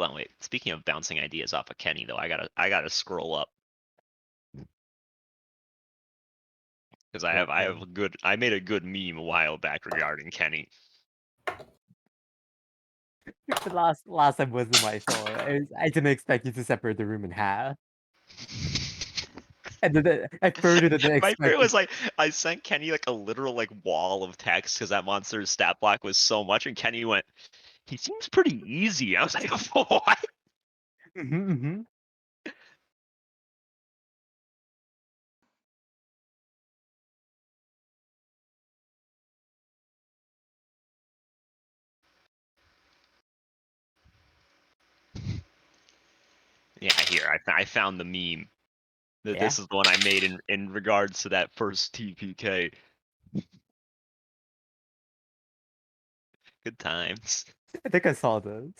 Hold on, wait. Speaking of bouncing ideas off of Kenny, though, I gotta scroll up because I made a good meme a while back regarding Kenny. The last time wasn't my fault. I didn't expect you to separate the room in half. And then I further than My favorite expected. was like I sent Kenny like a literal like wall of text because that monster's stat block was so much, and Kenny went, "He seems pretty easy." I was like, "What?" Mm-hmm. Yeah, here I found the meme. Yeah. This is the one I made in regards to that first TPK. Good times. I think I saw those.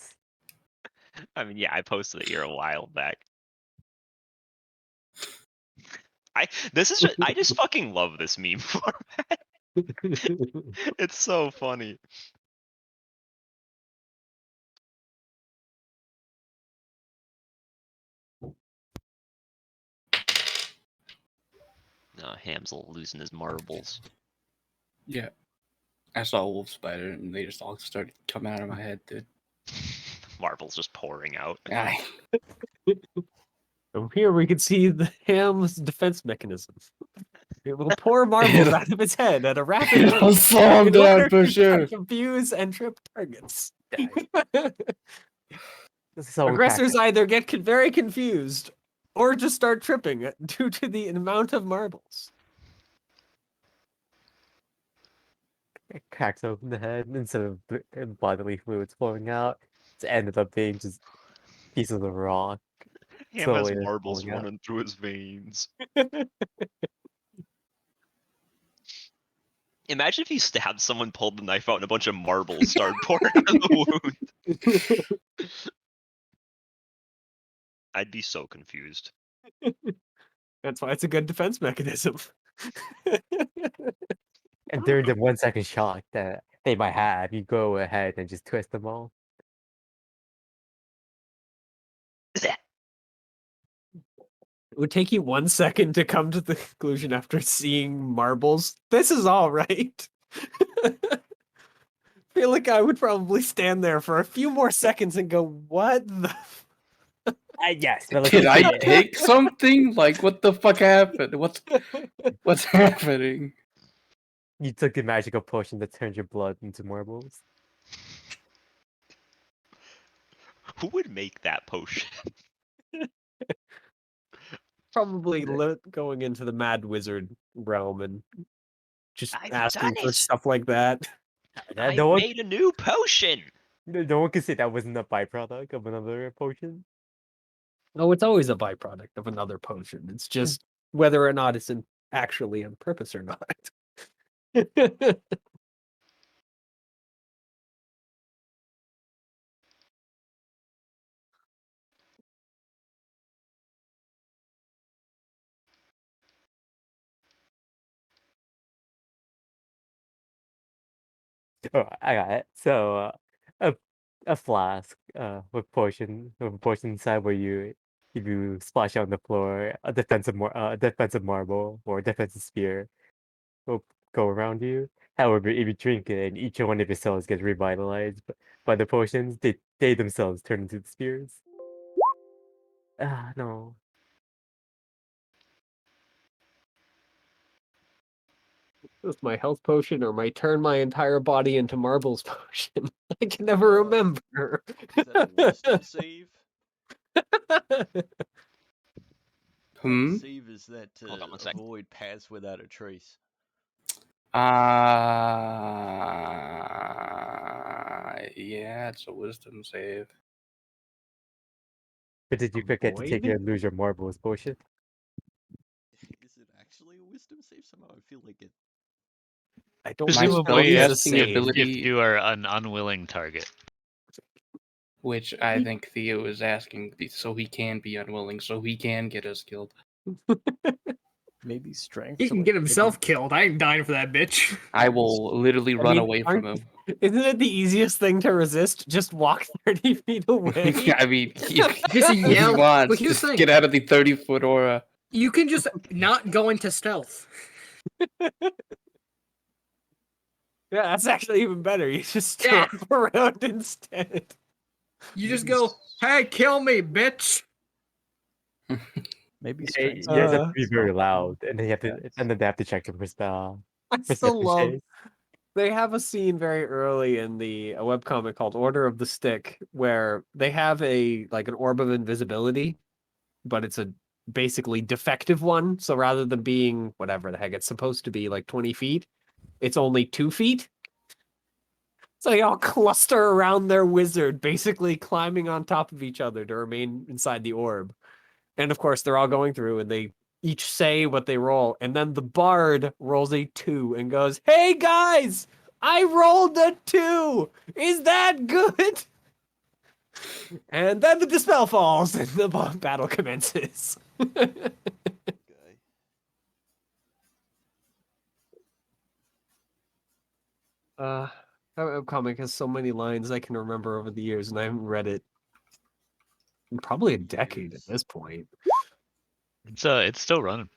I mean, yeah, I posted it here a while back. I just fucking love this meme format. It's so funny. No, Hamsel losing his marbles. Yeah. I saw a wolf spider and they just all started coming out of my head, dude. Marbles just pouring out. I, From here, we can see the ham's defense mechanism. It will pour marbles out of its head at a rapid it'll rate slow him in down order for to sure. confuse and trip targets. So Aggressors either get very confused or just start tripping due to the amount of marbles. it cracks open the head instead of bodily fluids flowing out. It ended up being just pieces of rock. Ham has slowly marbles falling out. running through his veins. Imagine if he stabbed someone, pulled the knife out, and a bunch of marbles started pouring on the wound. I'd be so confused. That's why it's a good defense mechanism. And during the 1 second shock that they might have, you go ahead and just twist them all. It would take you 1 second to come to the conclusion after seeing marbles. This is all right. Feel like I would probably stand there for a few more seconds and go, "What the?" Yes, but like Did I it- take something? Like, what the fuck happened? What's happening? you took the magical potion that turns your blood into marbles. Who would make that potion? Probably going into the mad wizard realm and just I've asking done for it. stuff like that. I No one, made a new potion. no one can say that wasn't a byproduct of another potion. Oh, it's always a byproduct of another potion. It's just whether or not it's actually on purpose or not. Oh, I got it. So, a flask with a potion inside where if you splash on the floor, a defensive marble or a defensive spear will go around you. However, if you drink it and each one of your cells gets revitalized by the potions, they themselves turn into the spears. Ah, no. With my health potion or my turn my entire body into marbles potion. I can never remember. Is that a wisdom save? Hmm? What save is that to Hold on 1 second. avoid paths without a trace? Yeah, it's a wisdom save. But did you forget to take Avoid? your lose your marbles potion? Is it actually a wisdom save? Somehow I feel like it. I don't My know if spell it is a casting save. ability, If you are an unwilling target. which I think Theo is asking, so he can be unwilling, so he can get us killed. Maybe strength. He to, can like, get maybe- himself killed. I ain't dying for that bitch. I will literally run away from him. Isn't it the easiest thing to resist? Just walk 30 feet away. I mean, Just if he yell. wants, But here's just the thing. get out of the 30-foot aura. You can just not go into stealth. Yeah, that's actually even better. You just Yeah. jump around instead. You just go, hey, kill me, bitch. Maybe Yeah, strength. you guys have to be very loud, and then you have to, and then they have to check the I still love. perception. They have a scene very early in the a webcomic called Order of the Stick where they have an orb of invisibility, but it's a basically defective one. So rather than being whatever the heck it's supposed to be, like 20 feet, it's only 2 feet. So they all cluster around their wizard, basically climbing on top of each other to remain inside the orb. And of course, they're all going through and they each say what they roll. And then the bard rolls a 2 and goes, hey guys, I rolled a 2. Is that good? And then the dispel falls and the battle commences. That comic has so many lines I can remember over the years, and I haven't read it in probably a decade at this point. It's still running.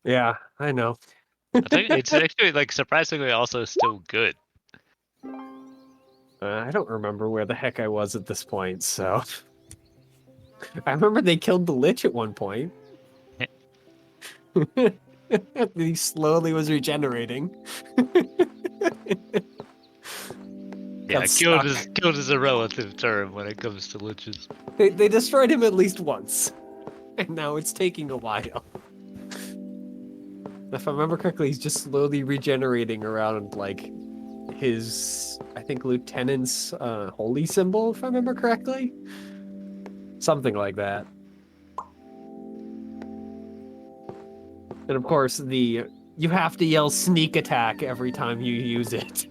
Yeah, I know. I think it's actually like surprisingly also still good. I don't remember where the heck I was at this point, so I remember they killed the Lich at one point. He slowly was regenerating. Yeah, Got killed stuck. is a relative term when it comes to liches. They destroyed him at least once, and now it's taking a while. If I remember correctly, he's just slowly regenerating around like his, I think, lieutenant's holy symbol, if I remember correctly. Something like that. And of course, you have to yell sneak attack every time you use it.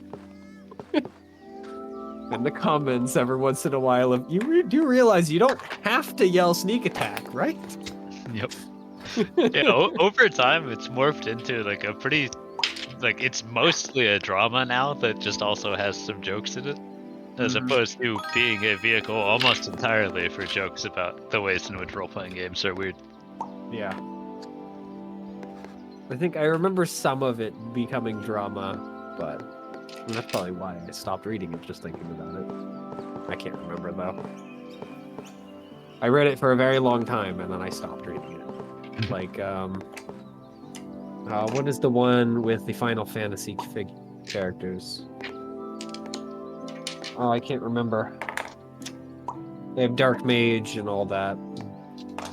In the comments every once in a while, if you do realize you don't have to yell sneak attack, right? Yep. Yeah, over time it's morphed into like a pretty, like it's mostly a drama now that just also has some jokes in it, as opposed to being a vehicle almost entirely for jokes about the ways in which role-playing games are weird. Yeah. I think I remember some of it becoming drama, but that's probably why I stopped reading it, just thinking about it. I can't remember, though. I read it for a very long time, and then I stopped reading it. Like, what is the one with the Final Fantasy characters? Oh, I can't remember. They have Dark Mage and all that.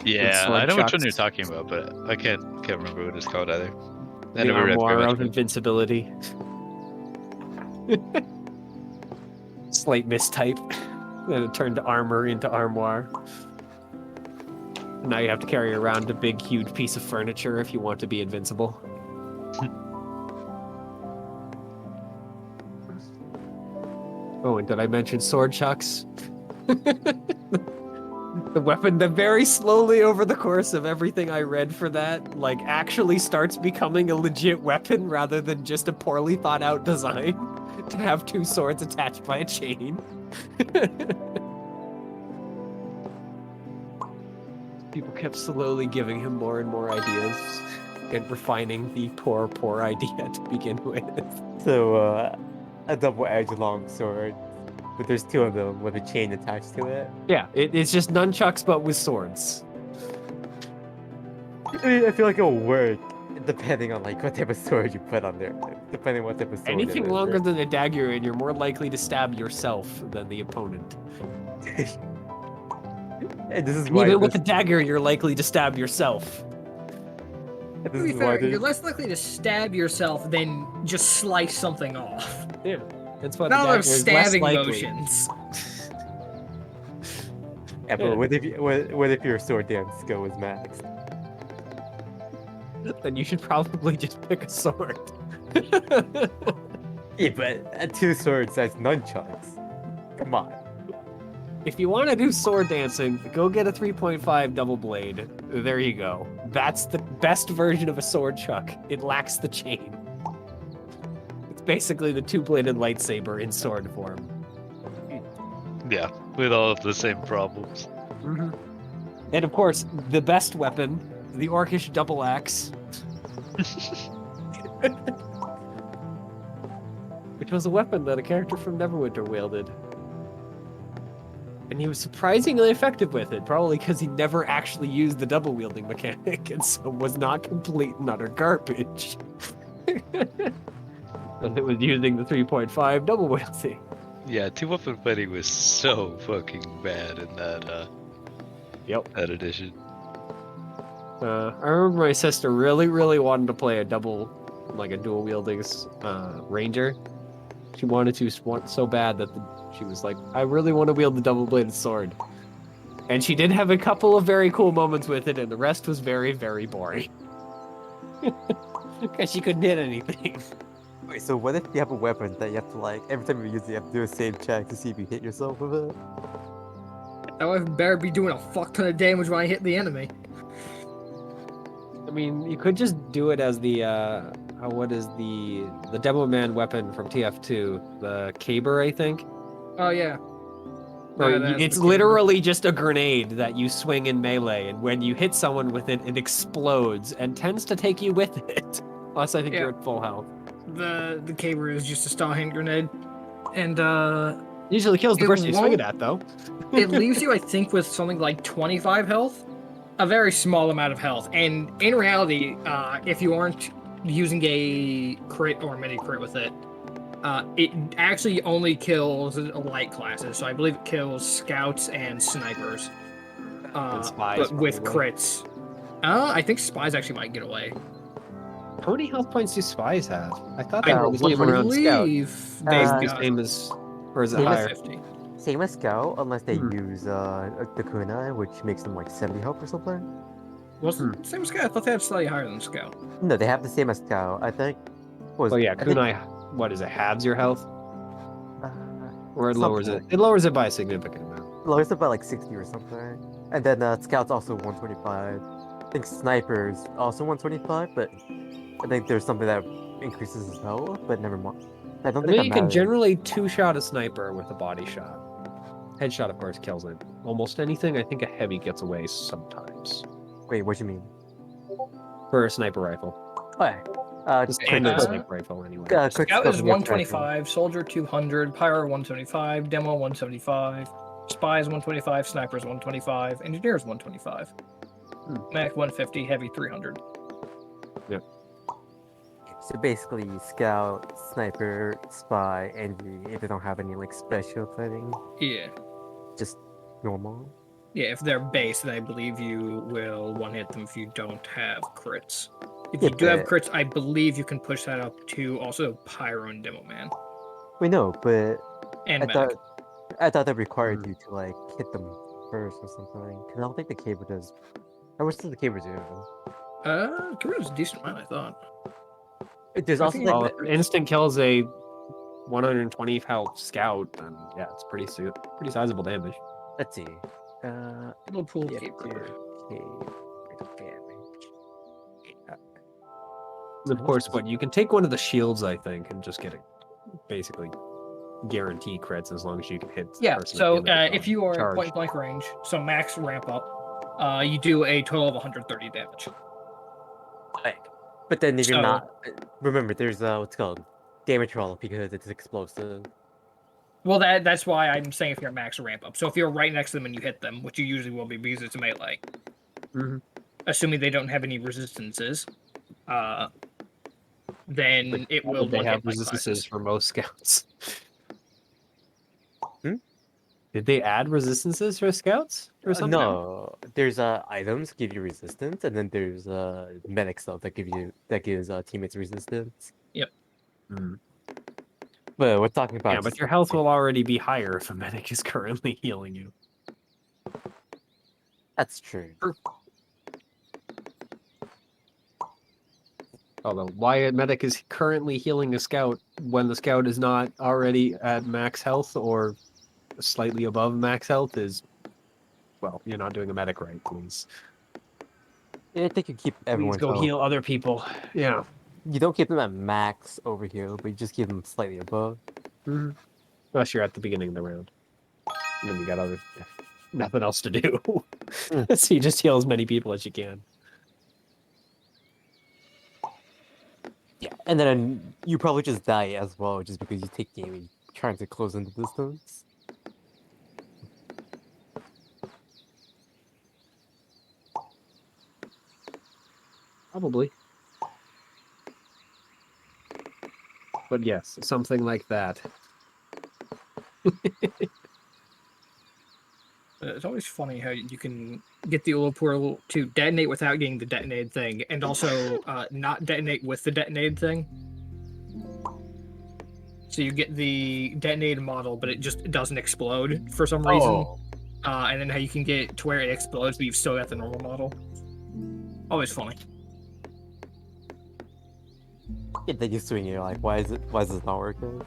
Yeah, sword I know which one chucks. you're talking about, but I can't remember what it's called either. I The never read very Armoire much of of it. Invincibility. Slight mistype. Then it turned armor into armoire. Now you have to carry around a big, huge piece of furniture if you want to be invincible. Oh, and did I mention sword chucks? The weapon that very slowly over the course of everything I read for that, like, actually starts becoming a legit weapon rather than just a poorly thought out design to have 2 swords attached by a chain. People kept slowly giving him more and more ideas and refining the poor idea to begin with. So, a double-edged longsword, but there's 2 of them with a chain attached to it. Yeah, it's just nunchucks but with swords. I mean, I feel like it'll work depending on like what type of sword you put on there. Depending on what type of sword. Anything longer than a dagger, and you're more likely to stab yourself than the opponent. And this is And why. even with a dagger, you're likely to stab yourself. To be fair, you're less likely to stab yourself than just slice something off. Yeah, that's why Not a the lot dagger of is less stabbing likely. motions. Yeah, but what if your sword dance skill is maxed? Then you should probably just pick a sword. Yeah, but 2 swords as nunchucks. Come on. If you want to do sword dancing, go get a 3.5 double blade. There you go. That's the best version of a sword chuck. It lacks the chain. It's basically the two-bladed lightsaber in sword form. Yeah, with all of the same problems. And of course, the best weapon, the Orcish double axe. Which was a weapon that a character from Neverwinter wielded. And he was surprisingly effective with it, probably because he never actually used the double wielding mechanic, and so was not complete and utter garbage. But it was using the 3.5 double wielding. Yeah, two weapon fighting was so fucking bad in that that edition. I remember my sister really, really wanted to play a dual wielding ranger. She wanted to so bad that she was like, I really want to wield the double-bladed sword. And she did have a couple of very cool moments with it, and the rest was very, very boring. Because she couldn't hit anything. Wait, so what if you have a weapon that you have to like every time you use it, you have to do a save check to see if you hit yourself with it? That would better be doing a fuck ton of damage when I hit the enemy. I mean, you could just do it as the what is the Demo Man weapon from TF2, the Caber, I think. Oh yeah. It's literally just a grenade that you swing in melee, and when you hit someone with it, it explodes and tends to take you with it. Unless I think you're at full health. The Caber is just a stun hand grenade, and usually kills the person you swing it at, though. It leaves you, I think, with something like 25 health, a very small amount of health. And in reality, if you aren't using a crit or mini crit with it, it actually only kills light classes. So I believe it kills scouts and snipers, And spies, but with probably. crits. I think spies actually might get away. How many health points do spies have? I thought I they were the same around Scout. believe they've Uh, The got same as, or is it Same as higher? 50. Same as Scout, unless they Hmm. use the kunai, which makes them like 70 health or something. Wasn't same as Scout? I thought they had slightly higher than Scout. No, they have the same as Scout. I think. Oh yeah, I think- kunai. What is it? Halves your health, uh, or it lowers something it? It lowers it by a significant amount. lowers it by like 60 or something. And then Scout's also 125. I think Sniper's also 125, but I think there's something that increases his health, but never mind. I don't I think mean, you that can matters. generally two-shot a sniper with a body shot. Headshot, of course, kills it. Almost anything. I think a heavy gets away sometimes. Wait, what do you mean? For a sniper rifle. Okay. Just quick standard scope. sniper rifle, anyway. Quick Scout scope is of the expression. 125, Soldier 200, Pyro 175, Demo 175, Spy is 125, Sniper is 125, Engineer is 125, Mech 150, Heavy 300. So basically, Scout, Sniper, Spy, and if they don't have any like special thing, Yeah. just normal. Yeah, if they're base, then I believe you will one-hit them if you don't have crits. If Yeah, you do have but- crits, I believe you can push that up to also Pyro and Demo Man. We know, but And I Mech. thought that required you to like hit them first or something. Because I don't think the Caber does. Or what's the Caber do? Career was a decent amount, I thought. There's I also think like, Well, if instant kills a 120 health scout, then yeah, it's pretty sizable damage. let's see. Little pool Yeah, Caber. damage. And of course, what you can take one of the shields, I think, and just get basically guarantee crits as long as you can hit. The Yeah, person at so the end of the if you are at charge. point blank range, so max ramp up, you do a total of 130 damage. But then if you're So- not, remember there's what's it called damage roll because it's explosive. Well, that's why I'm saying if you're at max ramp up. So if you're right next to them and you hit them, which you usually will be because it's a melee, Mhm. assuming they don't have any resistances, then it will They one have hit like resistances classes. for most scouts. Hmm? Did they add resistances for scouts or something? No, there's items give you resistance, and then there's medic stuff that gives teammates resistance. Hmm. But we're talking about Yeah, but your health will already be higher if a medic is currently healing you. That's true. Although, why a medic is currently healing a scout when the scout is not already at max health or slightly above max health is, well, you're not doing a medic right, please. I think you keep Please everyone's go health. heal other people. Yeah. You don't keep them at max over here, but you just keep them slightly above. Mhm. Unless you're at the beginning of the round. And then you got nothing else to do. So you just heal as many people as you can. Yeah, and then you probably just die as well, just because you take damage trying to close in the distance. Probably. But yes, something like that. It's always funny how you can get the Ullaport to detonate without getting the detonated thing, and also not detonate with the detonated thing. So you get the detonated model, but it just doesn't explode for some reason. Oh. And then how you can get it to where it explodes, but you've still got the normal model. Always funny. Yeah, then you're swinging. You're like, why is this not working?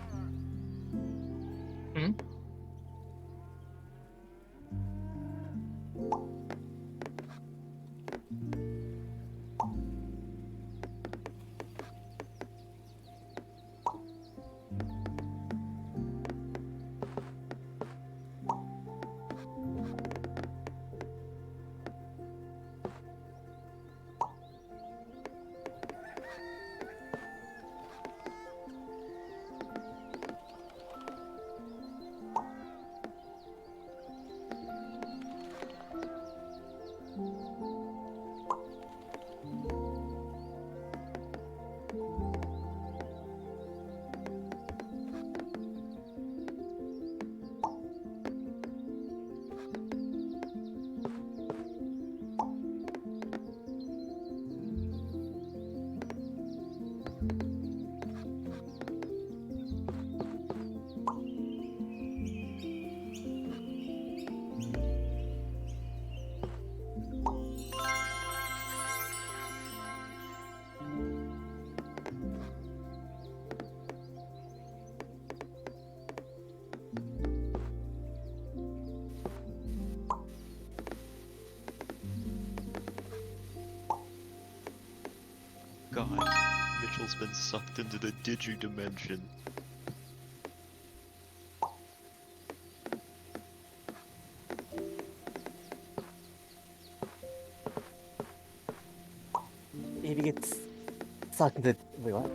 God, Mitchell's been sucked into the digi-dimension. Maybe gets sucked into. Wait, what?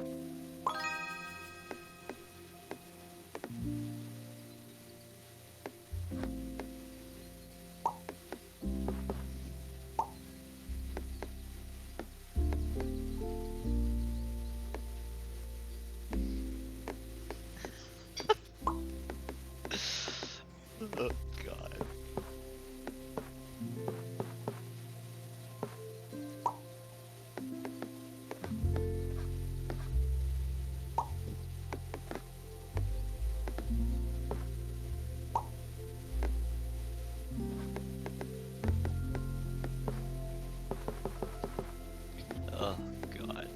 Oh God. Oh God.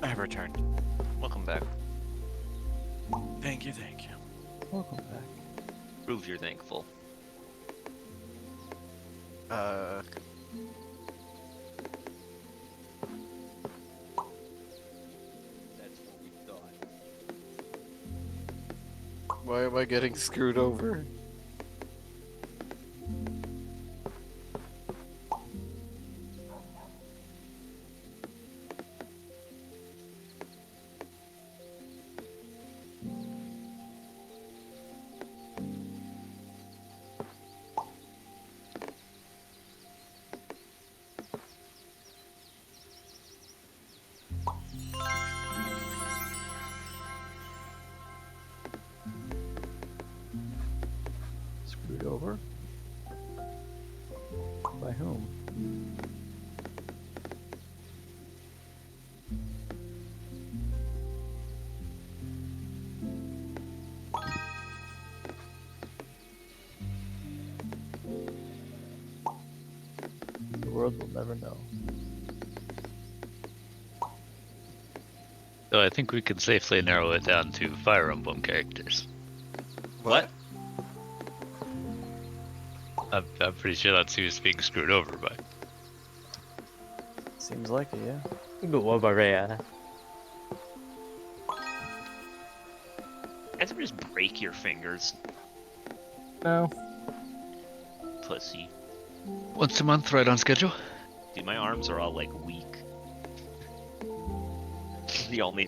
I have returned. Welcome back. Thank you, thank you. Welcome back. Prove you're thankful. That's what we thought. Why am I getting screwed over? Screwed over? By whom? The world will never know. So I think we can safely narrow it down to Fire Emblem characters. What? I'm pretty sure that's who's being screwed over by. Seems like it, yeah. But what about Rhea? Guys ever just break your fingers, No. pussy? Once a month, right on schedule. Dude, my arms are all like weak.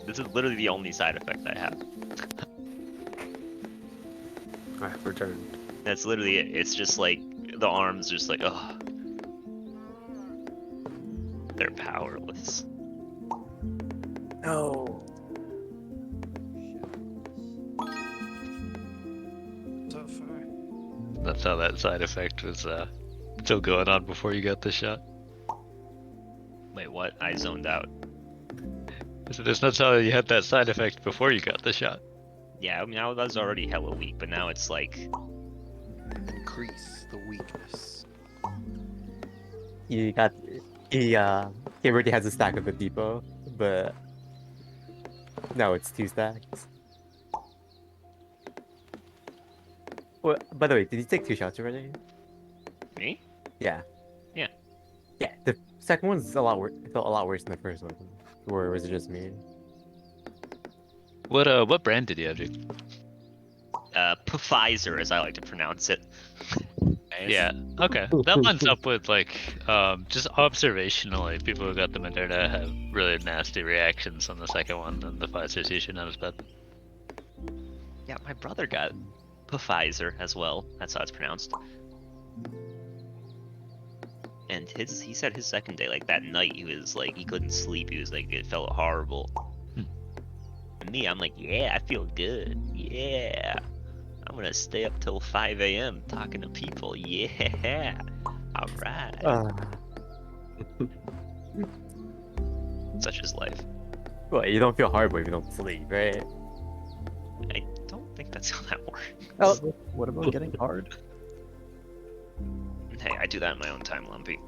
This is literally the only side effect I have. I have returned. That's literally it. It's just like the arms just like ugh. They're powerless. No. So far. That's how that side effect was still going on before you got the shot. Wait, what? I zoned out. So that's how you had that side effect before you got the shot. Yeah, I mean I was already hella weak, but now it's like Increase the weakness. He already has a stack of the depot, but now it's 2 stacks. Well, by the way, did you take 2 shots already? me. Yeah. Yeah. Yeah, the second one's a lot worse. It felt a lot worse than the first one. Or was it just me? What brand did you have, Jake? Pfizer, as I like to pronounce it. Yeah. Okay. That lines up with like just observationally, people who got the Moderna have really nasty reactions on the second one, and the Pfizer's usually not as bad. Yeah, my brother got Pfizer as well. That's how it's pronounced. And he said his second day, like that night, he was like he couldn't sleep. He was like it felt horrible. And me, I'm like, yeah, I feel good. Yeah, I'm gonna stay up till 5 a.m. talking to people. Yeah, all right. Such is life. Well, you don't feel horrible if you don't sleep, right? I don't think that's how that works. Oh. What about getting hard? Hey, I do that in my own time, Lumpy.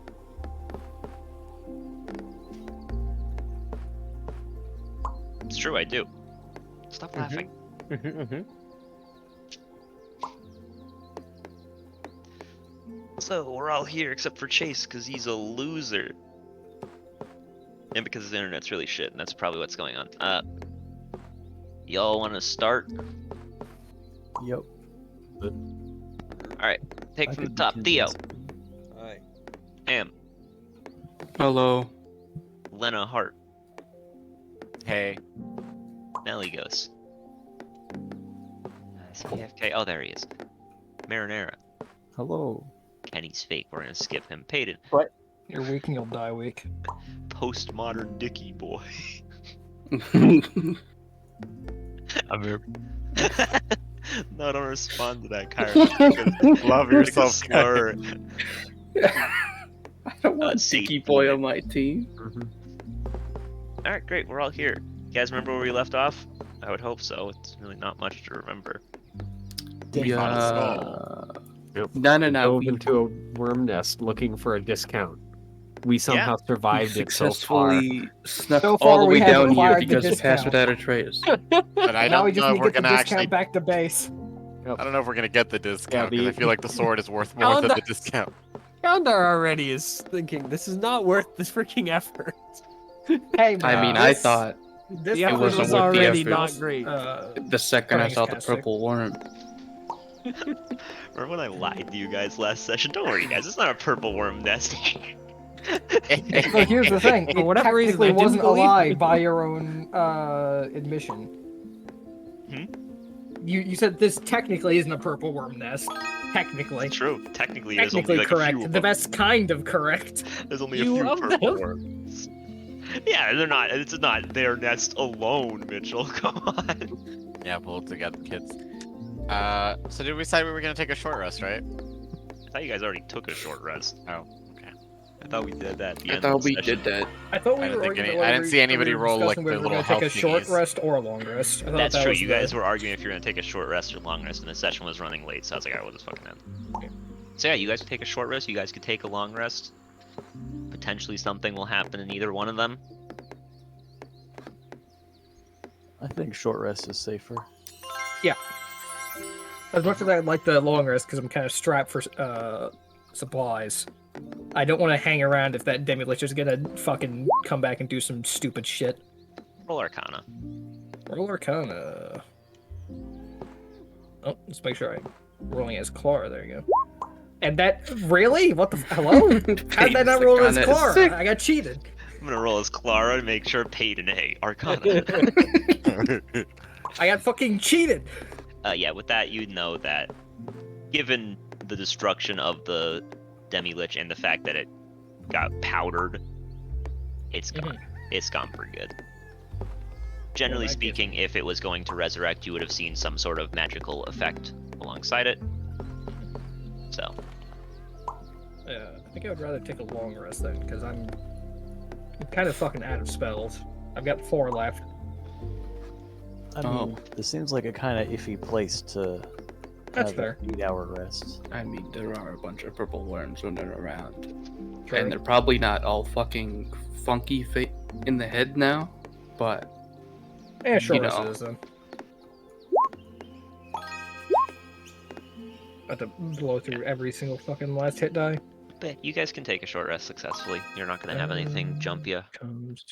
It's true, I do. Stop laughing. So, we're all here except for Chase, because he's a loser. And because his internet's really shit, and that's probably what's going on. Y'all want to start? Yep. Alright, take I from the could top. do Theo, this. Alright. Am, Hello. Lena Hart, Hey. Nelly Ghost. CFK, oh there he is. Marinara. Hello. Kenny's fake, we're gonna skip him. Peyton, You're weak and you'll die weak. postmodern Dicky boy. I'm here. No, don't respond to that, Kyra. Love yourself, slur. I don't want see. Dicky Boy on my team. Alright, great, we're all here. You guys remember where we left off? I would hope so. It's really not much to remember. Yeah. Yep. No. Dove We into a worm nest looking for a discount. We somehow survived it so far. successfully snuck So all far, the we way have down here acquired the because of Pass discount. Without a Trace. But I Now we don't just know need if to we're get the gonna discount actually. back to base. I don't know if we're gonna get the discount because the- I feel like the sword is worth more than Calendar- the discount. Yonder already is thinking this is not worth this freaking effort. Hey, I mean, man, I this- thought this The It effort wasn't was worth the already effort. not great. the second I Cunning saw the sarcastic. purple worm. Remember when I lied to you guys last session? Don't worry, guys. It's not a purple worm nest. But here's the thing: For it whatever reason, technically I didn't wasn't a believe lie you. by your own admission. You said this technically isn't a purple worm nest. Technically. It's true. Technically, there's only Technically like a correct. few of The them. best kind of correct. There's only You a few of purple them. worms. Yeah, they're not. It's not their nest alone, Mitchell. Come on. Yeah, pull it together, kids. So did we decide we were gonna take a short rest, right? I thought you guys already took a short rest. Oh, okay. I thought we did that at the I end thought of the we session. did that. I thought we I didn't were think arguing any- whether I didn't see anybody roll, like, discussing the whether we're little gonna take a health short thingies. rest or a long rest. I thought That's that true. was You the- guys were arguing if you're gonna take a short rest or long rest, and the session was running late. So I was like, alright, we'll just fucking end. So yeah, you guys could take a short rest. You guys could take a long rest. Potentially something will happen in either one of them. I think short rest is safer. As much as I'd like the long rest, because I'm kind of strapped for supplies, I don't want to hang around if that Demi-Lich is gonna fucking come back and do some stupid shit. Roll Arcana. Roll Arcana. Oh, let's make sure I'm rolling as Clara. There you go. And that really? What the hello? How did that not roll as Clara? I got cheated. I'm gonna roll as Clara to make sure Peyton. Hey, Arcana. I got fucking cheated. Yeah, with that, you know that given the destruction of the Demi-Lich and the fact that it got powdered, it's gone. It's gone for good. Generally that speaking, if it was going to resurrect, you would have seen some sort of magical effect alongside it. So, Yeah, I think I would rather take a long rest then, because I'm kind of fucking out of spells. I've got 4 left. I mean, this seems like a kind of iffy place to That's have fair. an 8-hour rest. I mean, there are a bunch of purple worms running around. True. And they're probably not all fucking funky in the head now, but Yeah, sure you rest know. it is then. About to blow through every single fucking last hit die. but you guys can take a short rest successfully. You're not gonna have anything jump you. Comes.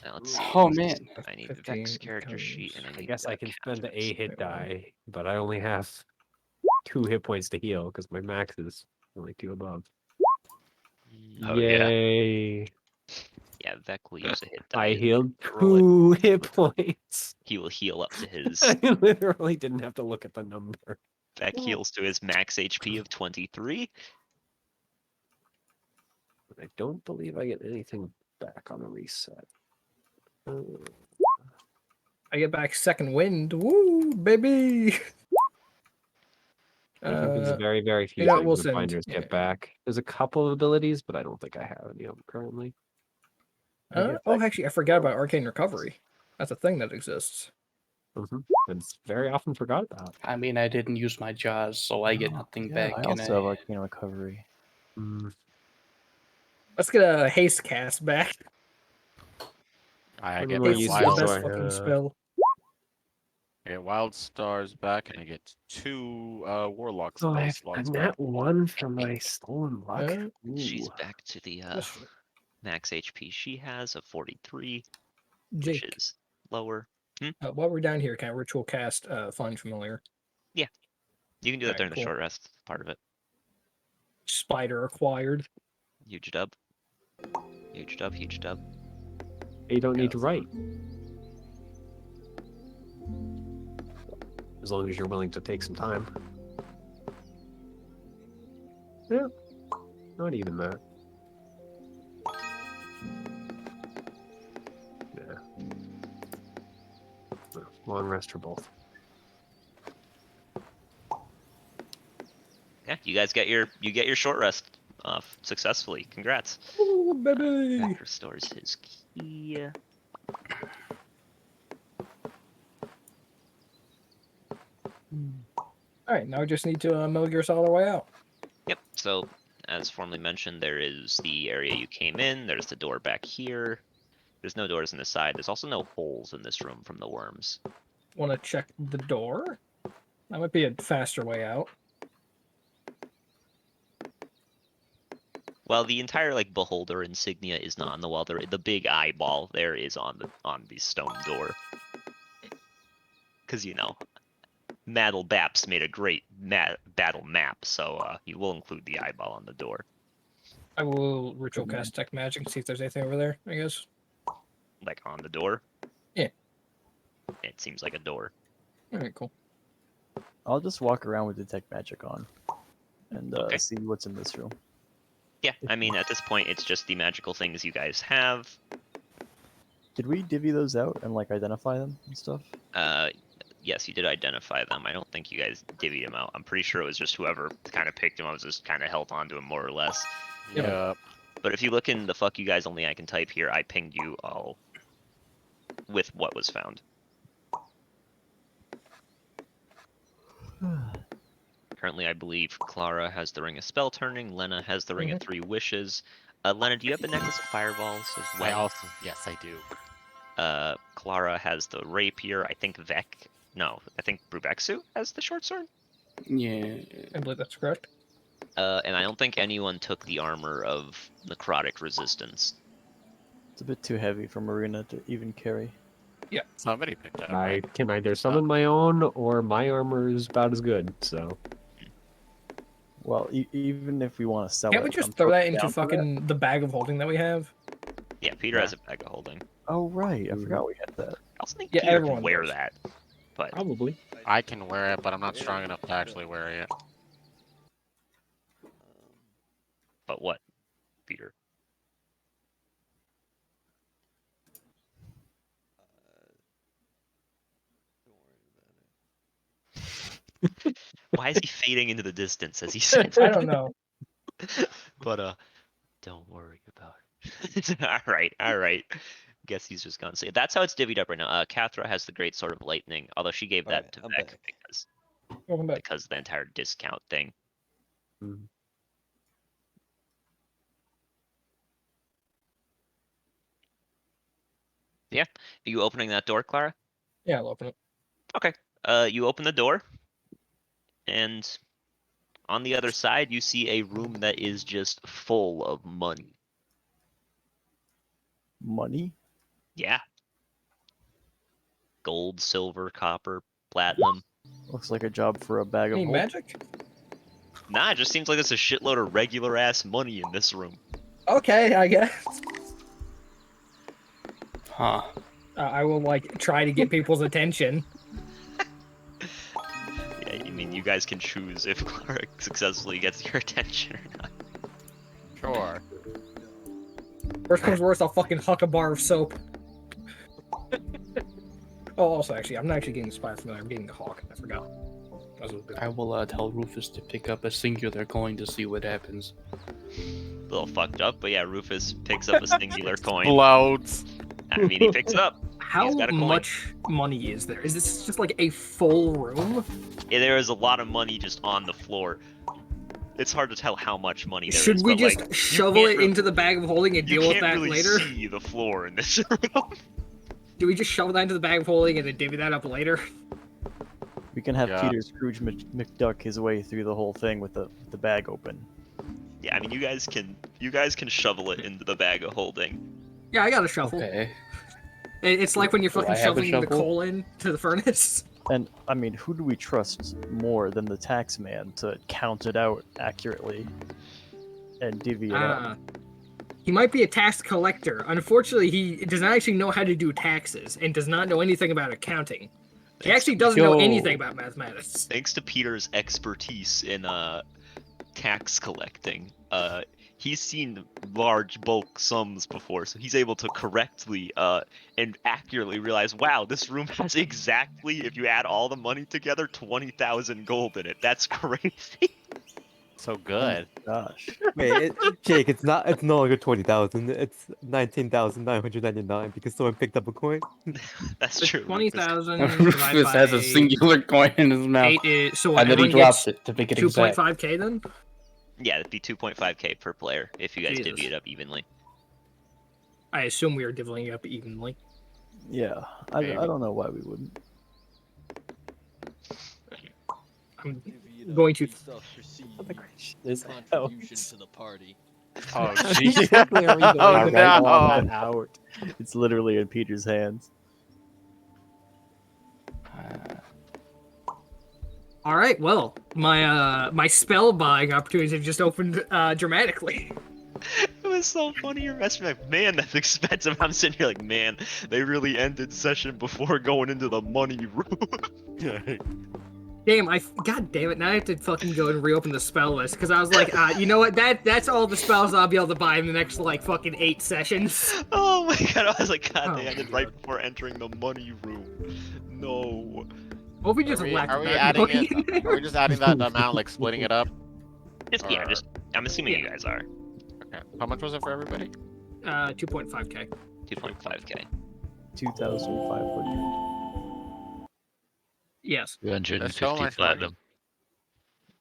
Now let's see. Oh man, I need the 15 Vex character sheet, and I I need guess the I can spend counter. a hit die, but I only have 2 hit points to heal because my max is only 2 above. Oh, yeah. Yay! Yeah, Vec will use a hit die. I healed Roll it. 2 hit points. He will heal up to his. I literally didn't have to look at the number. Vec heals to his max HP of 23. I don't believe I get anything back on a reset. I get back second wind. Woo, baby! I think there's very, very few you know, things we'll the send- binders yeah. get back. There's a couple of abilities, but I don't think I have any of them currently. Actually, I forgot about Arcane Recovery. That's a thing that exists. It's very often forgot about. I mean, I didn't use my jaws, so I get Oh, nothing yeah, back. I and also have Arcane Recovery. Let's get a haste cast back. I When get we're my Haste is using the wild, best Sword, fucking spell. I get wild stars back, and I get 2 warlock Oh, I spell have slots a back. nat 1 for my stolen luck. She's Ooh. back to the That's max HP she has of 43, which Jake, is lower. while we're down here, can I ritual cast Find Familiar? You can do that Alright, during cool. the short rest part of it. Spider acquired. Huge dub. Huge dub, huge dub. You don't need to write. As long as you're willing to take some time. Yeah. Not even that. Yeah. Long rest for both. Yeah, you guys get your short rest off successfully. Congrats. Ooh, baby! Vec restores his key. Alright, now we just need to Metal Gear Solid our way out. Yep. So, as formerly mentioned, there is the area you came in. There's the door back here. There's no doors on this side. There's also no holes in this room from the worms. Want to check the door? That might be a faster way out. Well, the entire like beholder insignia is not on the wall. The big eyeball there is on the stone door. Because you know, Maddle Baps made a great battle map, so you will include the eyeball on the door. I will ritual cast Tech Magic and see if there's anything over there, I guess. Like on the door. Yeah. It seems like a door. Alright, cool. I'll just walk around with Detect Magic on and Okay. see what's in this room. Yeah, I mean at this point it's just the magical things you guys have. Did we divvy those out and like identify them and stuff? Yes, you did identify them. I don't think you guys divvied them out. I'm pretty sure it was just whoever kind of picked them. I was just kind of held on to them more or less. Yeah. But if you look in the fuck you guys only I can type here, I pinged you all with what was found. Currently, I believe Clara has the Ring of Spell Turning. Lena has the Ring of 3 Wishes. Lena, do you have the Necklace of Fireballs as well? I also, yes, I do. Clara has the rapier. I think I think Brubexu has the short sword. Yeah. I believe that's correct. And I don't think anyone took the armor of necrotic resistance. It's a bit too heavy for Marina to even carry. Somebody picked up. I Right? can either summon my own or my armor is about as good. So Well, even if we want to sell Can't it, we just I'm throw that totally into down for that. fucking the bag of holding that we have? Yeah, Peter has a bag of holding. Oh right, I Mhm. forgot we had that. I also think Yeah, Peter can everyone wear does. that. But probably. I can wear it, but I'm not strong enough to actually wear it. what, Peter? Don't worry about it. Why is he fading into the distance as he said? I don't know. But don't worry about it. all right. Guess he's just gonna say that's how it's divvied up right now. Kathra has the great sword of lightning, although she gave that Alright, to I'm Vec back. Welcome back. because of the entire discount thing. Mhm. Are you opening that door, Clara? Yeah, I'll open it. Okay. You open the door, and on the other side, you see a room that is just full of money. Money? Yeah. Gold, silver, copper, platinum. Looks like a job for a bag of Any holding. magic? Nah, it just seems like there's a shitload of regular ass money in this room. Okay, I guess. Huh. I will like try to get people's attention. Yeah, I mean, you guys can choose if Clara successfully gets your attention or not. Sure. Worst comes worst, I'll fucking huck a bar of soap. Oh, also, actually, I'm not actually getting the spy familiar. I'm getting the hawk. I forgot. I will tell Rufus to pick up a singular coin to see what happens. A little fucked up, but yeah, Rufus picks up a singular coin. Explodes. I mean, he picks it up. How He's got a coin. much money is there? Is this just like a full room? Yeah, there is a lot of money just on the floor. It's hard to tell how much money there is. Should we but, just like, shovel can't it really- into the bag of holding and you deal with can't that really later? see the floor in this room. Do we just shovel that into the bag of holding and then divvy that up later? We can have Yeah. Peter Scrooge McDuck his way through the whole thing with the bag open. Yeah, I mean, you guys can shovel it into the bag of holding. Yeah, I got a shovel. Okay. It's like when you're Do I fucking have a shoveling the shovel? coal into the furnace. And I mean, who do we trust more than the tax man to count it out accurately and divvy it up? He might be a tax collector. Unfortunately, he does not actually know how to do taxes and does not know anything about accounting. He Thanks actually to- doesn't know Yo. anything about mathematics. Thanks to Peter's expertise in tax collecting, he's seen large bulk sums before, so he's able to correctly and accurately realize, wow, this room has exactly, if you add all the money together, 20,000 gold in it. That's crazy. So good. Gosh. Wait, Jake, it's no longer 20,000. It's 19,999 because someone picked up a coin. That's So true. 20,000 Rufus divided has a by singular coin in his mouth. 8 is, so And then he everyone drops gets it to make it exact. 2.5k then? Yeah, it'd be 2.5k per player if you guys Jesus. divvy it up evenly. I assume we are divvying it up evenly. Yeah, I Maybe. don't know why we wouldn't. I'm Divvy it up, going to- you self-perceived This contribution to the party. Oh, He's jeez. definitely already doing Oh, it right all no. that out. It's literally in Peter's hands. All right, well, my spell buying opportunities have just opened dramatically. It was so funny. You're messing like, man, that's expensive. I'm sitting here like, man, they really ended session before going into the money room. Damn, god damn it! Now I have to fucking go and reopen the spell list because I was like, you know what? That's all the spells I'll be able to buy in the next like fucking 8 sessions. Oh my god, I was like, god, Oh they my ended right before entering the money room. No. What if we just Are we, left are we that adding money in it? there? Are we just adding that amount, like splitting it up? Yeah, Or- just, I'm assuming you Yeah. guys are. Okay. How much was it for everybody? 2.5k. 2.5k. 2,500. Yes. 250 platinum.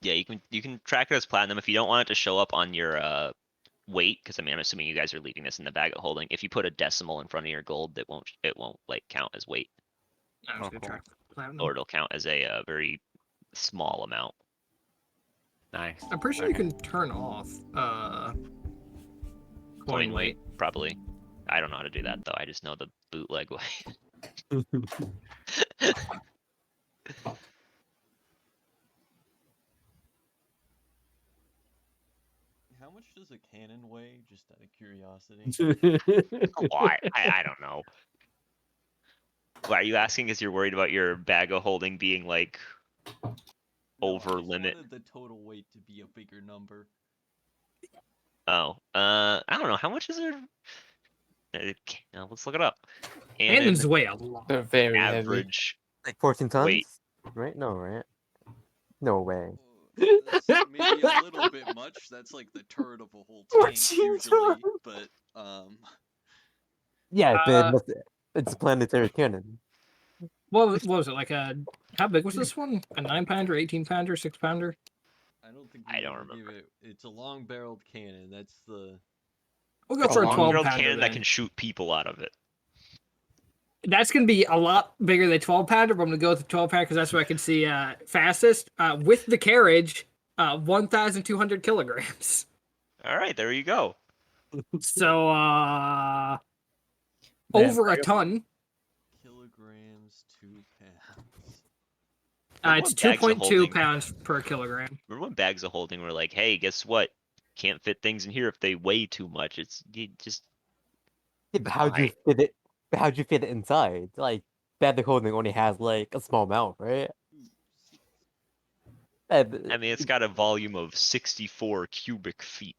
Yeah, you can track it as platinum if you don't want it to show up on your weight, because I mean, I'm assuming you guys are leaving this in the bag of holding. If you put a decimal in front of your gold, it won't like count as weight, I was Oh, gonna cool. try platinum. or it'll count as a very small amount. Nice. I'm pretty sure you can turn off coin weight. Probably. I don't know how to do that though. I just know the bootleg way. How much does a cannon weigh? Just out of curiosity. Why? I don't know. Why are you asking? Because you're worried about your bag of holding being like No, over I just limit. wanted the total weight to be a bigger number. Oh, I don't know. How much is it? Let's look it up. Cannons Cannon weigh a lot. They're very heavy. average. Like 14 tons? Wait. Right? No, right? No way. That's maybe a little bit much. That's like the turd of a whole tank 14 usually, tons. but Yeah, Uh, but it's a planetary cannon. What was it like a? How big was this one? A 9-pounder, 18-pounder, 6-pounder? I don't think I you don't ever give remember. it. It's a long-barreled cannon. That's the. We'll go It's for a a long-barreled 12-pounder. cannon that then. can shoot people out of it. That's gonna be a lot bigger than 12-pounder, but I'm gonna go with the 12-pounder because that's what I can see fastest. With the carriage, 1,200 kilograms. All right, there you go. So Man, over a ton. Kilograms to pounds. Remember It's when bags of 2.2 holding- pounds per kilogram. Remember when bags of holding were like, hey, guess what? Can't fit things in here if they weigh too much. It's you just Yeah, but how'd you Why? fit it? But how'd you fit it inside? Like, bag of holding only has like a small amount, right? I mean, it's got a volume of 64 cubic feet.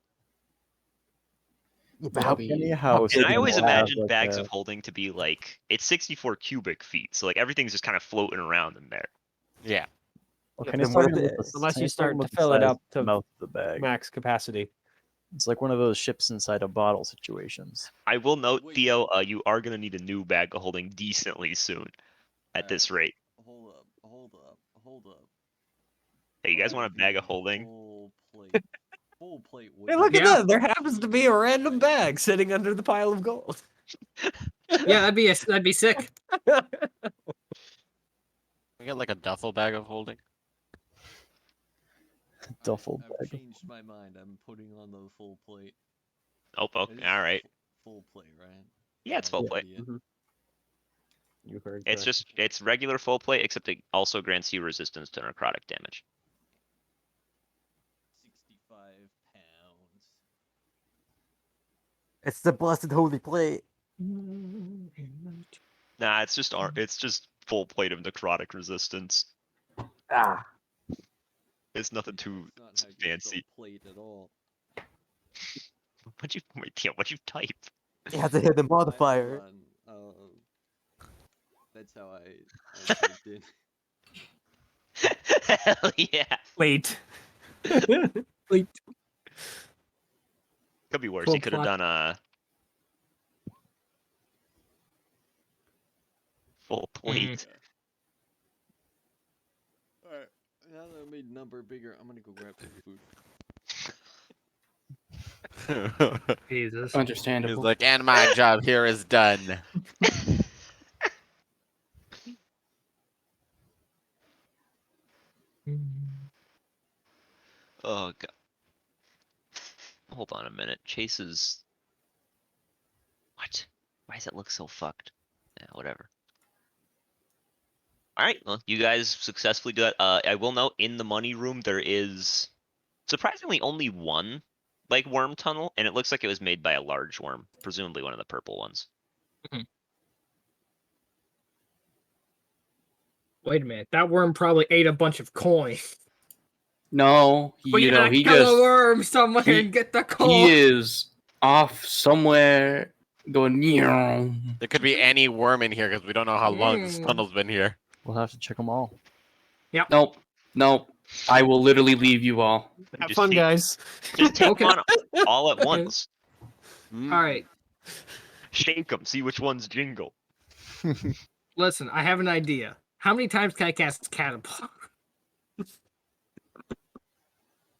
Yeah, but how, Any house And I can always have, imagined like, bags a- of holding to be like, it's 64 cubic feet. So like everything's just kind of floating around in there. Yeah. Okay, then he's what talking if about it- the- Unless you he's talking start about to the fill it size up of the to mouth of the bag. max capacity. It's like one of those ships inside a bottle situations. I will note, Wait. Theo, you are going to need a new bag of holding decently soon at this rate. Hold up, hold up, hold up. Hey, you guys want a bag of The holding? Full plate. Full plate. Hey, look at Yeah. that! There happens to be a random bag sitting under the pile of gold. Yeah, that'd be sick. We get like a duffel bag of holding. Duffel I've bag. changed my mind. I'm putting on the full plate. Oh, It okay, is all right. Full plate, right? Yeah, it's full Right, plate. idiot. You heard. It's just, it's regular full plate, except it also grants you resistance to necrotic damage. 65 pounds. it's the blessed holy plate. Nah, it's just full plate of necrotic resistance. Ah, It's nothing too That's not how you spell fancy. plate at all. What'd you type? it has a hidden Hold modifier. on, that's how I typed in. Hell yeah. Wait. Could be worse. Full He could have plot. done a full plate. Alright, now that I made number bigger, I'm gonna go grab some food. Jesus. He's Understandable. like, and my job here is done. Oh god. Hold on a minute. Chase is. What? Why does it look so fucked? Yeah, whatever. Alright, well, you guys successfully do it. I will note in the money room there is surprisingly only one like worm tunnel, and it looks like it was made by a large worm, presumably one of the purple ones. Wait a minute. That worm probably ate a bunch of coins. No, We you know, gotta he kill a just worm somewhere he- and get the coin. he is off somewhere going. "Meow." There could be any worm in here because we don't know how long this Mm. tunnel's been here. We'll have to check them all. Nope, nope. I will literally leave you all. Have Just fun, take- guys. Just take Okay. one all at once. All right. Shake them, see which ones jingle. Listen, I have an idea. How many times can I cast catapult?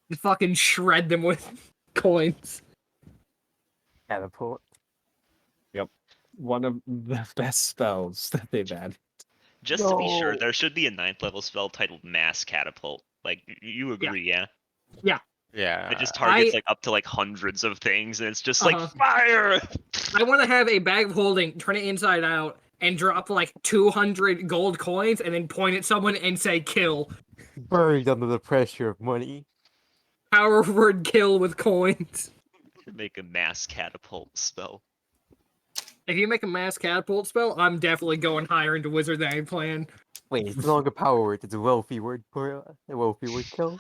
Just fucking shred them with coins. Catapult. One of the best spells that they've had. Just to be sure, No. there should be a 9th level spell titled Mass Catapult. Like, you agree, yeah? Yeah. It just targets I- like up to like hundreds of things, and it's just Uh-huh. like fire. I want to have a bag of holding, turn it inside out, and drop like 200 gold coins, and then point at someone and say "kill." Buried under the pressure of money. Power word kill with coins. Make a Mass Catapult spell. If you make a mass catapult spell, I'm definitely going higher into wizard than I plan. Wait, it's no longer power word. It's a wealthy word for a wealthy word kill.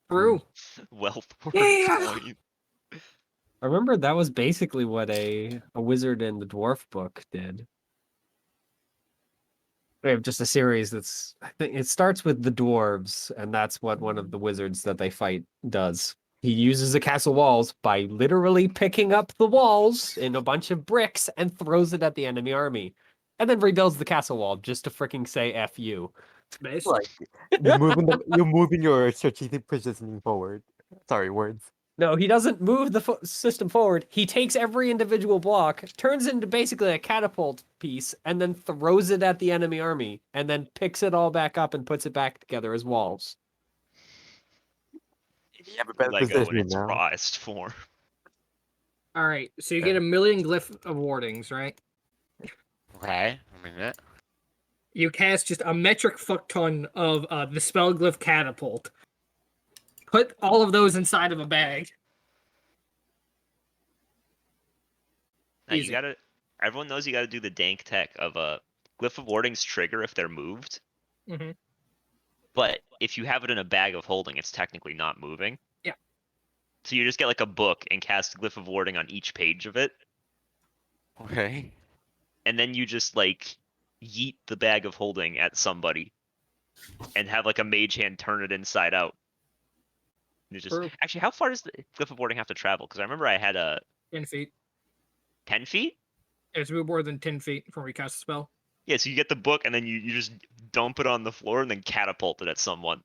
True. Wealth Yeah. point. I remember that was basically what a wizard in the dwarf book did. They have just a series that's I think it starts with the dwarves, and that's what one of the wizards that they fight does. He uses the castle walls by literally picking up the walls in a bunch of bricks and throws it at the enemy army. And then rebuilds the castle wall just to freaking say F you. Base. Like you're moving your strategic positioning forward. Sorry, words. No, he doesn't move the system forward. He takes every individual block, turns it into basically a catapult piece, and then throws it at the enemy army, and then picks it all back up and puts it back together as walls. You have a better Lego in position its now. rawest form. All right, so you get a million glyph of wardings, right? Okay. I mean that. You cast just a metric fuck ton of the spell glyph catapult. Put all of those inside of a bag. Now you Easy. gotta. Everyone knows you gotta do the dank tech of a glyph of wardings trigger if they're moved. Mm-hmm. But if you have it in a bag of holding, it's technically not moving. Yeah. So you just get like a book and cast glyph of warding on each page of it, Okay. and then you just like yeet the bag of holding at somebody, and have like a mage hand turn it inside out. And it's just True. actually, how far does the glyph of warding have to travel? Because I remember I had a 10 feet. 10 feet. It's more than 10 feet from where you cast a spell. Yeah, so you get the book and then you just dump it on the floor and then catapult it at someone.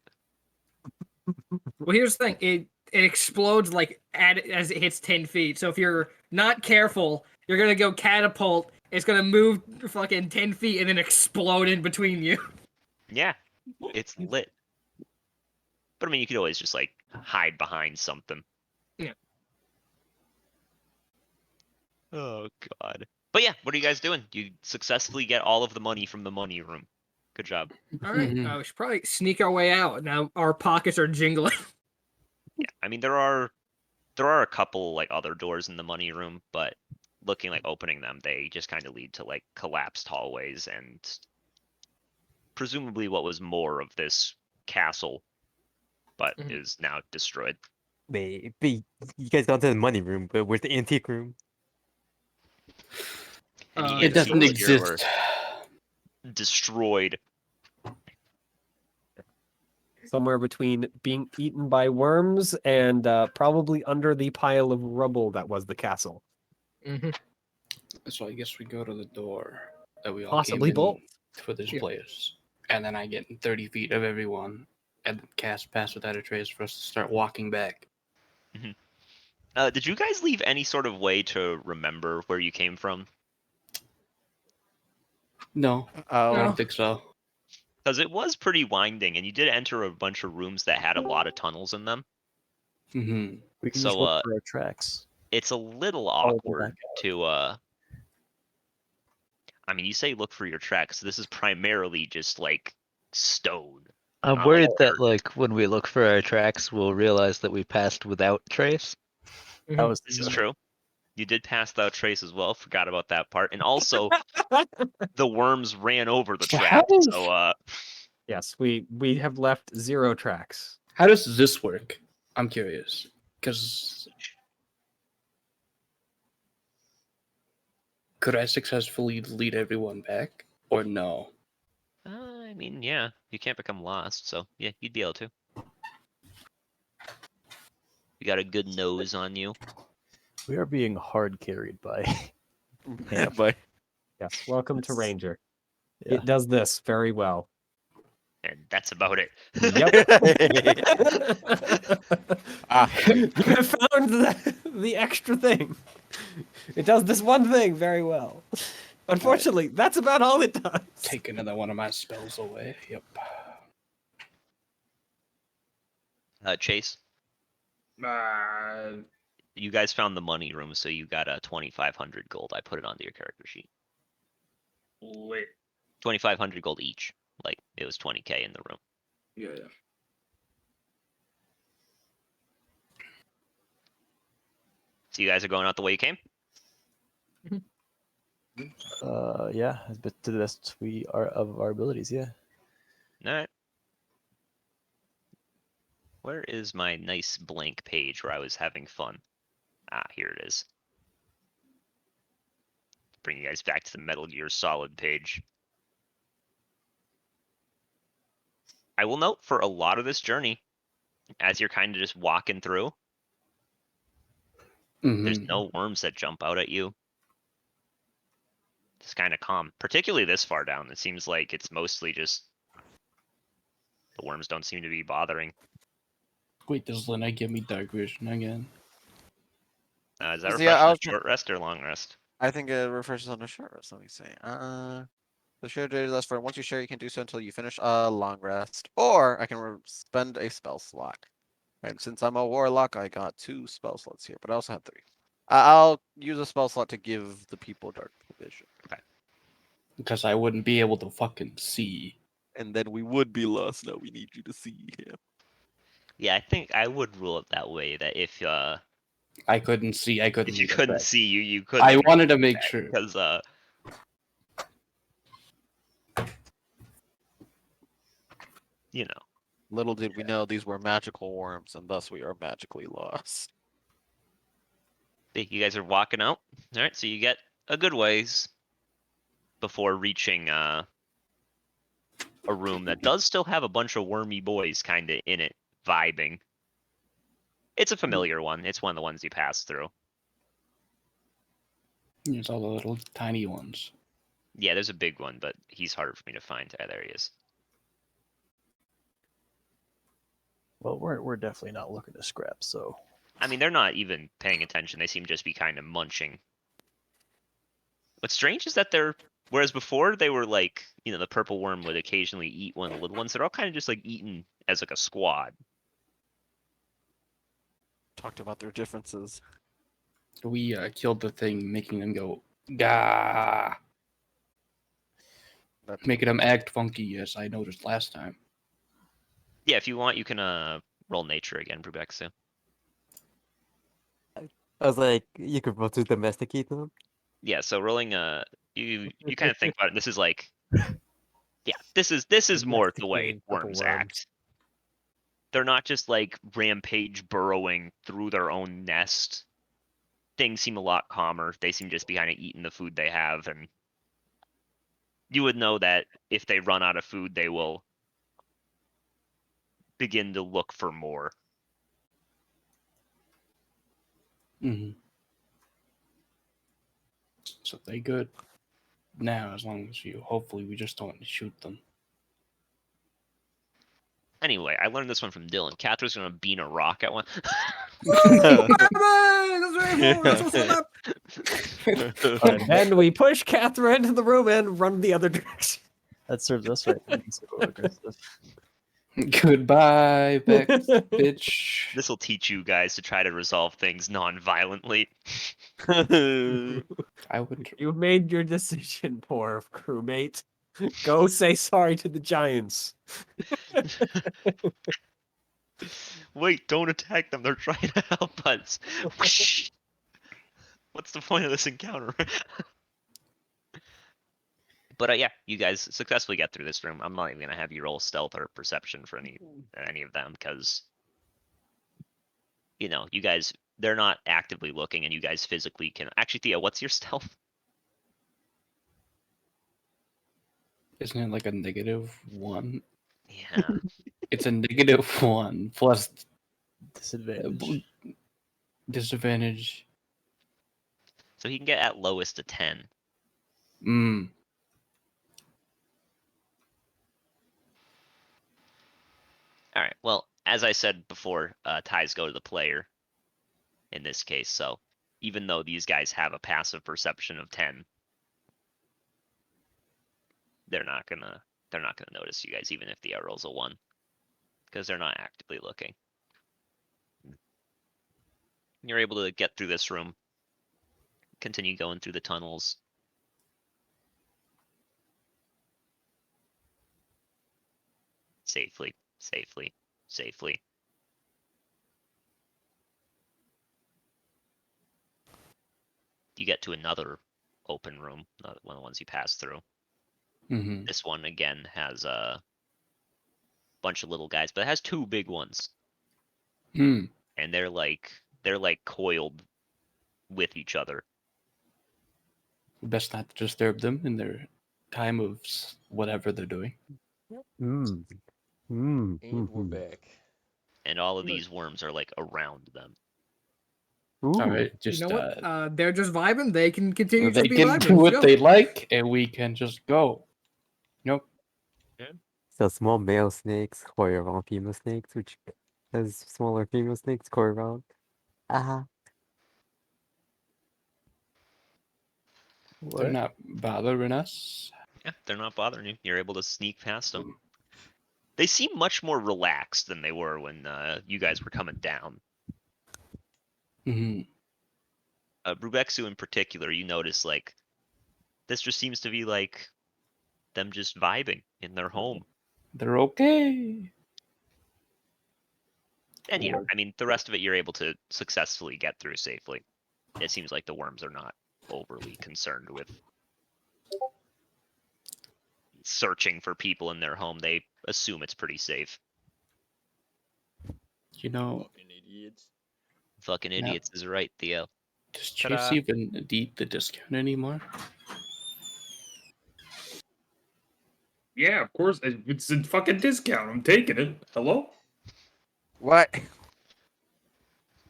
Well, here's the thing. It explodes like as it hits 10 feet. So if you're not careful, you're going to go catapult. It's going to move fucking 10 feet and then explode in between you. Yeah, it's lit. But I mean, you could always just like hide behind something. Yeah. Oh god. But yeah, what are you guys doing? You successfully get all of the money from the money room. Good job. All right. We should probably sneak our way out. Now our pockets are jingling. Yeah, I mean there are a couple like other doors in the money room, but looking like opening them, they just kind of lead to like collapsed hallways and presumably what was more of this castle, but Mhm. is now destroyed. Wait, but you guys got to the money room, but where's the antique room? Any It doesn't antiques here were exist. destroyed. Somewhere between being eaten by worms and probably under the pile of rubble that was the castle. Mm-hmm. So I guess we go to the door that we all Possibly came in both. for this Yeah. place, and then I get in 30 feet of everyone, and cast Pass Without a Trace for us to start walking back. Did you guys leave any sort of way to remember where you came from? No, I Oh. don't think so. Because it was pretty winding, and you did enter a bunch of rooms that had a lot of tunnels in them. Hmm. We can So, just look for our tracks. It's a little Follow them awkward to I mean, you say look for your tracks. This is primarily just like stone. I'm Not worried like that like when we look for our tracks, we'll realize that we passed without trace. That was This is true. You did pass without trace as well. Forgot about that part. And also, the worms ran over the trap. So, Yes, we have left 0 tracks. How does this work? I'm curious. Because could I successfully lead everyone back? Or no? I mean, yeah, you can't become lost. So, yeah, you'd be able to. You got a good nose on you. We are being hard carried by. Yeah, but Yes, welcome to Ranger. Yeah. It does this very well. And that's about it. Yep. You have found the extra thing. It does this one thing very well. Unfortunately, that's about all it does. Take another one of my spells away. Yep. Chase, you guys found the money room, so you got a 2,500 gold. I put it onto your character sheet. Lit. 2,500 gold each. Like it was 20k in the room. Yeah. So you guys are going out the way you came. Yeah, but to the best we are of our abilities, yeah. All right. Where is my nice blank page where I was having fun? Ah, here it is. Bring you guys back to the Metal Gear Solid page. I will note for a lot of this journey, as you're kind of just walking through, there's no worms that jump out at you. Just kind of calm, particularly this far down. It seems like it's mostly just the worms don't seem to be bothering. Wait, does Lena give me dark vision again? Is that Yeah, refreshing a short rest or long rest? I think it refreshes on a short rest. Let me see. The share data lasts for once you share, you can do so until you finish a long rest, or I can spend a spell slot. And since I'm a warlock, I got 2 spell slots here, but I also have 3. I'll use a spell slot to give the people dark vision. Okay. Because I wouldn't be able to fucking see. And then we would be lost. No, we need you to see him. Yeah, I think I would rule it that way. That if I couldn't see. I couldn't. if you get couldn't back. see you could. I wanted to make sure. Because you know. Little did we know these were magical worms, and thus we are magically lost. You guys are walking out. All right, so you get a good ways before reaching a room that does still have a bunch of wormy boys kind of in it, vibing. It's a familiar one. It's one of the ones you pass through. It's all the little tiny ones. Yeah, there's a big one, but he's harder for me to find. Ah, there he is. Well, we're definitely not looking to scrap, so I mean, they're not even paying attention. They seem to just be kind of munching. What's strange is that whereas before they were like, you know, the purple worm would occasionally eat one of the little ones. They're all kind of just like eaten as like a squad. Talked about their differences. We killed the thing, making them go gah, making them act funky, as I noticed last time. Yeah, if you want, you can roll nature again, Brubexu. I was like, you could roll to domesticate them. Yeah, so rolling you kind of think about it. This is like, yeah, this is more the way Domesticating purple worms worms. act. They're not just like rampage burrowing through their own nest. Things seem a lot calmer. They seem just be kind of eating the food they have, and you would know that if they run out of food, they will begin to look for more. So they good now, as long as hopefully we just don't shoot them. Anyway, I learned this one from Dylan. Catherine's gonna bean a rock at one. And then we push Catherine into the room and run the other direction. that serves us right. Then, so aggressive. Goodbye, Beck, bitch. This will teach you guys to try to resolve things non-violently. I would. You made your decision, poor crewmate. Go say sorry to the giants. Wait, don't attack them. They're trying to help us. Whoosh. What's the point of this encounter? But yeah, you guys successfully get through this room. I'm not even gonna have you roll stealth or perception for any of them, because you know, you guys, they're not actively looking, and you guys physically can. Actually, Thea, what's your stealth? Isn't it like a -1? Yeah. It's a -1 plus Disadvantage. disadvantage. So he can get at lowest a 10. All right. Well, as I said before, ties go to the player in this case. So even though these guys have a passive perception of 10, they're not gonna notice you guys, even if the arrow's a 1, because they're not actively looking. You're able to get through this room, continue going through the tunnels. Safely, safely, safely. You get to another open room, one of the ones you pass through. Mm-hmm. This one again has a bunch of little guys, but it has 2 big ones, Hmm. and they're like coiled with each other. Best not to disturb them in their time of whatever they're doing. Mm. And we're Mhm. back. And all of these worms are like around them. Ooh. All right, You just know what? They're just vibing. They can continue they to be can vibing. do Let's what go. they like, and we can just go. Nope. So small male snakes coil around female snakes, which has smaller female snakes coil around. Ah. They're What? not bothering us. Yeah, they're not bothering you. You're able to sneak past them. They seem much more relaxed than they were when you guys were coming down. Mm-hmm. Brubexu in particular, you notice like this just seems to be like them just vibing in their home. They're okay. And yeah, Cool. I mean the rest of it you're able to successfully get through safely. It seems like the worms are not overly concerned with searching for people in their home. They assume it's pretty safe. You know, Fucking idiots. Fucking Yeah. idiots is right, Theo. does Ta-da. Chase even need the discount anymore? Yeah, of course. It's a fucking discount. I'm taking it. Hello? What?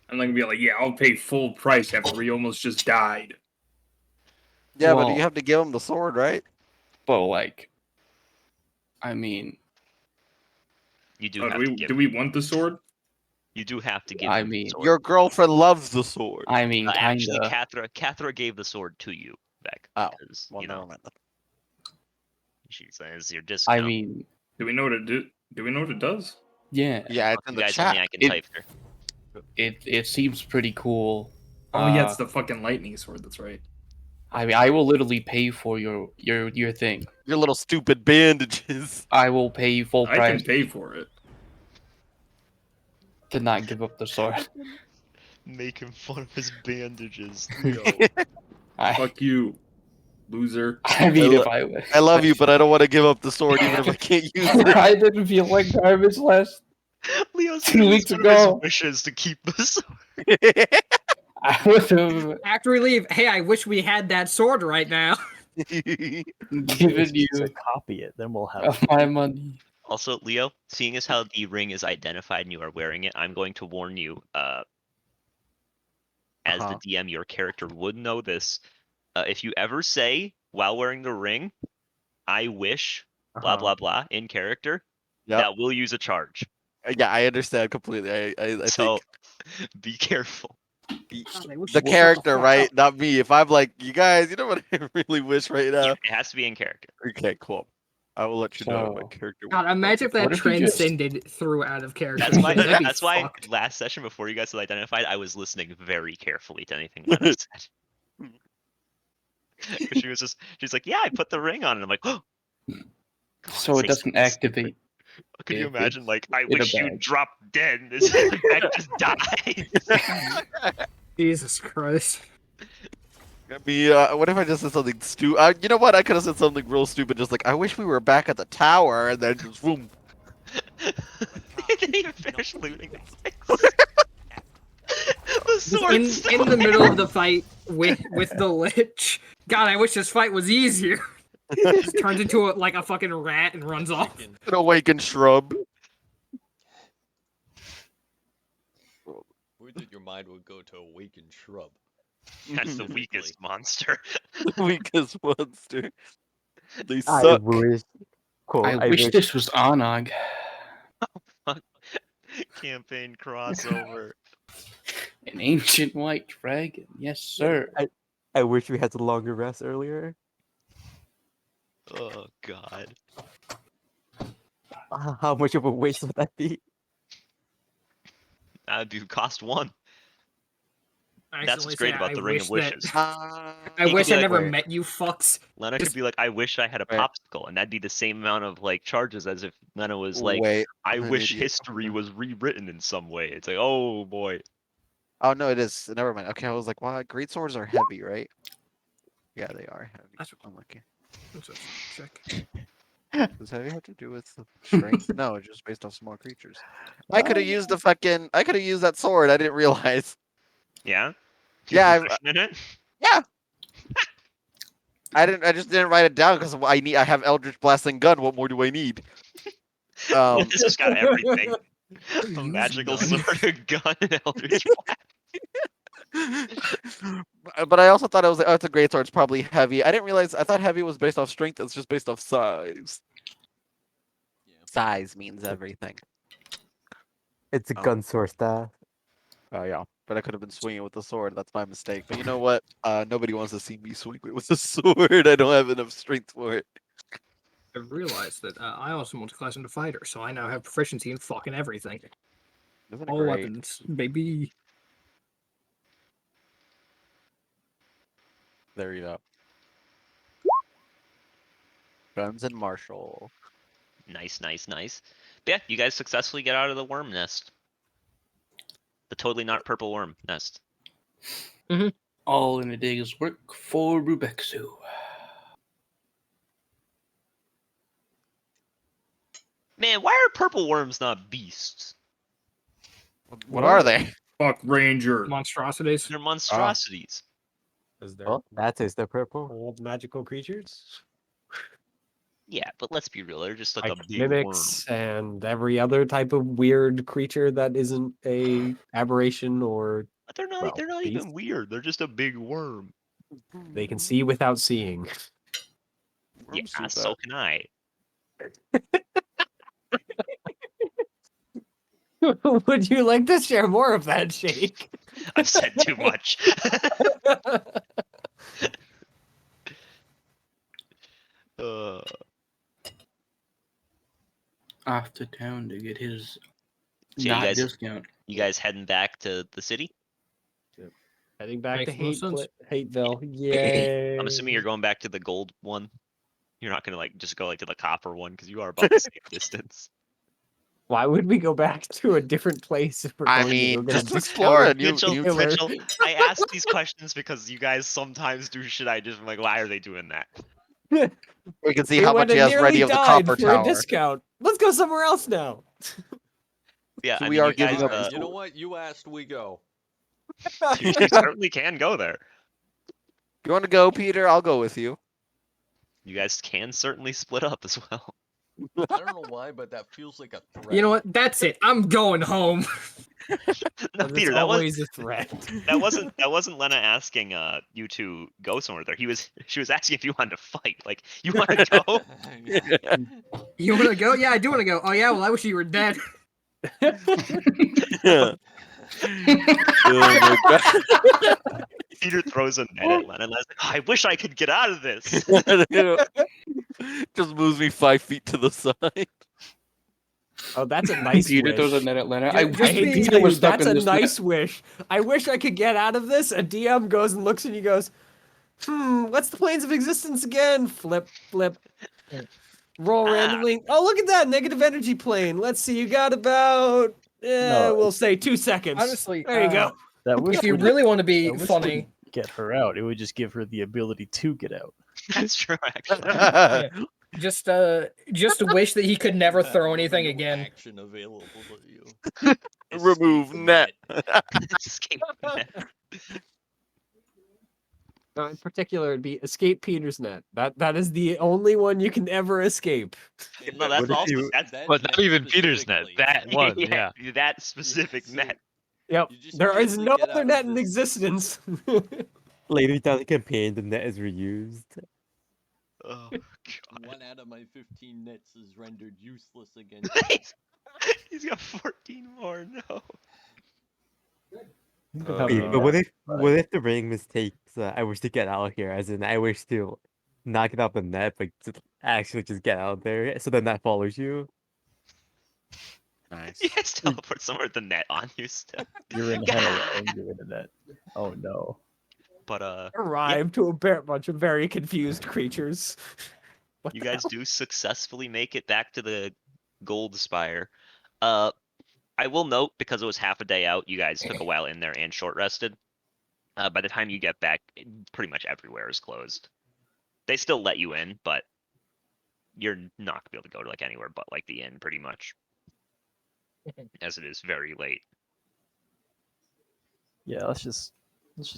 I'm not gonna be like, yeah, I'll pay full price after he almost just died. Yeah, but Well- you have to give him the sword, right? But like, I mean, You do Oh, have to give. do we want the sword? You do have to give. I him the mean, sword. Your girlfriend loves the sword. I mean, Actually, kinda. Cathra gave the sword to you, Beck. Oh, because, well, you never know, mind. she says your discount. I mean, Do we know what it do we know what it does? yeah. Yeah, it's in you the guys tell me chat. I can It- type here. It seems pretty cool. Oh yeah, it's the fucking lightning sword. That's right. I mean, I will literally pay for your thing. Your little stupid bandages. I will pay you full I price can pay for it. to not give up the sword. Making fun of his bandages. Fuck you, loser. I mean, if I love you, but I don't want to give up the sword even if I can't use it. I didn't feel like garbage last Leo's 2 weeks ago. wishes to keep the sword. I would have After we leave, hey, I wish we had that sword right now. given Just you copy it, then we'll have of my money. Also, Leo, seeing as how the ring is identified and you are wearing it, I'm going to warn you, as Uh-huh. the DM, your character would know this. If you ever say, while wearing the ring, I wish, blah, Uh-huh. blah, blah, in character, Yep. that will use a charge. Yeah, I understand completely. I So, think be careful. God, I wish the you would shut character, fuck right? up. Not me. If I'm like, you guys, you know what I really wish right now? Yeah, it has to be in character. Okay, cool. I will let you know what my So- character. God, imagine if that What if you just- transcended through out of character. That's why. That'd be That's why. fucked. Last session, before you guys had identified, I was listening very carefully to anything that I said. 'Cause she was just. She's like, "Yeah, I put the ring on," and I'm like, "Oh." So it doesn't activate. Could you if imagine? it's Like, I in a wish you bag. dropped dead. And this bag just died. Jesus Christ. I mean, what if I just said something stupid? You know what? I could have said something real stupid, just like, I wish we were back at the tower, and then just boom. They didn't even finish looting the place. The sword In the middle of the fight with the Lich. God, I wish this fight was easier. Just turns into like a fucking rat and runs off. Chicken. An awakened shrub. Where did your mind would go to awakened shrub? That's the weakest monster. The weakest monster. They I suck. wish. Cool. I wish this was Onog. Campaign crossover. An ancient white dragon. Yes, sir. I wish we had a longer rest earlier. Oh god. How much of a waste would that be? That'd be cost 1. I That's what's great about the Ring of Wishes. I He wish could I be like, never wait. met you fucks. Lena could be like, I wish I had a Wait. popsicle, and that'd be the same amount of like charges as if Lena was like, Wait. I I'm an wish idiot. history was rewritten in some way. It's like, oh boy. Oh no, it is. Never mind. Okay, I was like, wow, great swords are heavy, right? Yeah, they are heavy. That's- I'm lucky. Check. Does heavy have to do with strength? No, it's just based off small creatures. I could have used the fucking. I could have used that sword. I didn't realize. Yeah? Yeah, You're proficient in it? I just didn't write it down because I have Eldritch Blast and gun. What more do I need? This has got everything. A magical sword, a gun, and Eldritch Blast. But I also thought it was like, oh, it's a great sword. It's probably heavy. I didn't realize. I thought heavy was based off strength. It's just based off size. Yeah. Size means everything. It's a Oh. gun sword staff. Oh yeah, but I could have been swinging with the sword. That's my mistake. But you know what? Nobody wants to see me swing with a sword. I don't have enough strength for it. I realized that I also multi-class into fighter, so I now have proficiency in fucking everything. Isn't it All great? weapons, baby. There you go. Guns and martial. Nice, nice, nice. But yeah, you guys successfully get out of the worm nest. The totally not purple worm nest. All in a day's work for Rubexu. Man, why are purple worms not beasts? What are they? Fuck Ranger. Monstrosities. They're monstrosities. Is there Oh, that is the purple. old magical creatures? Yeah, but let's be real, they're just like, Like a big mimics and every other type of weird creature that isn't a aberration or But they're not well, they're not beast. even weird. They're just a big worm. They can see without seeing. Yeah, Worms do so that. can I. Would you like to share more of that, Shake? I've said too much. uh, Off to town to get his So you not guys- discount. you guys heading back to the city? Heading back to Makes more sense. Hateville. Yay. I'm assuming you're going back to the gold one. You're not gonna like just go like to the copper one because you are about the same distance. Why would we go back to a different place if we're I going to mean, go get just a explore it. Mitchell, You Taylor. Mitchell, I ask these questions because you guys sometimes do shit. I just am like, why are they doing that? we can see We how went much he and has ready nearly of the died copper for a tower. discount. Let's go somewhere else now. Yeah, So I we mean, are you guys, giving up You know what? You asked, we go. you certainly can go there. You want to go, Peter? I'll go with you. You guys can certainly split up as well. I don't know why, but that feels like a threat. You know what? That's it. I'm going home. No, That's Peter, that was always a threat. that wasn't Lena asking you to go somewhere there. She was asking if you wanted to fight. Like, you want to go? You want to go? Yeah, I do want to go. Oh yeah, well I wish you were dead. Oh my God. Peter throws a net at Lena and Lena's like, oh, I wish I could get out of this. Just moves me 5 feet to the side. Oh, that's a nice Peter wish. throws a net at Lena. I I hate to Peter tell was you, stuck that's in a this net. nice wish. I wish I could get out of this. A DM goes and looks and he goes, what's the planes of existence again? Flip, flip. Roll randomly. Oh, look at that negative energy plane. Let's see. You got about, No, we'll say 2 seconds. Honestly, there you go. That wish If you wouldn't- really want to be that wish funny, wouldn't get her out. It would just give her the ability to get out. That's true, actually. just wish that he could never throw anything No again. Action available to you. Remove Escape net. Escape net. In particular, it'd be escape Peter's net. That is the only one you can ever escape. No, that's What if also you- that's Well, not even Peter's net. specifically. That one, yeah. that specific so- net. Yep. You just There is can't no get other out net of in this. existence. Later down the campaign, the net is reused. Oh god. 1 out of my 15 nets is rendered useless against. He's got 14 more. No. Wait, but what if the ring mistakes I wish to get out here, as in I wish to knock it off the net, but to actually just get out there, so then that follows you? Nice. You guys teleport somewhere with the net on you still. You're in hell alone. You're in the net. Oh no. But Arrive to a bunch of very confused creatures. What you the guys hell? do successfully make it back to the Gold Spire. I will note, because it was half a day out, you guys took a while in there and short rested. By the time you get back, pretty much everywhere is closed. They still let you in, but you're not gonna be able to go to like anywhere but like the inn, pretty much, as it is very late. Yeah, let's just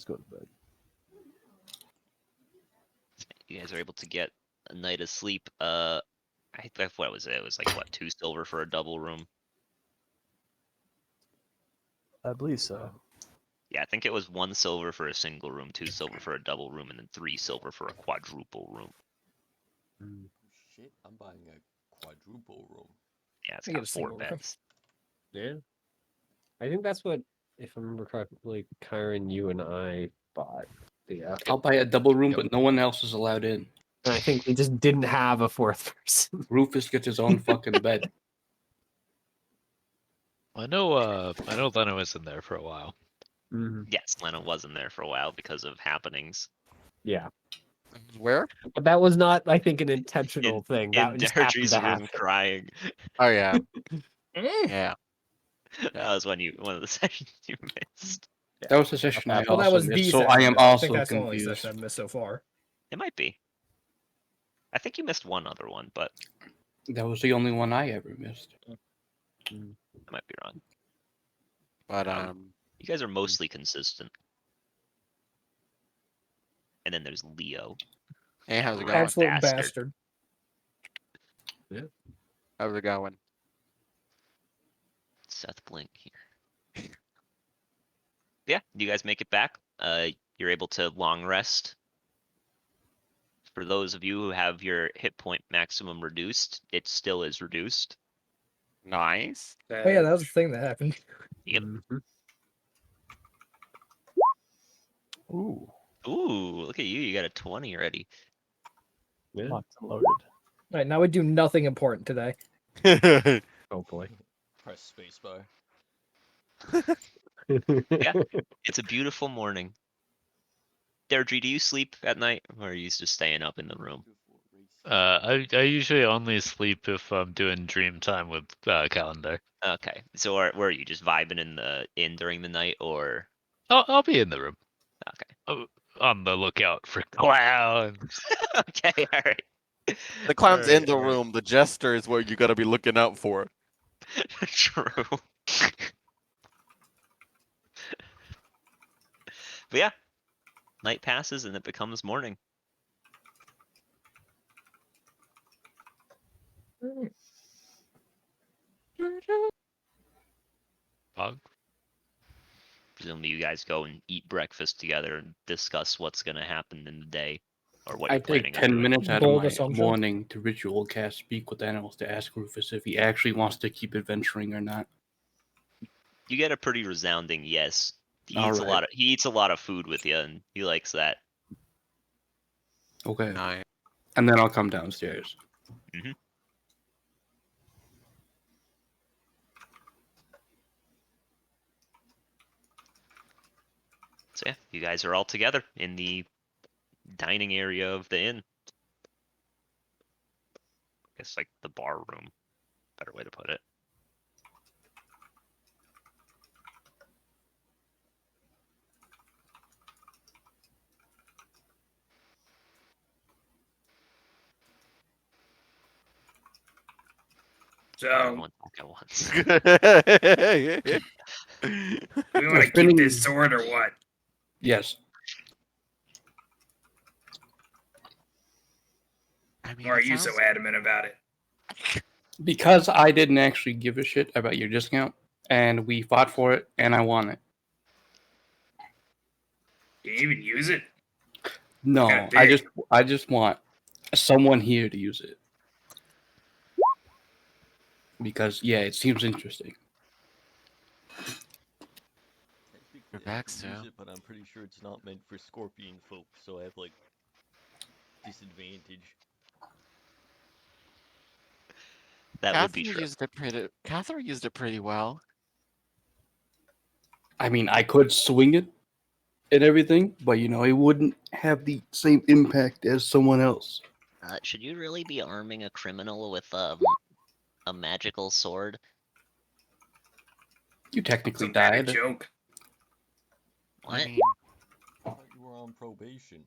go to bed. You guys are able to get a night of sleep. I think what was it? It was like what, 2 silver for a double room. I believe so. Yeah, I think it was 1 silver for a single room, 2 silver for a double room, and then 3 silver for a quadruple room. Shit, I'm buying a quadruple room. Yeah, it's I get got a 4 single room. beds. Yeah. I think that's what, if I remember correctly, Kyron, you and I bought. Yeah. I'll buy a double room, but no one else is allowed in. And I think we just didn't have a fourth person. Rufus gets his own fucking bed. I know Leno was in there for a while. Yes, Lena was in there for a while because of happenings. Yeah. Where? But that was not, I think, an intentional thing. That In just happened Deirdre's to room happen. crying. Oh yeah. Yeah. That was one of the sessions you missed. That was the session I Well, that also was missed, the so session. I am I also think that's the only confused. session I've missed so far. It might be. I think you missed one other one, but That was the only one I ever missed. I might be wrong. But You guys are mostly consistent. And then there's Leo. hey, how's it going? Absolute bastard. Yeah. How's it going? Seth Blink here. Yeah, you guys make it back. You're able to long rest. For those of you who have your hit point maximum reduced, it still is reduced. Nice. Oh yeah, that was the thing that happened. Yep. Ooh, Ooh, look at you. You got a 20 already. locked and loaded. All right, now we do nothing important today. Hopefully. Press spacebar. Yeah, it's a beautiful morning. Deirdre, do you sleep at night, or are you just staying up in the room? I usually only sleep if I'm doing dream time with calendar. Okay, so where are you, just vibing in the inn during the night, or? I'll be in the room. Okay. On the lookout for clowns. Okay, all right. The clown's in Alright, the alright. room. The jester is what you gotta be looking out for. True. But yeah, night passes and it becomes morning. Bug. Presumably you guys go and eat breakfast together and discuss what's gonna happen in the day, or what I you're planning take on 10 doing. minutes out Bold of my assumption. morning to ritual cast Speak with Animals to ask Rufus if he actually wants to keep adventuring or not. You get a pretty resounding yes. He Alright. eats a lot of food with you, and he likes that. Okay. Nice. And then I'll come downstairs. So yeah, you guys are all together in the dining area of the inn. I guess like the bar room. Better way to put it. So, Everyone talk at once. do we want to keep spinning- this sword or what? Yes. I mean, Or are it you so sounds- adamant about it? Because I didn't actually give a shit about your discount, and we fought for it, and I won it. Do you even use it? No, Yeah, I just want someone here to use it. Because yeah, it seems interesting. We're Yeah, I back, can Stu. use it, but I'm pretty sure it's not meant for scorpion folk, so I have like disadvantage. That would be Catherine true. used it pretty. Catherine used it pretty well. I mean, I could swing it and everything, but you know, it wouldn't have the same impact as someone else. Should you really be arming a criminal with a magical sword? You technically Some kind of died. joke. What? I mean, I thought you were on probation.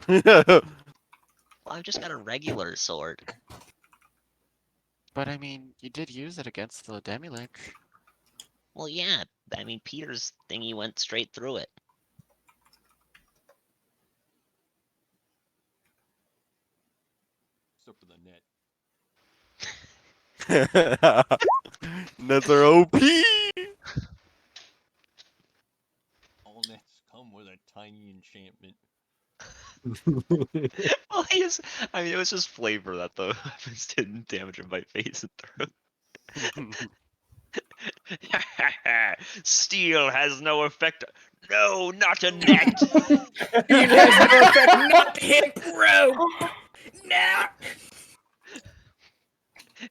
Well, I've just got a regular sword. but I mean, you did use it against the Demilich. Well, yeah. I mean, Peter's thingy went straight through it. Except for the net. Nets are OP. All nets come with a tiny enchantment. Well, I mean, it was just flavor that the weapons didn't damage him by face and throat. Steel has no effect. No, not a net. It has no effect. Not hip rope. Nah.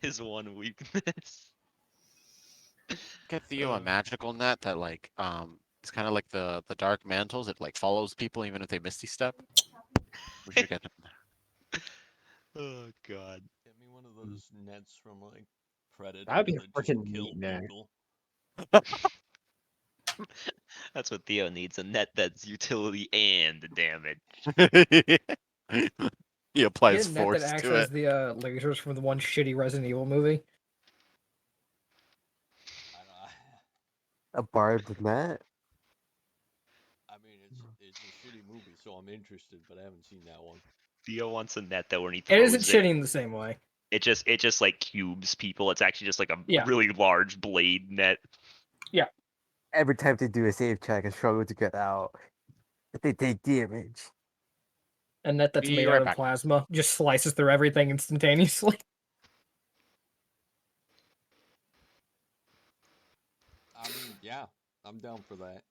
His one weakness. Get Theo a magical net that like it's kind of like the dark mantles. It like follows people even if they misty step. We should get him that. Oh god. Get me one of those nets from like Predator That'd be a that just freaking kill neat net. people. That's what Theo needs, a net that's utility and damage. He applies Get a net force that acts to as it. the lasers from the one shitty Resident Evil movie. A barbed net. I mean, it's a shitty movie, so I'm interested, but I haven't seen that one. Theo wants a net that when he It throws isn't shitty in the same way. it just like cubes people. It's actually just like a Yeah. really large blade net. Every time they do a save check and struggle to get out, they take damage. A net that's Be made right out of back. plasma just slices through everything instantaneously. I mean, yeah, I'm down for that.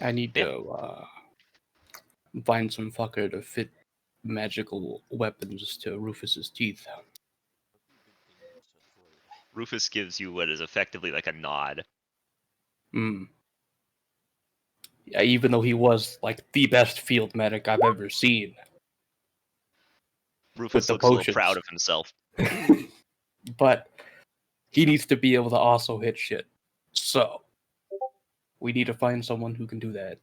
I need Yeah. to find some fucker to fit magical weapons to Rufus's teeth. Rufus gives you what is effectively like a nod. Hmm. Yeah, even though he was like the best field medic I've ever seen. Rufus the looks a little potions. proud of himself. But he needs to be able to also hit shit. So we need to find someone who can do that.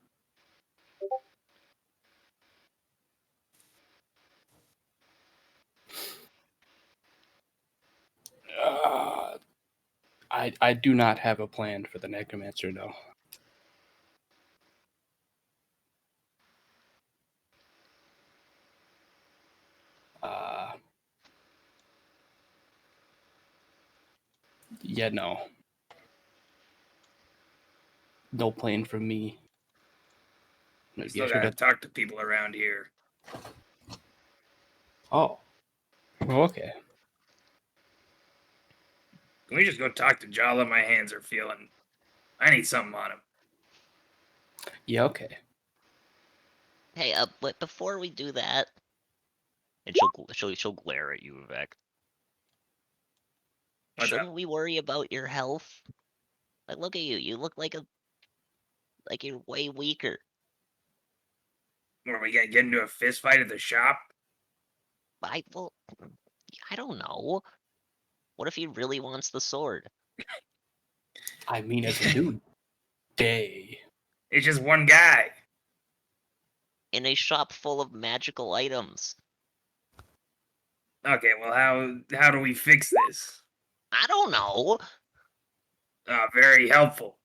I do not have a plan for the necromancer though. Yeah, no. No plan from me. Maybe Still I should gotta have... talk to people around here. Oh. Okay. Can we just go talk to Jala? My hands are feeling. I need something on him. Yeah, okay. Hey, but before we do that, and she'll glare at you, Vivek. What's Shouldn't up? we worry about your health? Like, look at you. You look like you're way weaker. What, are we gonna get into a fist fight at the shop? I don't know. What if he really wants the sword? I mean, as a dude. Day. It's just one guy. In a shop full of magical items. Okay, well, how do we fix this? I don't know. Very helpful.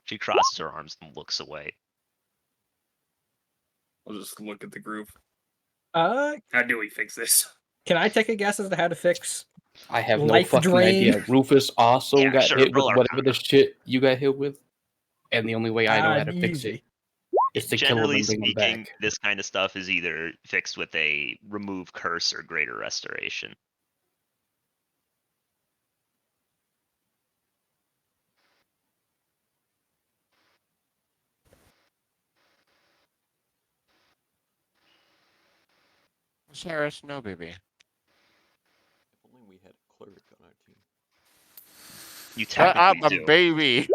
She crosses her arms and looks away. I'll just look at the group. How do we fix this? Can I take a guess as to how to fix? I have no Life fucking drain? idea. Rufus also Yeah, got sure, hit with roll whatever the shit you got hit with. And the only way I know how to fix Easy. it is to kill him Generally and bring him speaking, back. this kind of stuff is either fixed with a remove curse or greater restoration. Cherish, no, baby. If only we had a cleric on our team. You Shut up, technically a do. baby.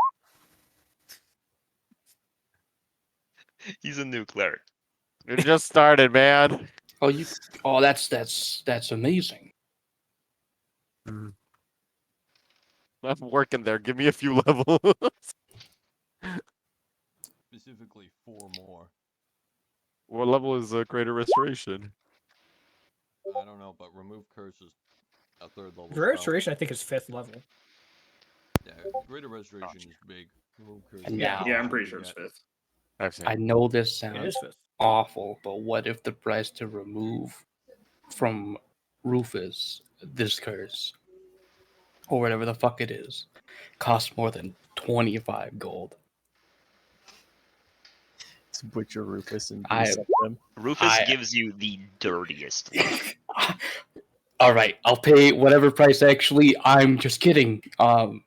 He's a new cleric. It just started, man. Oh, that's amazing. I'm working there. Give me a few levels. Specifically 4 more. What level is Greater Restoration? I don't know, but remove curse is a 3rd level Greater spell. Restoration, I think, is 5th level. Yeah, greater restoration is big. Remove curse. And is now- Yeah, I'm something pretty we sure it's got. 5th. I've seen. I know this It sounds is 5th. awful, but what if the price to remove from Rufus this curse, or whatever the fuck it is, costs more than 25 gold? To butcher Rufus and I- reset them. Rufus gives you the dirtiest look. All right, I'll pay whatever price. Actually, I'm just kidding. I'll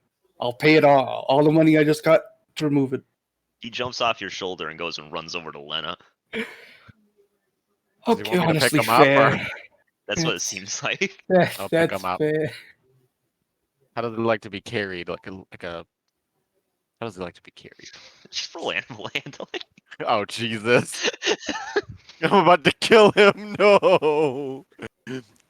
pay it all the money I just got to remove it. He jumps off your shoulder and goes and runs over to Lena. Does he Okay, want me to pick honestly, him up, or- fair. That's what it seems like. I'll pick That's him up. fair. How does it like to be carried? Like a. How does it like to be carried? Just roll animal handling. Oh Jesus! I'm about to kill him. No.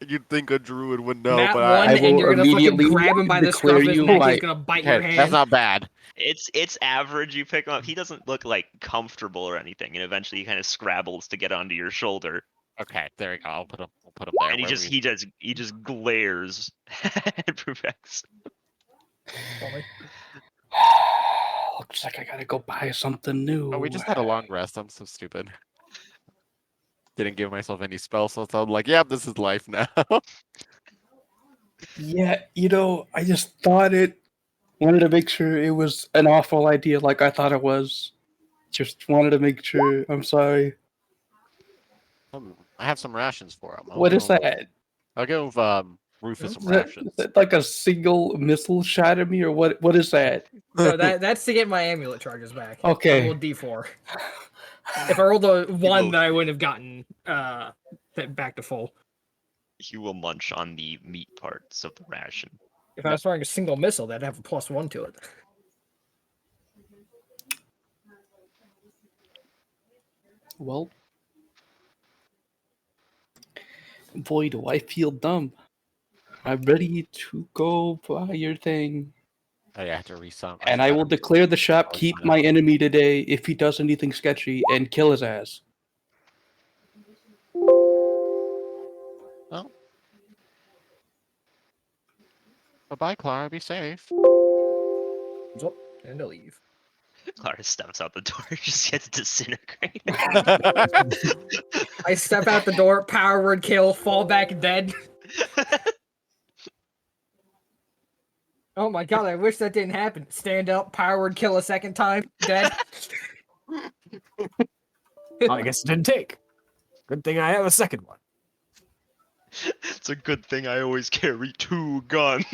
You'd think a druid would know, Nat but one, I and will you're gonna fucking immediately grab him by the declare scruff of his you neck. my- He's gonna bite your Hey, hand. that's not bad. It's average. You pick him up. He doesn't look like comfortable or anything, and eventually he kind of scrabbles to get onto your shoulder, Okay, there we go. I'll put him there. and he where just glares at Bruvex. Looks like I gotta go buy something new. Oh, we just had a long rest. I'm so stupid. Didn't give myself any spells, so I'm like, yep, this is life now. Yeah, I just thought it. Wanted to make sure it was an awful idea, like I thought it was. Just wanted to make sure. I'm sorry. I have some rations for him. What is that? I'll give Rufus some Is that, rations. is that like a single missile shot at me, or what? What is that? No, that's to get my amulet charges back. Okay. I rolled D4. If I rolled a 1, then I wouldn't have gotten that back to full. He will munch on the meat parts of the ration. If I was firing a single missile, that'd have a +1 to it. Well, boy, do I feel dumb. I'm ready to go buy your thing. Oh, yeah, I have to resum. And I will declare the shopkeep my enemy today if he does anything sketchy and kill his ass. Well. Bye-bye, Clara. Be safe. Up and to leave. Clara steps out the door, just gets disintegrated. I step out the door, power word kill, fall back dead. Oh my god, I wish that didn't happen. Stand up, power word kill a second time, dead. I guess it didn't take. Good thing I have a second one. It's a good thing I always carry 2 guns.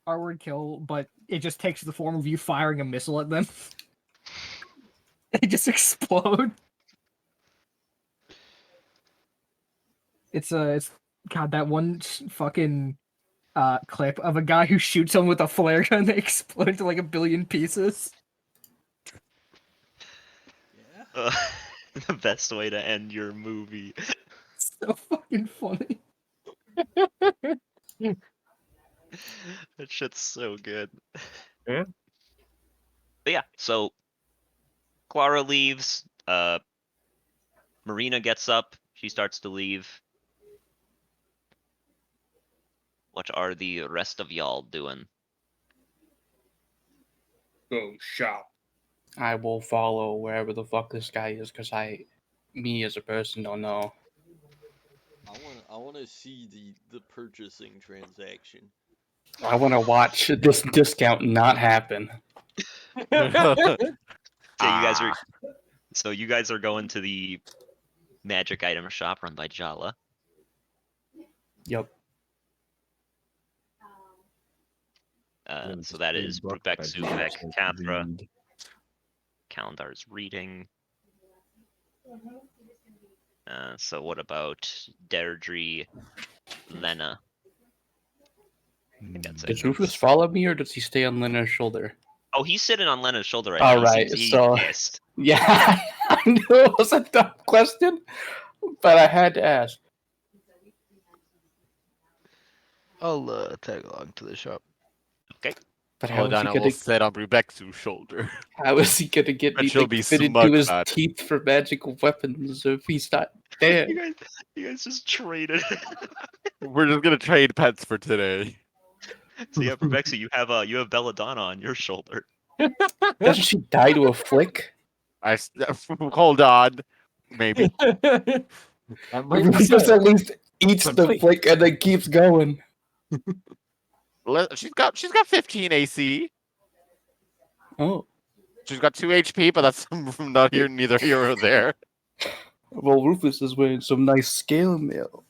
Power word kill, but it just takes the form of you firing a missile at them. They just explode. It's God, that one fucking clip of a guy who shoots someone with a flare gun that explodes into like a billion pieces. The best way to end your movie. So fucking funny. That shit's so good. Yeah. But yeah, so Clara leaves. Marina gets up. She starts to leave. What are the rest of y'all doing? Go shop. I will follow wherever the fuck this guy is, because me as a person don't know. I want to see the purchasing transaction. I want to watch this discount not happen. So you guys are going to the magic item shop run by Jala. Yep. So that is Brubeck, Zubek, Kathra. Kalendar's reading. So what about Deirdre, Lena? I think that's it. Does Rufus follow me, or does he stay on Lena's shoulder? Oh, he's sitting on Lena's shoulder right All now. right, He's so pissed. yeah, I knew it was a dumb question, but I had to ask. I'll tag along to the shop. Okay. But how Hold is on, he I gonna? will sit on Rebecca's shoulder. How is he gonna get But me she'll to be fit smug into his about it. teeth for magical weapons if he's not dead? You guys just traded. We're just gonna trade pets for today. So yeah, Rebecca, you have Belladonna on your shoulder. Doesn't she die to a flick? Hold on, maybe. That might be Rufus so. at least eats But the wait. flick and then keeps going. She's got 15 AC. Oh, She's got 2 HP, but that's not here, neither here or there. well, Rufus is wearing some nice scale mail.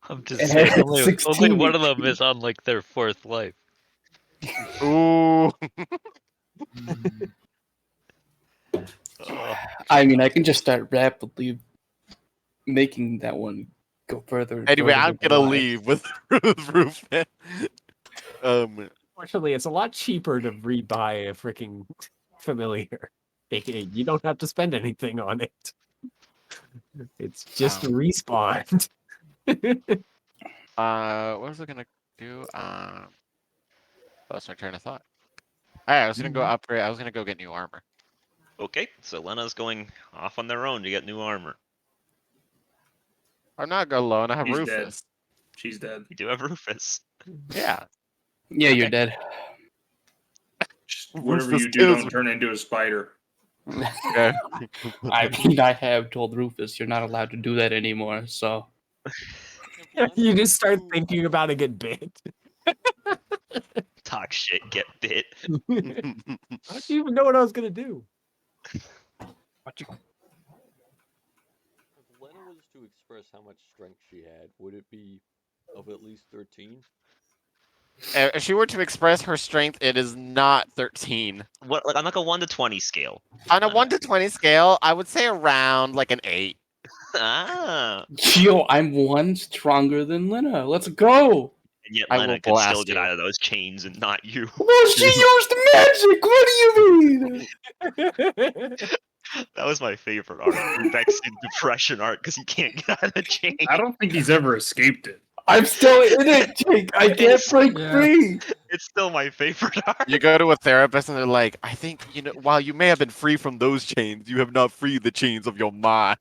I'm just And saying, had only 16 one of them is on like their 4th life. Ooh. I mean, I can just start rapidly making that one go further. And Anyway, further I'm with the gonna line. leave with Rufus. Fortunately, it's a lot cheaper to rebuy a freaking familiar. AKA, you don't have to spend anything on it. It's just respawned. What was I gonna do? That's my train of thought. Alright, I was gonna go upgrade. I was gonna go get new armor. Okay, so Lena's going off on their own to get new armor. I'm not going alone. I have She's Rufus. dead. She's dead. You do have Rufus. Yeah. Yeah, you're dead. Whatever Rufus you do, is- don't turn into a spider. Okay. I mean, I have told Rufus you're not allowed to do that anymore. So You just start thinking about it, get bit. Talk shit, get bit. I didn't even know what I was gonna do. What you... If Lena was to express how much strength she had, would it be of at least 13? If she were to express her strength, it is not 13. What, like on like a 1 to 20 scale? On a 1 to 20 scale, I would say around like an 8. Ah. yo, I'm one stronger than Lena. Let's go. And yet I Lena will could still blast get you. out of those chains and not you. Well, she used magic. What do you mean? That was my favorite art. Rebecca's in depression art because he can't get out of the chain. I don't think he's ever escaped it. I'm still in it, Jake. I can't break free. It's still my favorite art. You go to a therapist and they're like, I think, while you may have been free from those chains, you have not freed the chains of your mind.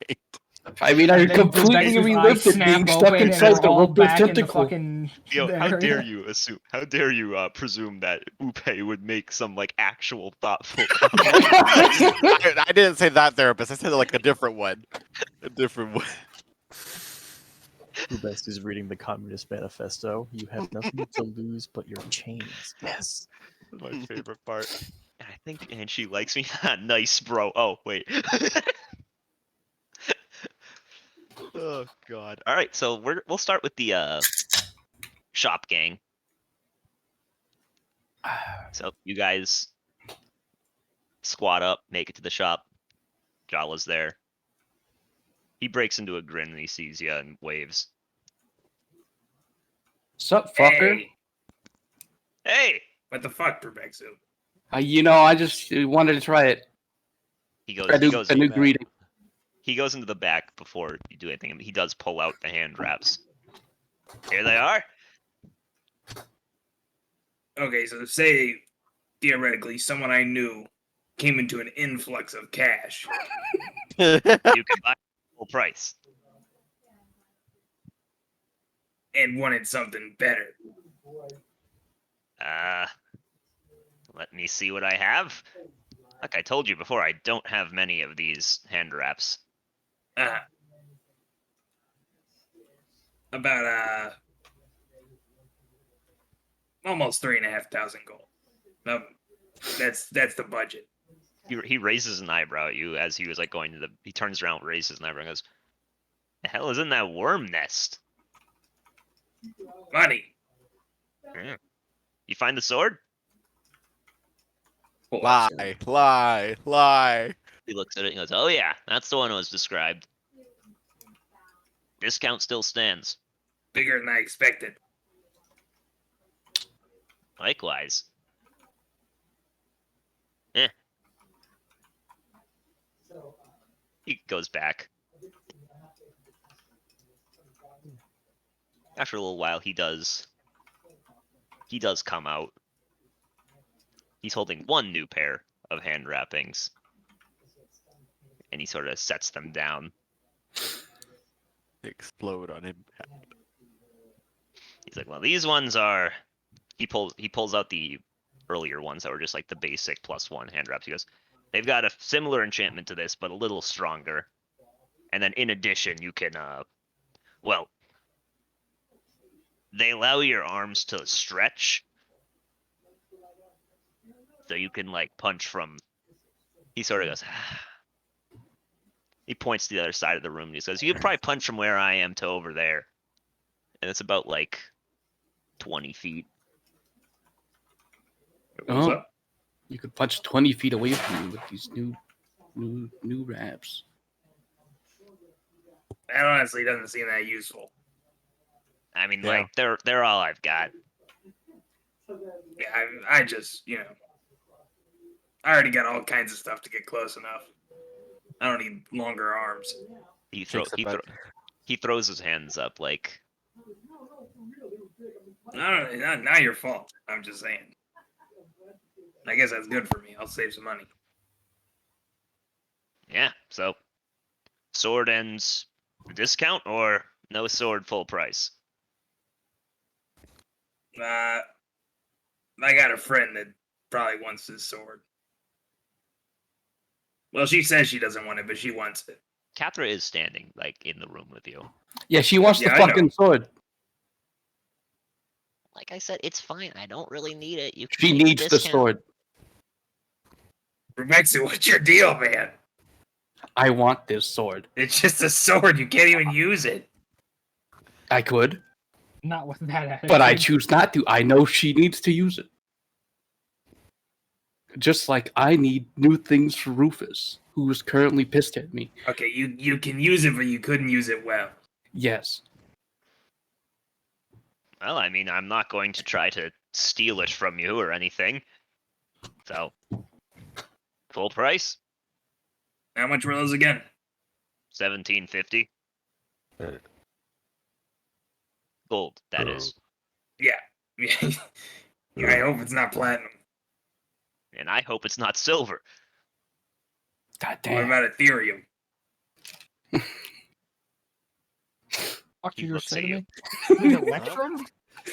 I mean, I And then completely Rebecca's relived eyes it snap being stuck open and inside we're the all rope back in the tentacle. fucking Yo, how dare area. you assume? How dare you presume that Upe would make some like actual thoughtful? I didn't say that therapist. I said like a different one. A different one. Who best is reading the Communist Manifesto? You have nothing to lose but your chains. Yes. My favorite part. I think, and she likes me. Nice, bro. Oh wait. Oh god. All right, so we'll start with the shop gang. So you guys squat up, make it to the shop. Jala's there. He breaks into a grin when he sees you and waves. Sup, fucker? Hey! What the fuck, Rebecca? I just wanted to try it. He goes. A new greeting. He goes into the back before you do anything. He does pull out the hand wraps. Here they are. Okay, so say theoretically someone I knew came into an influx of cash. You can buy full price. And wanted something better. Let me see what I have. Like I told you before, I don't have many of these hand wraps. About almost 3,500 gold. That's the budget. He raises an eyebrow at you as he was like going to the. He turns around, raises an eyebrow, and goes, "The hell is in that worm nest?" Money. You find the sword? Lie. He looks at it and goes, "Oh yeah, that's the one that was described. Discount still stands. Bigger than I expected. Likewise." He goes back. After a little while, he does come out. He's holding one new pair of hand wrappings, and he sort of sets them down. Explode on impact. He's like, "Well, these ones are." He pulls out the earlier ones that were just like the basic +1 hand wraps. He goes, "They've got a similar enchantment to this, but a little stronger. And then in addition, you can well, they allow your arms to stretch, so you can like punch from." He sort of goes. He points to the other side of the room and he says, "You could probably punch from where I am to over there, and it's about like 20 feet." What's up? You could punch 20 feet away from you with these new wraps. That honestly doesn't seem that useful. I mean, like they're all I've got. Yeah, I just, I already got all kinds of stuff to get close enough. I don't need longer arms. He throws his hands up like, Not your fault. I'm just saying. I guess that's good for me. I'll save some money. yeah. So, sword ends discount or no sword full price? I got a friend that probably wants this sword. Well, she says she doesn't want it, but she wants it. Cathra is standing like in the room with you. Yeah, she wants the I know. fucking sword. Like I said, it's fine. I don't really need it. You can She take needs the discount. sword. Remexu, what's your deal, man? I want this sword. It's just a sword. You can't even use it. I could, Not with that attitude. but I choose not to. I know she needs to use it. Just like I need new things for Rufus, who is currently pissed at me. Okay, you can use it, but you couldn't use it well. Yes. Well, I mean, I'm not going to try to steal it from you or anything. So, full price, How much were those again? $17.50. Gold, that is. Yeah. I hope it's not platinum. And I hope it's not silver. God What damn. about Ethereum? Fuck He you, you're looks at saying you. me? Electrum?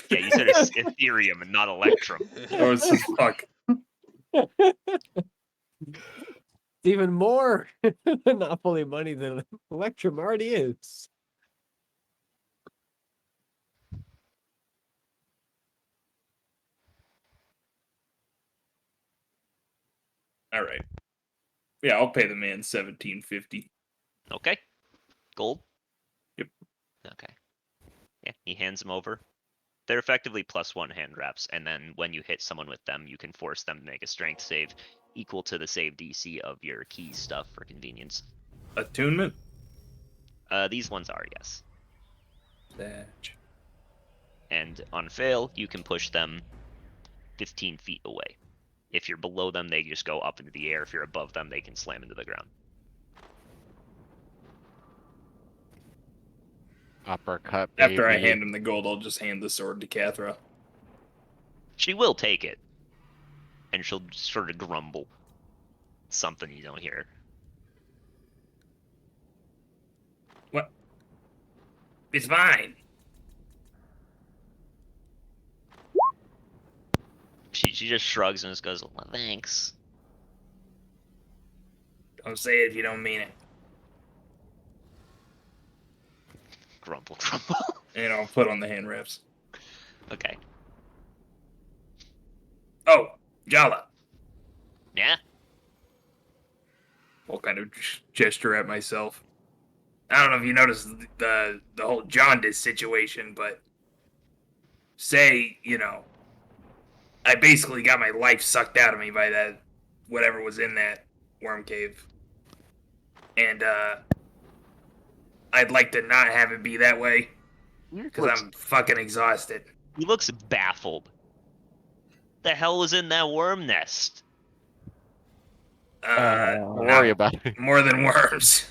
Yeah, you said it's Ethereum and not Electrum. Oh, it's just fuck. It's even more monopoly money than Electrum already is. All right. Yeah, I'll pay the man $17.50. Okay. Gold? Yep. Okay. Yeah, he hands them over. They're effectively +1 hand wraps, and then when you hit someone with them, you can force them to make a strength save equal to the save DC of your key stuff for convenience. Attunement? These ones are, yes. Thatch. And on fail, you can push them 15 feet away. If you're below them, they just go up into the air. If you're above them, they can slam into the ground. Uppercut. After I baby. hand him the gold, I'll just hand the sword to Cathra. She will take it. And she'll sort of grumble. Something you don't hear. What? It's fine. She just shrugs and just goes, "Well, thanks." Don't say it if you don't mean it. Grumble, grumble. And I'll put on the hand wraps. Okay. Oh, Jala. Yeah? I'll kind of gesture at myself. I don't know if you noticed the whole jaundice situation, but say, I basically got my life sucked out of me by that whatever was in that worm cave. and I'd like to not have it be that way because I'm fucking exhausted. He looks baffled. The hell is in that worm nest? Don't worry about it. More than worms.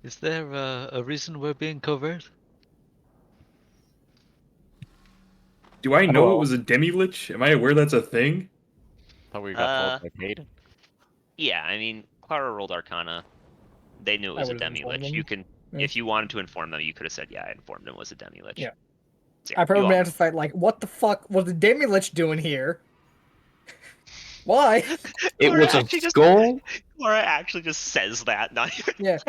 Is there a reason we're being covert? Do I know it was a demi-lich? Am I aware that's a thing? Thought we got told by Hayden. Yeah, I mean, Clara rolled Arcana. They knew it was a would've informed demi-lich. them. You can, Yeah. if you wanted to inform them, you could have said, "Yeah, I informed him it was a demi-lich." Yeah. So, I probably you would all- have to fight like, what the fuck was the Demi-Lich doing here? Why? It Clara was a actually just- skull. Clara actually just says that. Not even. Yeah.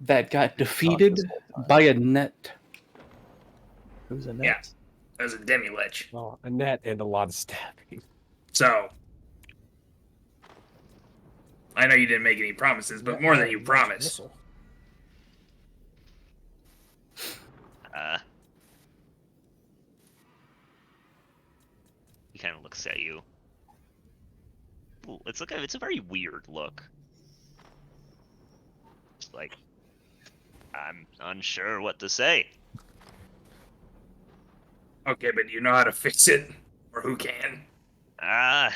That got defeated by a net. It was a net. Yeah, that was a demi-lich. Oh, a net and a lot of stabbing. So, I know you didn't make any promises, but more than you promised. Missile. He kind of looks at you. Ooh, it's a very weird look. It's like, I'm unsure what to say. Okay, but you know how to fix it, or who can? I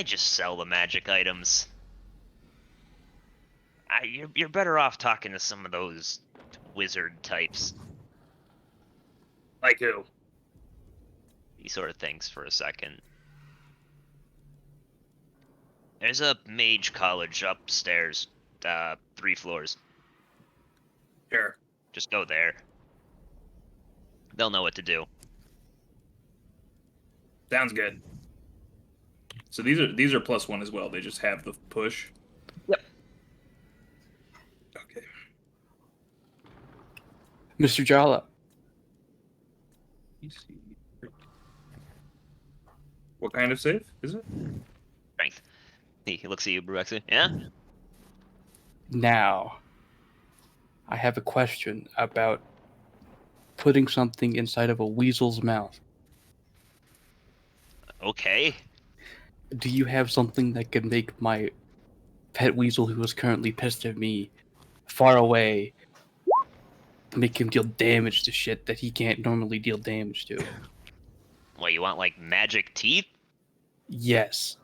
just sell the magic items. You're better off talking to some of those wizard types. Like who? He sort of thinks for a second. There's a mage college upstairs, 3 floors. Sure. Just go there. They'll know what to do. Sounds good. So these are +1 as well. They just have the push. Yep. Okay. Mr. Jala. What kind of save is it? Strength. He looks at you, Bruexy. Yeah? Now, I have a question about putting something inside of a weasel's mouth. Okay. Do you have something that could make my pet weasel, who is currently pissed at me, far away, make him deal damage to shit that he can't normally deal damage to? What, you want, like, magic teeth? Yes.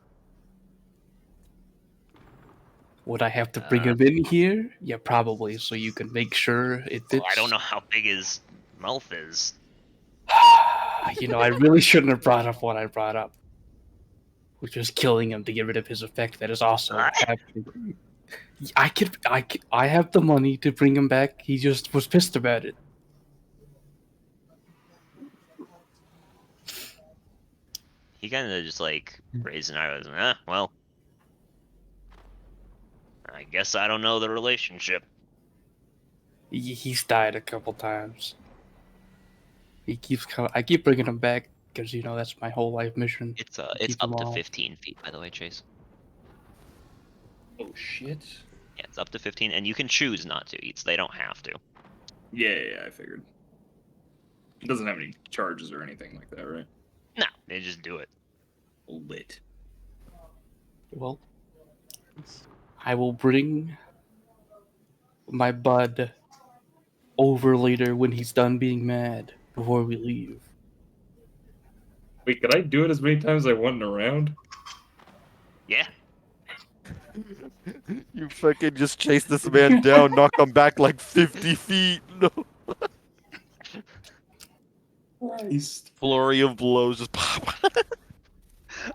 Would I have to bring him in here? Yeah, probably, so you can make sure it fits. Well, I don't know how big his mouth is. You know, I really shouldn't have brought up what I brought up, which was killing him to get rid of his effect. That is also happening. I have the money to bring him back. He just was pissed about it. He kind of just, like, raised an eyebrow. Well, I guess I don't know the relationship. He's died a couple times. He keeps coming. I keep bringing him back because you know that's my whole life mission. It's keep up them to all. 15 feet, by the way, Chase. Oh shit. Yeah, it's up to 15, and you can choose not to. They don't have to. Yeah, I figured. It doesn't have any charges or anything like that, right? No, they just do it. Lit. Well, I will bring my bud over later when he's done being mad before we leave. Wait, could I do it as many times as I want in a round? Yeah. You fucking just chase this man down, knock him back like 50 feet. No. Christ. Flurry of blows just pop.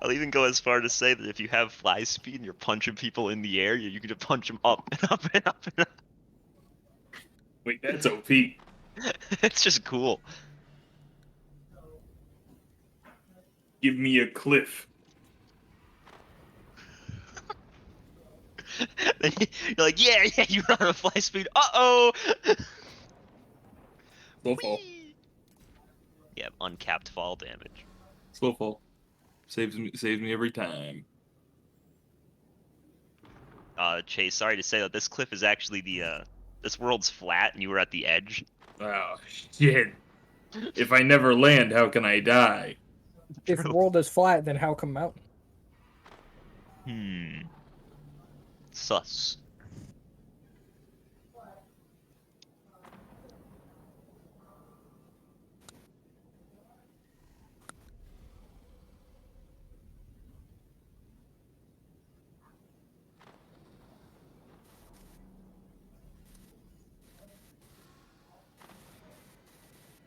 I'll even go as far to say that if you have fly speed and you're punching people in the air, you can just punch them up and up and up and up. Wait, that's OP. It's just cool. Give me a cliff. Then you're like, yeah, you run out of fly speed. Uh-oh! Slow fall. Yeah, uncapped fall damage. Slow fall. Saves me every time. Chase, sorry to say that this cliff is actually this world's flat and you were at the edge. Oh, shit. If I never land, how can I die? If the world is flat, then how come mountain? Sus.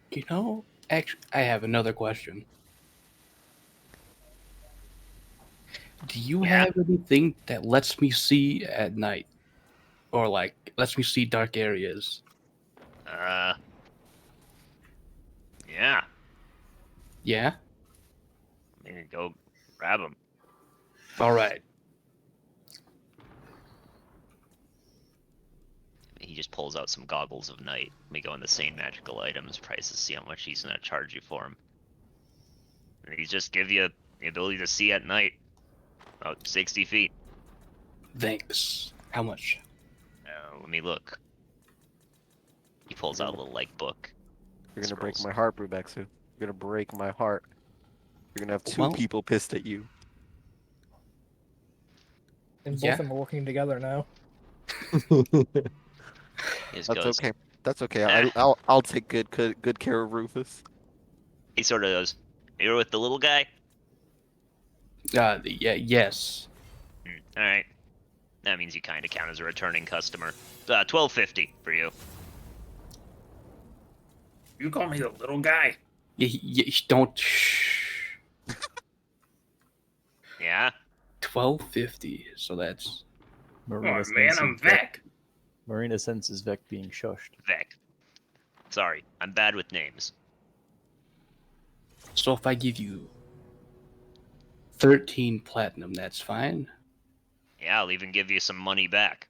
You know, actually, I have another question. Do you have anything that lets me see at night? Or, like, lets me see dark areas? Yeah. Yeah? I mean, go grab him. Alright. He just pulls out some goggles of night. We go in the same magical items prices, see how much he's gonna charge you for them. And he just give you the ability to see at night. About 60 feet. Thanks. How much? Let me look. He pulls out a little like book. You're gonna break my heart, Brubexu. You're gonna break my heart. You're gonna have two people pissed at you. And both Yeah. of them are working together now. He That's goes, okay. That's okay. I'll take good care of Rufus. He sort of goes, "You're with the little guy." Yeah. Yes. All right. That means you kind of count as a returning customer. $12.50 for you. You call me the little guy? Don't. Yeah. $12.50. So that's. Marina Oh, man, I'm Vec. Marina senses Vec being shushed. Vec. Sorry, I'm bad with names. So if I give you 13 platinum, that's fine. Yeah, I'll even give you some money back.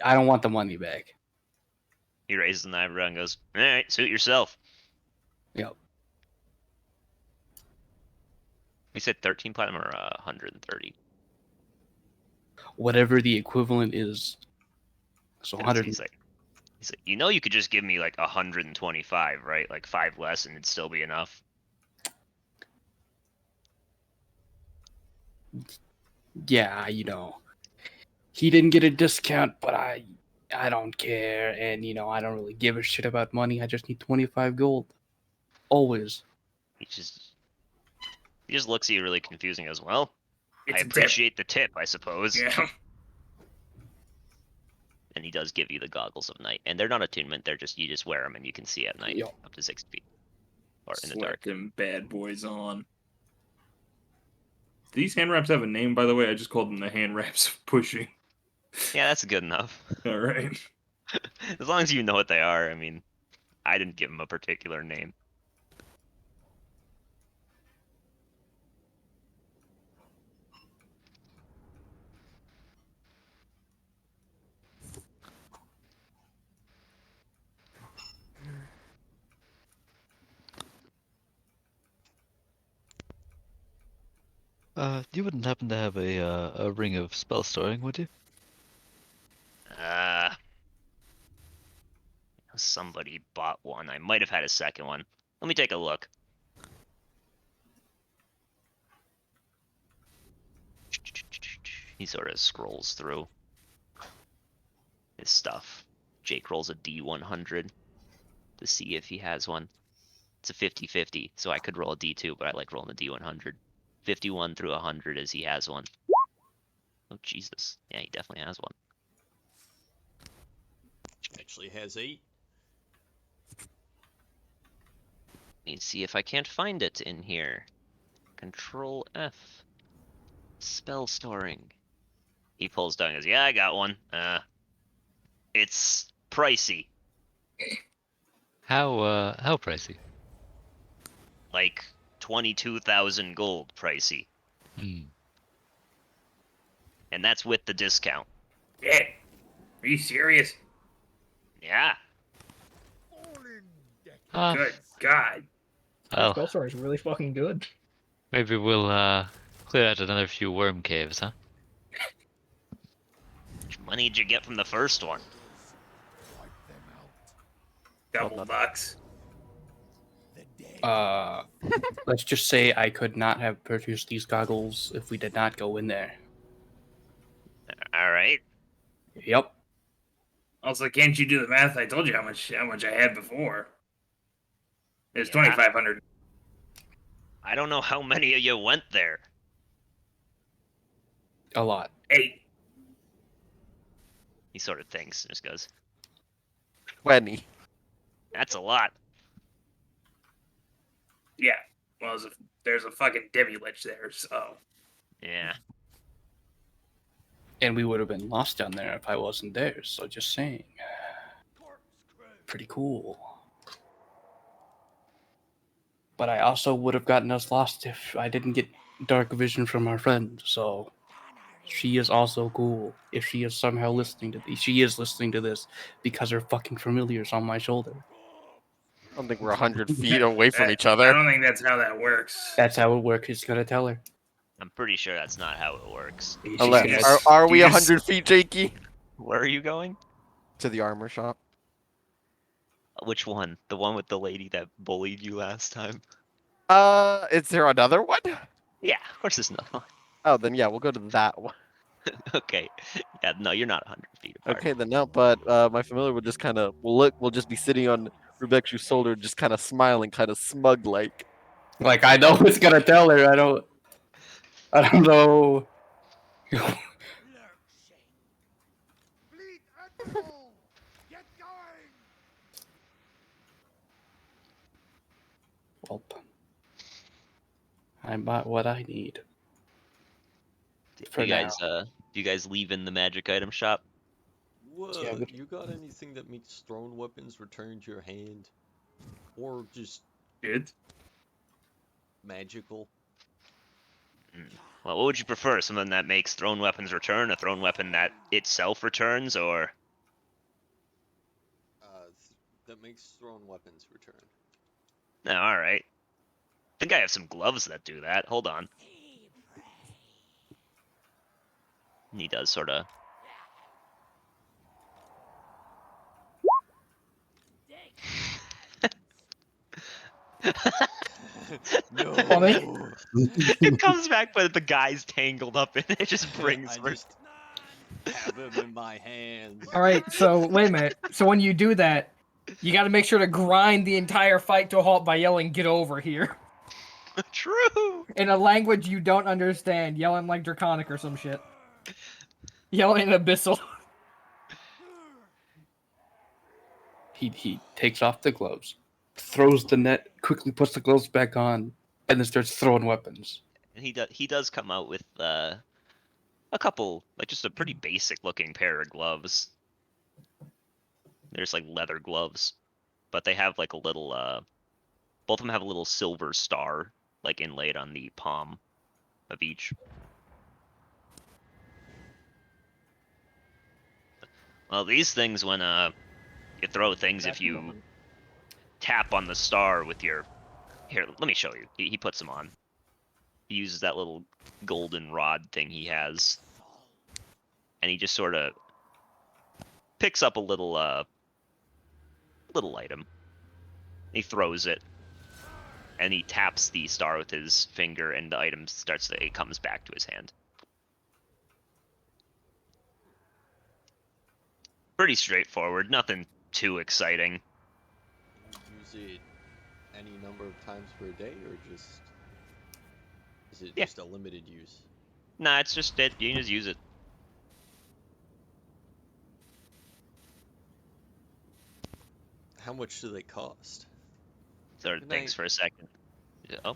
I don't want the money back. He raises an eyebrow and goes, "All right, suit yourself." Yep. You said 13 platinum or 130? Whatever the equivalent is. So 100. He's like, you know, you could just give me like 125, right? Like 5 less, and it'd still be enough. Yeah, you know, he didn't get a discount, but I don't care, and you know, I don't really give a shit about money. I just need 25 gold, always. He just looks at you really confusing. Goes, "Well, It's I a tip." appreciate the tip, I suppose." Yeah. And he does give you the goggles of night, and they're not attunement. They're just, you just wear them and you can see at night up to 6 feet, or in the Slap dark. them bad boys on. These hand wraps have a name, by the way. I just called them the hand wraps of pushing. Yeah, that's good enough. All right. As long as you know what they are. I mean, I didn't give them a particular name. You wouldn't happen to have a ring of spell storing, would you? Somebody bought one. I might have had a second one. Let me take a look. He sort of scrolls through his stuff. Jake rolls a D100 to see if he has one. It's a 50-50, so I could roll a D2, but I like rolling a D100. 51 through 100 as he has one. Oh, Jesus. Yeah, he definitely has one. Actually has 8. Let me see if I can't find it in here. Control F. Spell storing. He pulls down and goes, "Yeah, I got one. It's pricey. How pricey? Like 22,000 gold pricey. And that's with the discount." Yeah. Are you serious? Yeah. Good God. Well, Spell story is really fucking good. maybe we'll clear out another few worm caves, huh? How much money did you get from the first one? Double bucks. Let's just say I could not have purchased these goggles if we did not go in there. Yep. Also, can't you do the math? I told you how much I had before. It's Yeah. 2,500. I don't know how many of you went there. A lot. 8. He sort of thinks and just goes, 20. "That's a lot." Yeah. Well, there's a fucking Debbie Lich there, so. Yeah. And we would have been lost down there if I wasn't there, so just saying. Pretty cool. But I also would have gotten us lost if I didn't get dark vision from our friend, so she is also cool. If she is somehow listening to this, she is listening to this because her fucking familiar's on my shoulder. I don't think we're 100 feet away from each I other. don't think that's how that works. That's how it works. He's gonna tell her. I'm pretty sure that's not how it works. She's Unless, gonna- are we you just- 100 feet, Jakey? Where are you going? To the armor shop. Which one? The one with the lady that bullied you last time? Is there another one? Yeah, of course there's another one. Oh, then yeah, we'll go to that one. Okay. Yeah, no, you're not 100 feet apart. Okay, then no, but my familiar will just kind of, we'll just be sitting on Rebecca's shoulder, just kind of smiling, kind of smug like. Like I know who's gonna tell her. I don't know. Well, I bought what I need. For Do you guys leave in the magic item shop? Whoa, Yeah, but- you got anything that makes thrown weapons return to your hand? Or just Good. magical? Well, what would you prefer? Something that makes thrown weapons return, a thrown weapon that itself returns, or That makes thrown weapons return. no? All right. I think I have some gloves that do that. Hold on. And he does sort of. No. It comes back, but the guy's tangled up in it. It just brings. I just have him in my hands. All right, so wait a minute. So when you do that, you got to make sure to grind the entire fight to a halt by yelling, "Get over here!" True. In a language you don't understand, yelling like Draconic or some shit. Yelling Abyssal. He takes off the gloves, throws the net, quickly puts the gloves back on, and then starts throwing weapons. And he does come out with a couple, like just a pretty basic looking pair of gloves. There's like leather gloves, but they have like a little both of them have a little silver star like inlaid on the palm of each. Well, these things, when you throw things, if you tap on the star with your, here, let me show you. He puts them on. He uses that little golden rod thing he has, and he just sort of picks up a little item. He throws it, and he taps the star with his finger, and the item it comes back to his hand. Pretty straightforward, nothing too exciting. Use it any number of times per day, or just is it Yeah. just a limited use? Nah, it's just it. You can just use it. How much do they cost? Sort of Good thinks night. for a second. Yeah, Oh.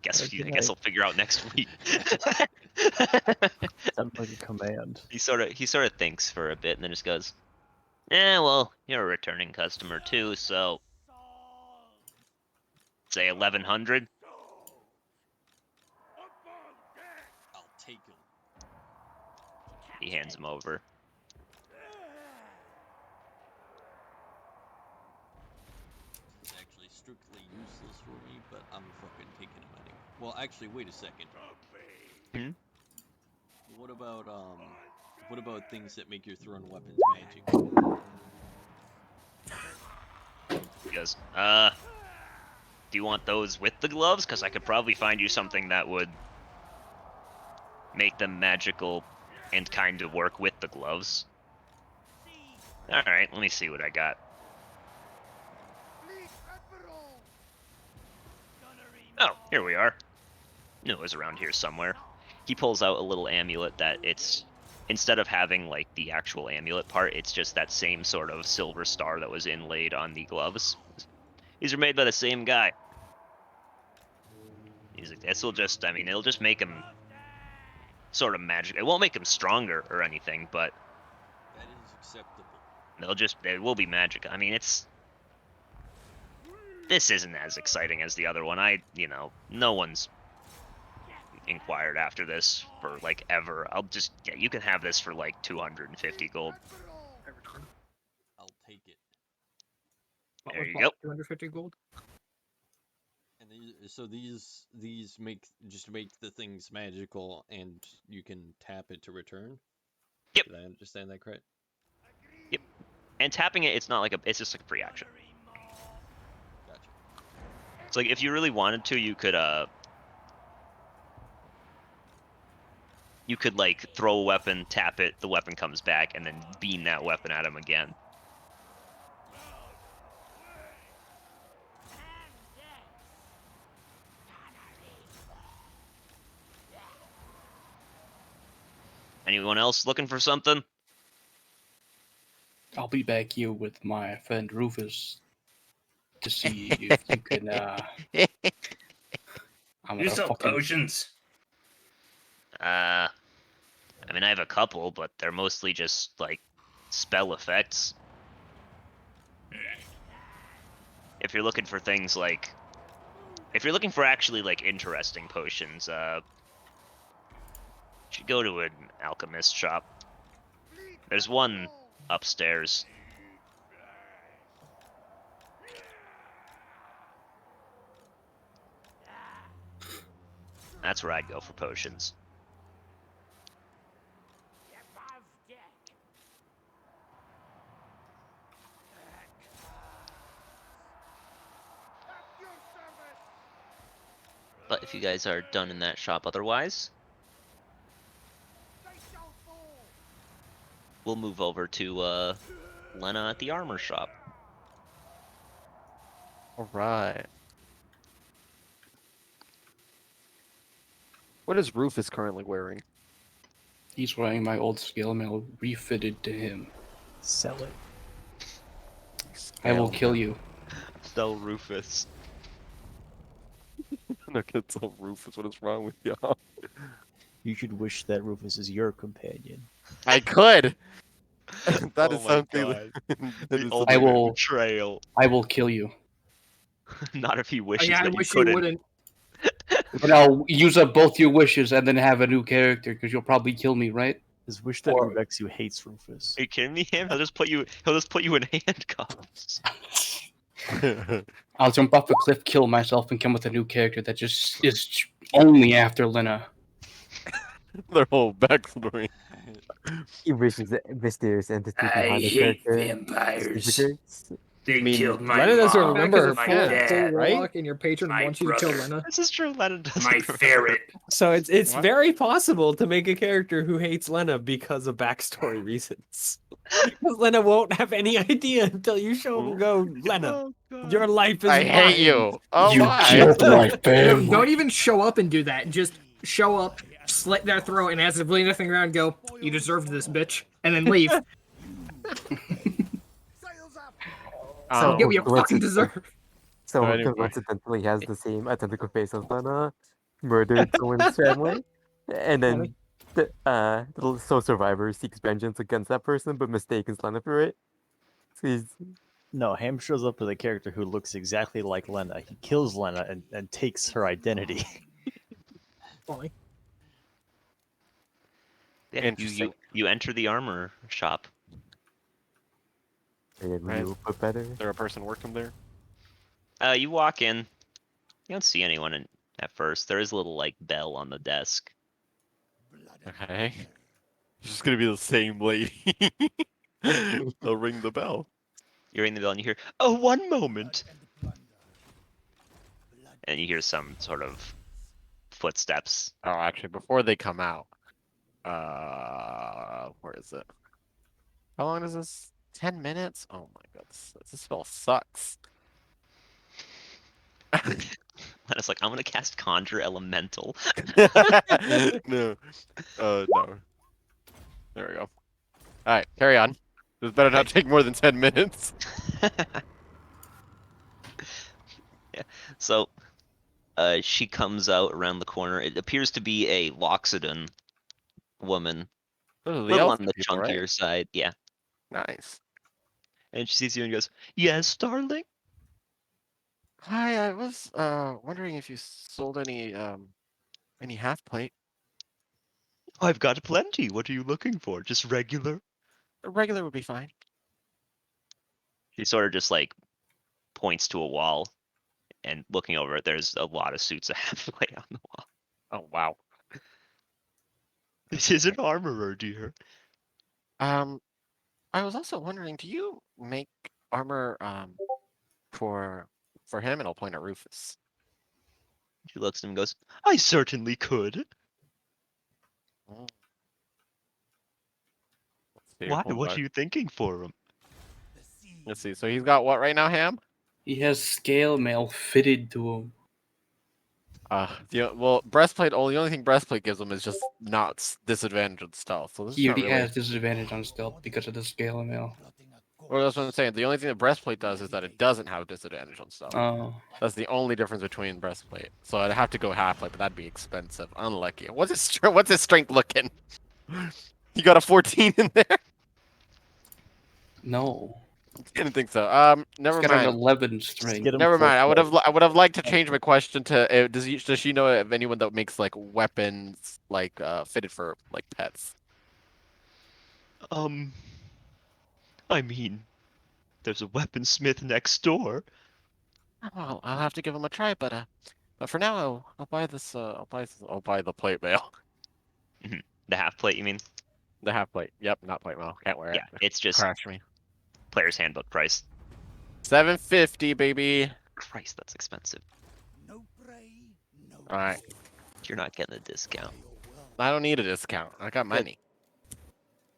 Guess Good I guess night. I'll figure out next week. Sounds like a command. He sort of thinks for a bit and then just goes, "Yeah, well, you're a returning customer too, so say 1,100." I'll take them. He hands him over. It's actually strictly useless for me, but I'm fucking taking them anyway. Well, actually, wait a second. Hmm? What about things that make your thrown weapons magic? He goes, do you want those with the gloves? Because I could probably find you something that would make them magical and kind of work with the gloves. All right, let me see what I got. Oh, here we are. Knew it was around here somewhere. He pulls out a little amulet that it's, instead of having like the actual amulet part, it's just that same sort of silver star that was inlaid on the gloves. These are made by the same guy. He's like, this will just, I mean, it'll just make him sort of magic. It won't make him stronger or anything, but That is acceptable. it will be magic. I mean, this isn't as exciting as the other one. No one's inquired after this for like ever. Yeah, you can have this for like 250 gold. I'll take it. There you go. 250 gold. And these make the things magical, and you can tap it to return. Yep. Did I understand that correct? Yep. And tapping it, it's just like a free action. Gotcha. It's like if you really wanted to, you could like throw a weapon, tap it, the weapon comes back, and then beam that weapon at him again. Anyone else looking for something? I'll be back here with my friend Rufus to see if you can. I'm You gonna sell fucking. potions? I mean, I have a couple, but they're mostly just like spell effects. If you're looking for things like, if you're looking for actually like interesting potions, you should go to an alchemist shop. There's one upstairs. That's where I'd go for potions. But if you guys are done in that shop otherwise, we'll move over to Lena at the armor shop. All right. What is Rufus currently wearing? He's wearing my old scale mail refitted to him. Sell it. I will kill you. Sell Rufus. I'm not gonna tell Rufus what is wrong with y'all. You should wish that Rufus is your companion. I could. That is Oh my something. God. That The is ultimate I will- betrayal. I will kill you. Not if he wishes Yeah, I that wish you you couldn't. wouldn't. But I'll use up both your wishes and then have a new character because you'll probably kill me, right? Just wish that Or- Rubexu hates Rufus. Are you kidding me, him? He'll just put you in handcuffs. I'll jump off a cliff, kill myself, and come with a new character that just is only after Lena. Their whole backstory. He wishes the mysterious entity I behind the hate character. vampires. Secrets. They mean, killed my Lena doesn't mom, remember my her dad, right? Warlock and your patron My wants you to kill brother. Lena. This is true. Lennon doesn't my remember. ferret. So it's What? very possible to make a character who hates Lena because of backstory reasons. Because Lena won't have any idea until you show him go, Lena, Oh, God. your life is I hate mine." you. Oh You my. killed my No, family. don't even show up and do that. Just show up, slit their throat, and as they're bleeding nothing around, go, "You deserved this, bitch," and then leave. So Get what you coincidentally- fucking deserve. So Oh, anyway. coincidentally has the same identical face as Lena, murdered someone's family, and then the sole survivor seeks vengeance against that person, but mistakes Lena for it. So he's No, Ham shows up with a character who looks exactly like Lena. He kills Lena and takes her identity. Funny. Yeah, Interesting. you enter the armor shop. made Right. you put better. Is there a person working there? You walk in. You don't see anyone at first. There is a little like bell on the desk. Okay. It's just gonna be the same lady. They'll ring the bell. You ring the bell and you hear, "Oh, one moment," and you hear some sort of footsteps. Oh, actually, before they come out, Where is it? How long is this? 10 minutes? Oh my god, this spell sucks. It's like, I'm gonna cast Conjure Elemental. No. No. There we go. Alright, carry on. This better not take more than 10 minutes. Yeah. So, she comes out around the corner. It appears to be a Loxodon woman. Those are A the little elf on the people, right? chunkier side, yeah. Nice. And she sees you and goes, "Yes, darling." Hi, I was wondering if you sold any half plate. I've got plenty. What are you looking for? Just regular? A regular would be fine. She sort of just like points to a wall, and looking over it, there's a lot of suits of halfway on the wall. Oh wow. This is an armorer, dear. I was also wondering, do you make armor for him? And I'll point at Rufus. She looks at him and goes, "I certainly could." Mm. Let's see, Why? hold What on. are you thinking for him? Let's see. So he's got what right now, Ham? He has scale mail fitted to him. Well, breastplate. The only thing breastplate gives him is just not disadvantage on stealth. So this He is not already really. has disadvantage on stealth because of the scale mail. Well, that's what I'm saying. The only thing that breastplate does is that it doesn't have disadvantage on stealth. Oh. That's the only difference between breastplate. So I'd have to go half plate, but that'd be expensive. Unlucky. What's his strength looking? You got a 14 in there? No. Didn't think so. Never He's got an mind. 11 strength. Never mind. I would have liked to change my question to does she know of anyone that makes like weapons like fitted for like pets? I mean, there's a weaponsmith next door. Well, I'll have to give him a try, but for now I'll buy this. I'll buy the plate mail. The half plate, you mean? The half plate. Yep, not plate mail. Can't wear it. Yeah, it's just Crash me. player's handbook price. $7.50, baby. Christ, that's expensive. All right. You're not getting a discount. I don't need a discount. I got money.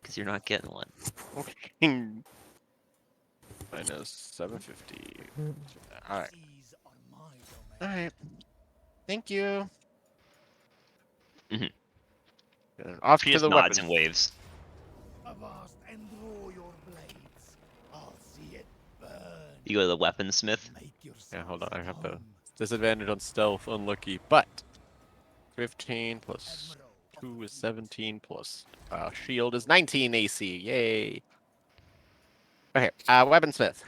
Because you're not getting one. Okay. Minus $7.50. All right. All right. Thank you. Mhm. Off She to just the nods weapons. and waves. You go to the weaponsmith. Yeah, hold on. I have to disadvantage on stealth, unlucky, but 15 plus 2 is 17 plus shield is 19 AC. Yay. Okay, weaponsmith.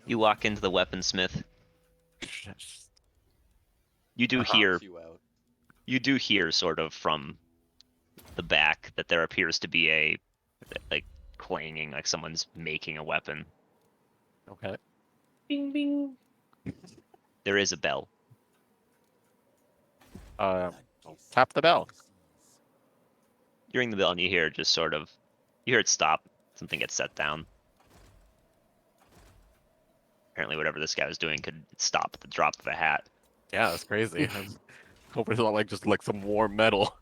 You walk into the weaponsmith. You do hear. You do hear sort of from the back that there appears to be a like clanging, like someone's making a weapon. Okay. Bing bing. There is a bell. Tap the bell. You ring the bell and you hear just sort of, you hear it stop. Something gets set down. Apparently, whatever this guy was doing could stop at the drop of a hat. Yeah, that's crazy. I'm hoping it's not like just like some warm metal.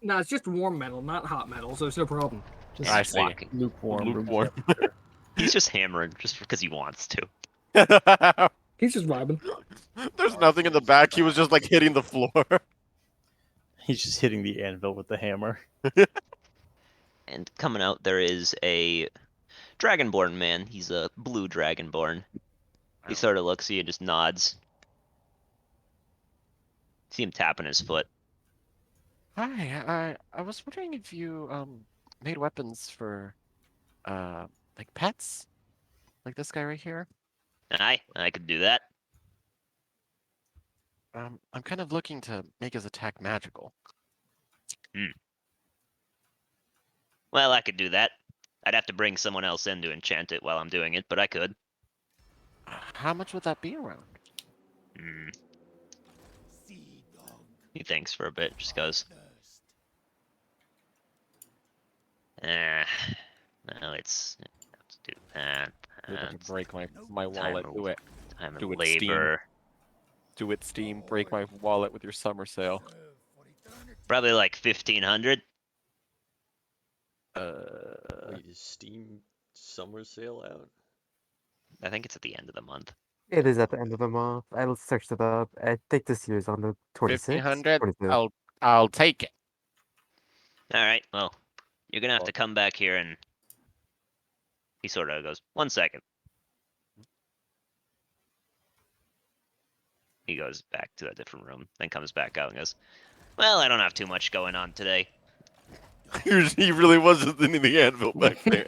No, it's just warm metal, not hot metal, so it's no problem. Just I see. walking. Lukewarm. He's just hammering just because he wants to. He's just vibing. There's nothing in the back. He was just like hitting the floor. He's just hitting the anvil with the hammer. And coming out, there is a Dragonborn man. He's a blue Dragonborn. He sort of looks at you and just nods. See him tapping his foot. Hi, I was wondering if you made weapons for like pets, like this guy right here. I could do that. I'm kind of looking to make his attack magical. Well, I could do that. I'd have to bring someone else in to enchant it while I'm doing it, but I could. How much would that be around? He thinks for a bit, just goes. No, it's let's do that. Break my wallet. Do it. Time Do and it, Steam. labor. Do it, Steam. Break my wallet with your summer sale. Probably like 1500. Wait, is Steam summer sale out? I think it's at the end of the month. It is at the end of the month. I searched it up. I think this year's on the 26th. 1500. 25th. I'll take it. All right. Well, you're gonna have to come back here and. He sort of goes, 1 second. He goes back to a different room, then comes back out and goes, well, I don't have too much going on today. He really wasn't in the anvil back there.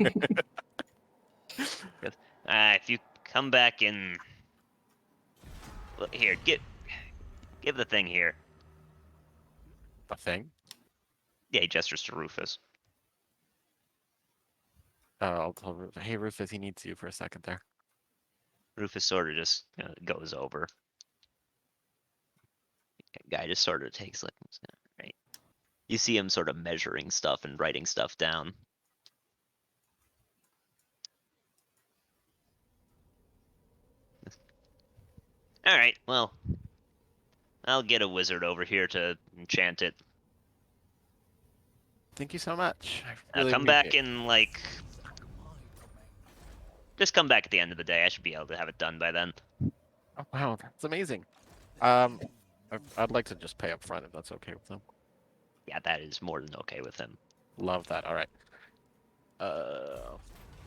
If you come back in. Look, here, give the thing here. A thing? Yeah, he gestures to Rufus. I'll tell Rufus. Hey, Rufus, he needs you for a second there. Rufus sort of just goes over. Guy just sort of takes like, right. You see him sort of measuring stuff and writing stuff down. All right, well, I'll get a wizard over here to enchant it. Thank you so much. I'll come back in like. Just come back at the end of the day. I should be able to have it done by then. Oh, wow, that's amazing. I'd like to just pay up front if that's okay with them. Yeah, that is more than okay with him. Love that. All right.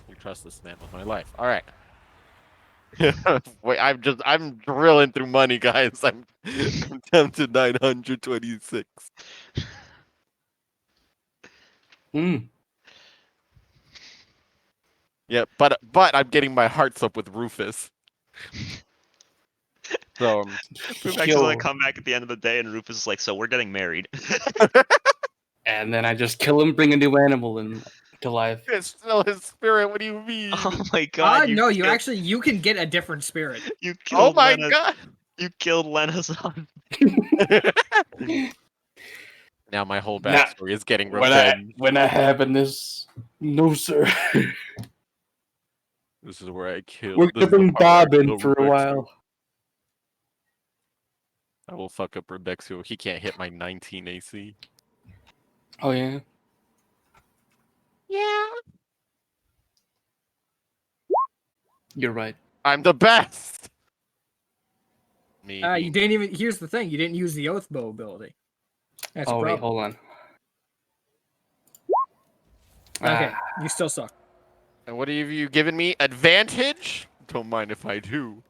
You trust this man with my life. All right. Wait, I'm drilling through money, guys. I'm down to 926. Yeah, but I'm getting my hearts up with Rufus. So Rufus is gonna come back at the end of the day, and Rufus is like, "So we're getting married." And then I just kill him, bring a new animal to life. It's still his spirit. What do you mean? Oh my god! No, you can get a different spirit. You killed Oh my Lena. god! You killed Lena's son. Now my whole backstory is getting When revenge. I happen this, no sir. This is where I kill. We're this is the giving part where I Bob in kill for a Rebexio. while. I will fuck up Rebexio. He can't hit my 19 AC. Oh yeah. Yeah. You're right. I'm the best. Maybe. You didn't even. Here's the thing: you didn't use the oath bow ability. That's a Oh wait, problem. hold on. Okay, you still suck. And what have you given me? Advantage? Don't mind if I do.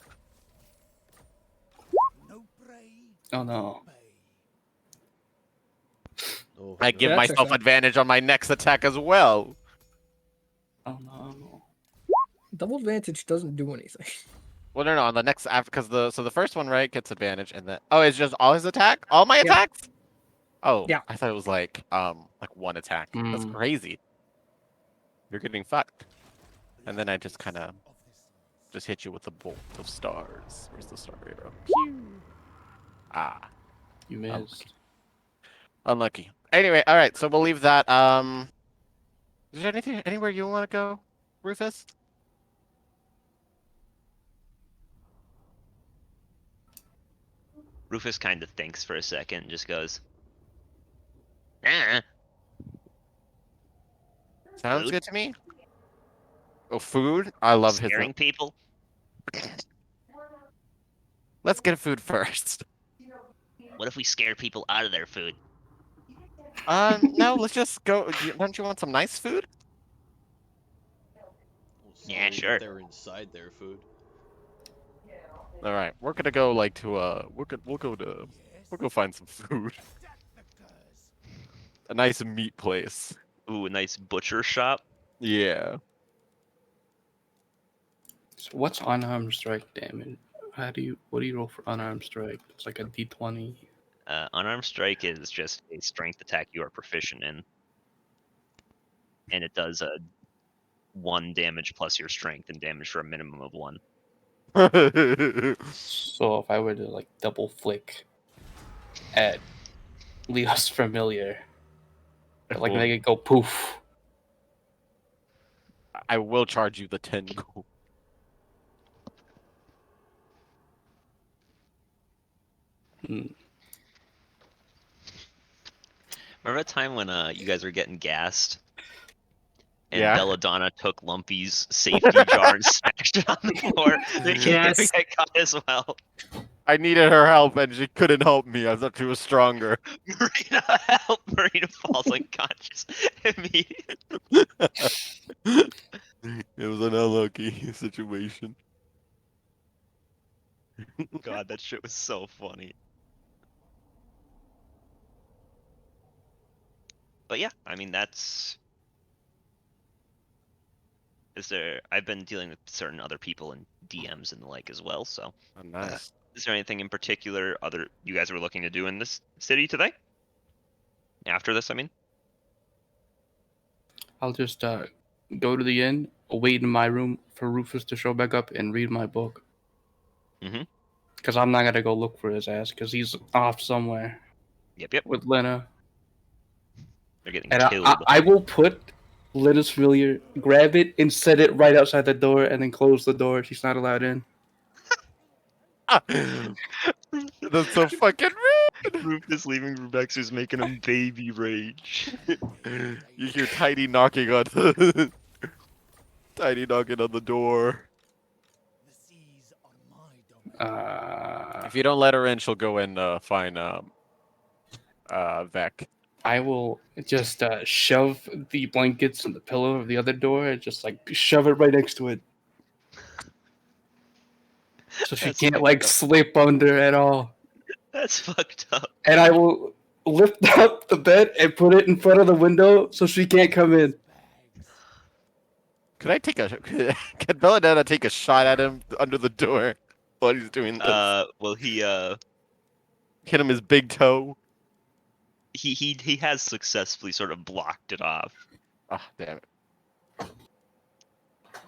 Oh no. Oh, I give Yeah, that checks myself out. advantage on my next attack as well. Oh no. Double advantage doesn't do anything. Well, no, on the next after because the first one right gets advantage, and then it's just all his attack, all my Yeah. attacks. Oh, Yeah. I thought it was like one attack. That's Mm. crazy. You're getting fucked. And then I just kind of just hit you with a bolt of stars. Where's the star arrow? Pew. Ah, You missed. unlucky. Anyway, all right. So we'll leave that. Is there anything anywhere you want to go, Rufus? Rufus kind of thinks for a second and just goes, "Nah." Sounds Food? good to me. Oh, food. I love his. Scaring people. Let's get food first. What if we scare people out of their food? No, let's just go. Don't you want some nice food? Yeah, sure. They're inside their food. All right, we're gonna go like to we'll go find some food. A nice meat place. Ooh, a nice butcher shop. Yeah. So what's unarmed strike damage? What do you roll for unarmed strike? It's like a D20. Unarmed strike is just a strength attack you are proficient in, and it does 1 damage plus your strength and damage for a minimum of 1. So if I were to like double flick at Leo's familiar, like make it go poof. I will charge you the 10 gold. Remember a time when you guys were getting gassed? And Yeah. Belladonna took Lumpy's safety jar and smashed it on the floor. Making him Yes. get caught as well. I needed her help and she couldn't help me. I thought she was stronger. Marina help. Marina falls unconscious immediately. It was an unlucky situation. God, that shit was so funny. But yeah, I mean that's. I've been dealing with certain other people and DMs and the like as well. So, Oh, nice. is there anything in particular you guys were looking to do in this city today? After this, I mean. I'll just go to the inn, wait in my room for Rufus to show back up, and read my book. Mm-hmm. Because I'm not gonna go look for his ass, because he's off somewhere. Yep. With Lena. They're getting And killed. I will put Lena's familiar, grab it, and set it right outside the door, and then close the door. She's not allowed in. That's so fucking rude. Rufus leaving Rubex's making him baby rage. You hear Tiny knocking on the Tiny knocking on the door. If you don't let her in, she'll go and find Vec. I will just shove the blankets and the pillow of the other door and just like shove it right next to it. So she That's can't fucked like up. slip under at all. That's fucked up. And I will lift up the bed and put it in front of the window so she can't come in. Could I take can Belladonna take a shot at him under the door while he's doing this? Well, he hit him his big toe. He has successfully sort of blocked it off. Ah, damn it.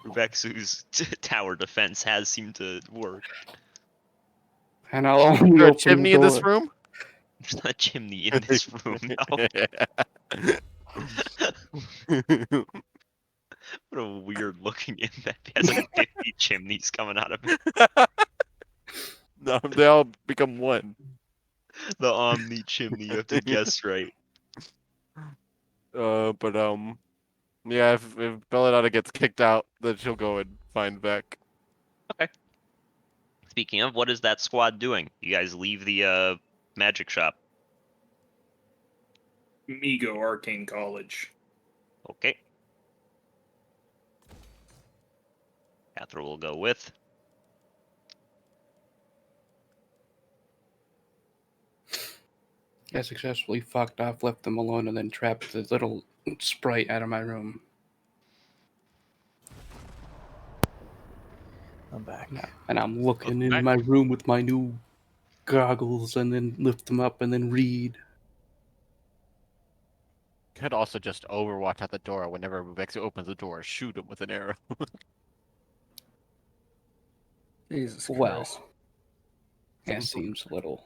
Rubexu's tower defense has seemed to work. And I'll only Is there a open chimney the in this door. room? There's not a chimney in this room, no. What a weird looking inn that has like 50 chimneys coming out of it. No, they all become one. The Omni chimney, you have to guess right. Yeah, if Belladonna gets kicked out, then she'll go and find Vec. Okay. Speaking of, what is that squad doing? You guys leave the magic shop. Migo Arcane College. Okay. Cathra will go with. I successfully fucked off, left them alone, and then trapped the little sprite out of my room. I'm back. And I'm looking in my room with my new goggles, and then lift them up, and then read. Could also just overwatch at the door whenever Vexu opens the door, shoot him with an arrow. Jesus Well, Christ. that seems a little.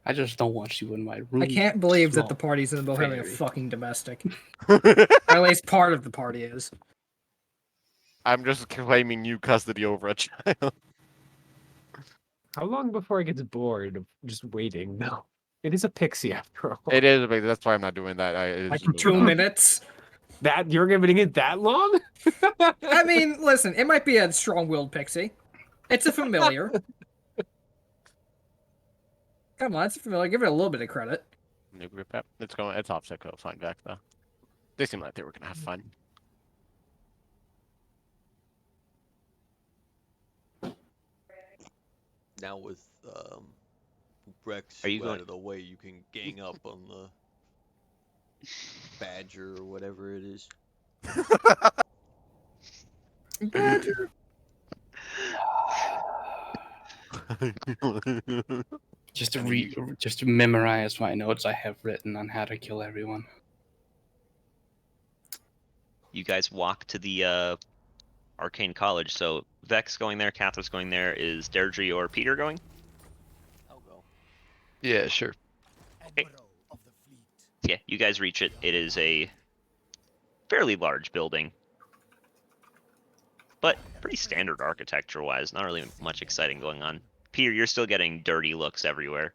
I just don't want you in my room. I can't believe that the Small. party's in the middle of having a Fairy. fucking domestic. Or at least part of the party is. I'm just claiming you custody over a child. How long before it gets bored of just waiting? No. It is a pixie after all. It is, but that's why I'm not doing that. It Like is 2 minutes. That you're giving it that long? I mean, listen, it might be a strong-willed pixie. It's a familiar. Come on, it's a familiar. Give it a little bit of credit. New group app. It's offset code. Fine back though. They seem like they were gonna have fun. Now with Rex Are you out going- of the way, you can gang up on the Badger or whatever it is. Just to memorize my notes I have written on how to kill everyone. You guys walk to the Arcane College. So Vex going there, Cathra's going there. Is Deirdre or Peter going? I'll go. Yeah, sure. Yeah, you guys reach it. It is a fairly large building, but pretty standard architecture-wise. Not really much exciting going on. Peter, you're still getting dirty looks everywhere.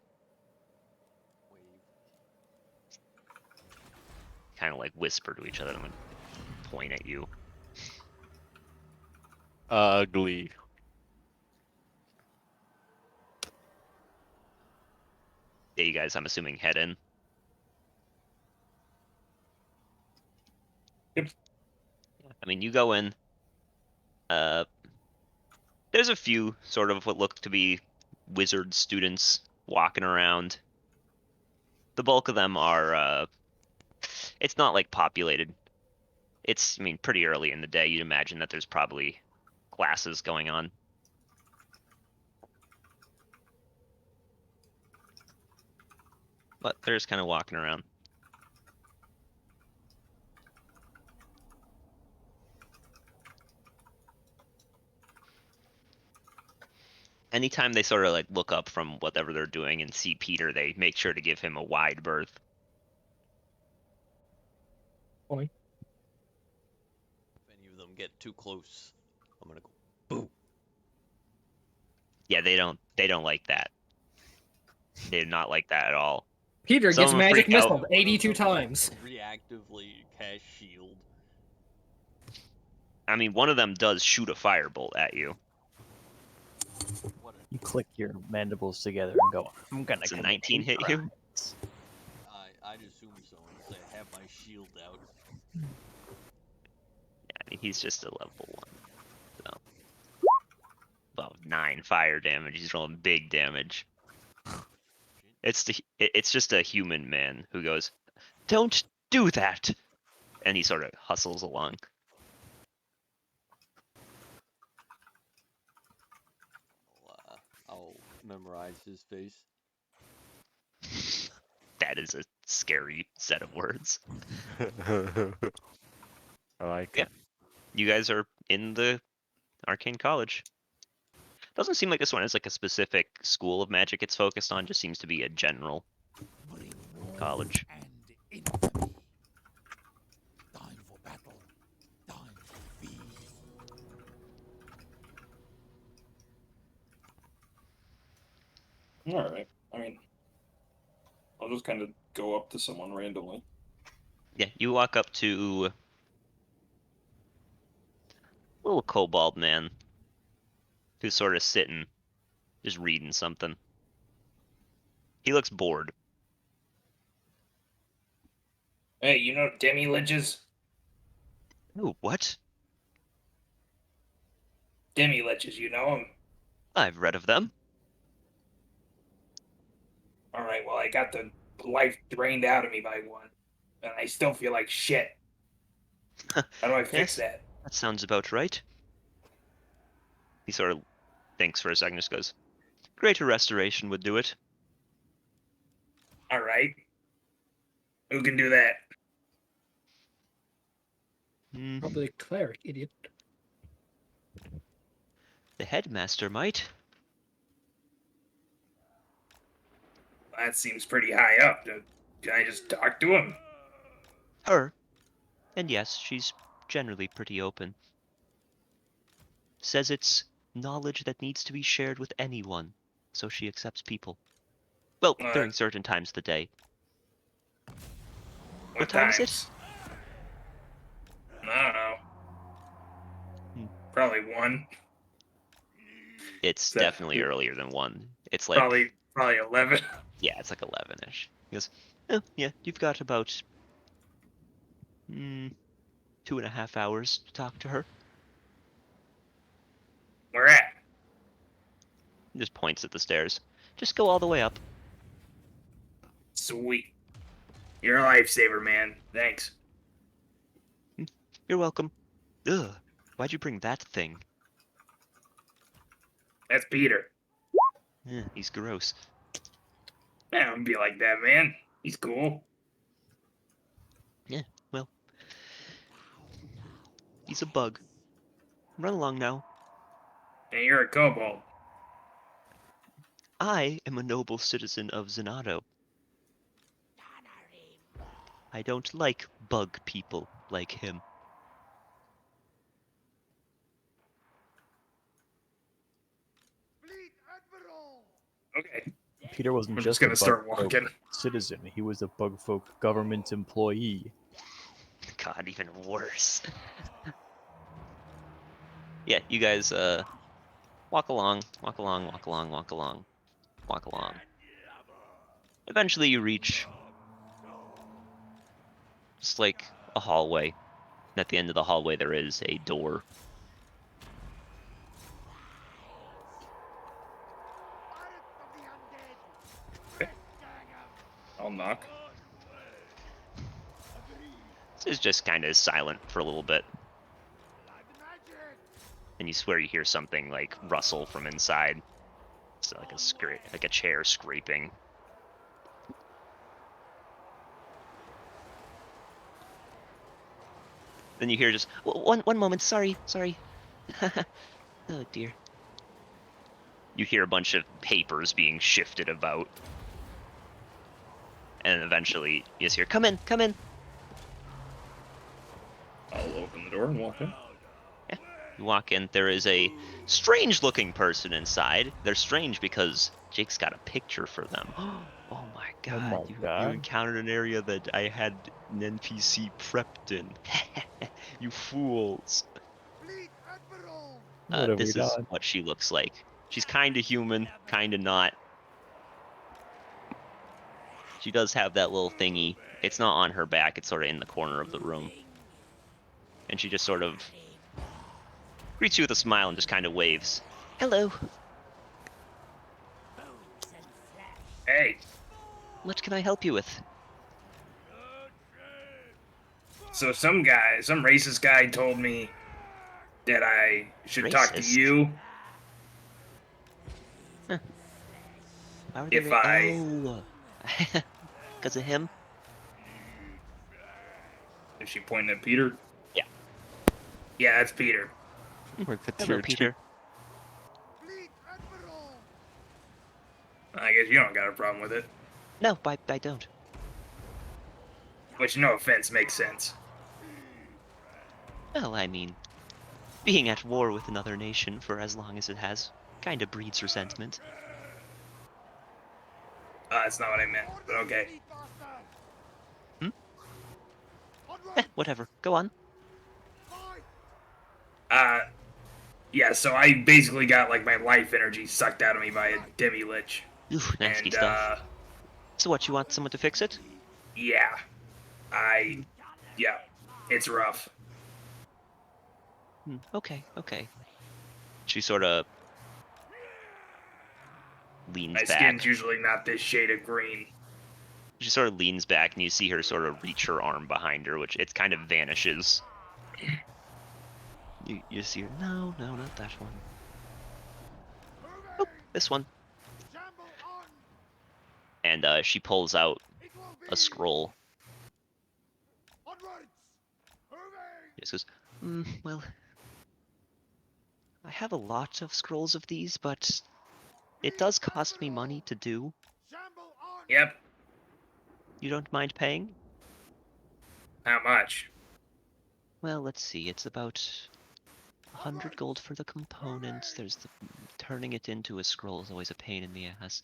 kind of like whisper to each other and like, point at you. Ugly. Yeah, you guys, I'm assuming, head in. Yep. I mean, you go in. There's a few sort of what look to be wizard students walking around. The bulk of them are, it's not like populated. It's, I mean, pretty early in the day. You'd imagine that there's probably classes going on. But they're just kind of walking around. Anytime they sort of like look up from whatever they're doing and see Peter, they make sure to give him a wide berth. Point. If any of them get too close, I'm gonna go boom. Yeah, they don't like that. They do not like that at all. Peter Some gets of them magic freak out. missile 82 times. Reactively cast shield. I mean, one of them does shoot a firebolt at you. You click your mandibles together and go, I'm gonna Does a commit 19 hate hit you? crimes." I'd assume so unless I have my shield out. Yeah, I mean, he's just a level 1. So. Well, 9 fire damage. He's rolling big damage. It's just a human man who goes, "Don't do that," and he sort of hustles along. I'll memorize his face. That is a scary set of words. I like Yeah. You guys are in the Arcane College. Doesn't seem like this one is like a specific school of magic it's focused on, just seems to be a general college. Alright. I mean, I'll just kind of go up to someone randomly. Yeah, you walk up to a little kobold man who's sort of sitting, just reading something. He looks bored. Hey, you know Demi Liches? Ooh, what? Demi Liches, you know him? I've read of them. Alright, well, I got the life drained out of me by one, and I still feel like shit. How do I fix that? That sounds about right. He sort of thinks for a second, just goes, "Greater restoration would do it." Alright. Who can do that? Probably a cleric, idiot. The headmaster might. That seems pretty high up. Can I just talk to him? Her. And yes, she's generally pretty open. Says it's knowledge that needs to be shared with anyone, so she accepts people. Well, during certain times of the day. What time is it? I don't know. Probably 1. It's that- definitely earlier than 1. It's like Probably 11. Yeah, it's like 11-ish. He goes, "Oh, yeah, you've got about 2.5 hours to talk to her." Where at? He just points at the stairs. Just go all the way up. Sweet. You're a lifesaver, man. Thanks. You're welcome. Ugh, why'd you bring that thing? That's Peter. He's gross. I don't be like that, man. He's cool. Yeah, well. He's a bug. Run along now. And you're a kobold. I am a noble citizen of Zanado. I don't like bug people like him. Okay. Peter wasn't We're just just gonna a start bug folk walking. citizen, he was a bug folk government employee. God, even worse. Yeah, you guys walk along, walk along, walk along, walk along, walk along. Eventually you reach just like a hallway. And at the end of the hallway there is a door. I'll knock. It's just kind of silent for a little bit. And you swear you hear something like rustle from inside. It's like a chair scraping. Then you hear just one moment. Sorry. Oh dear. You hear a bunch of papers being shifted about, and eventually you just hear, "Come in, come in." I'll open the door and walk in. Yeah. You walk in. There is a strange-looking person inside. They're strange because Jake's got a picture for them. Oh my god! You encountered an area that I had an NPC prepped in. You fools! What have This we is done? what she looks like. She's kind of human, kind of not. She does have that little thingy. It's not on her back. It's sort of in the corner of the room. And she just sort of greets you with a smile and just kind of waves. Hello. Hey. What can I help you with? So some racist guy told me that I should talk to Racist? you. Why would If they I... Because of him? Is she pointing at Peter? Yeah. Yeah, that's Peter. Hello, Peter. I guess you don't got a problem with it. No, I don't. Which, no offense, makes sense. Well, I mean, being at war with another nation for as long as it has kind of breeds resentment. That's not what I meant, but okay. Whatever. Go on. Yeah, so I basically got, like, my life energy sucked out of me by a demi-lich. Ooh, nasty stuff. So what, you want someone to fix it? Yeah. Yeah, it's rough. Okay. She sort of leans My back. skin's usually not this shade of green. She sort of leans back, and you see her sort of reach her arm behind her, which it kind of vanishes. You see her. No, not that one. Oh, this one. And she pulls out a scroll. She says, well, I have a lot of scrolls of these, but it does cost me money to do. Yep. You don't mind paying? How much? Well, let's see. It's about 100 gold for the components. There's the turning it into a scroll is always a pain in the ass.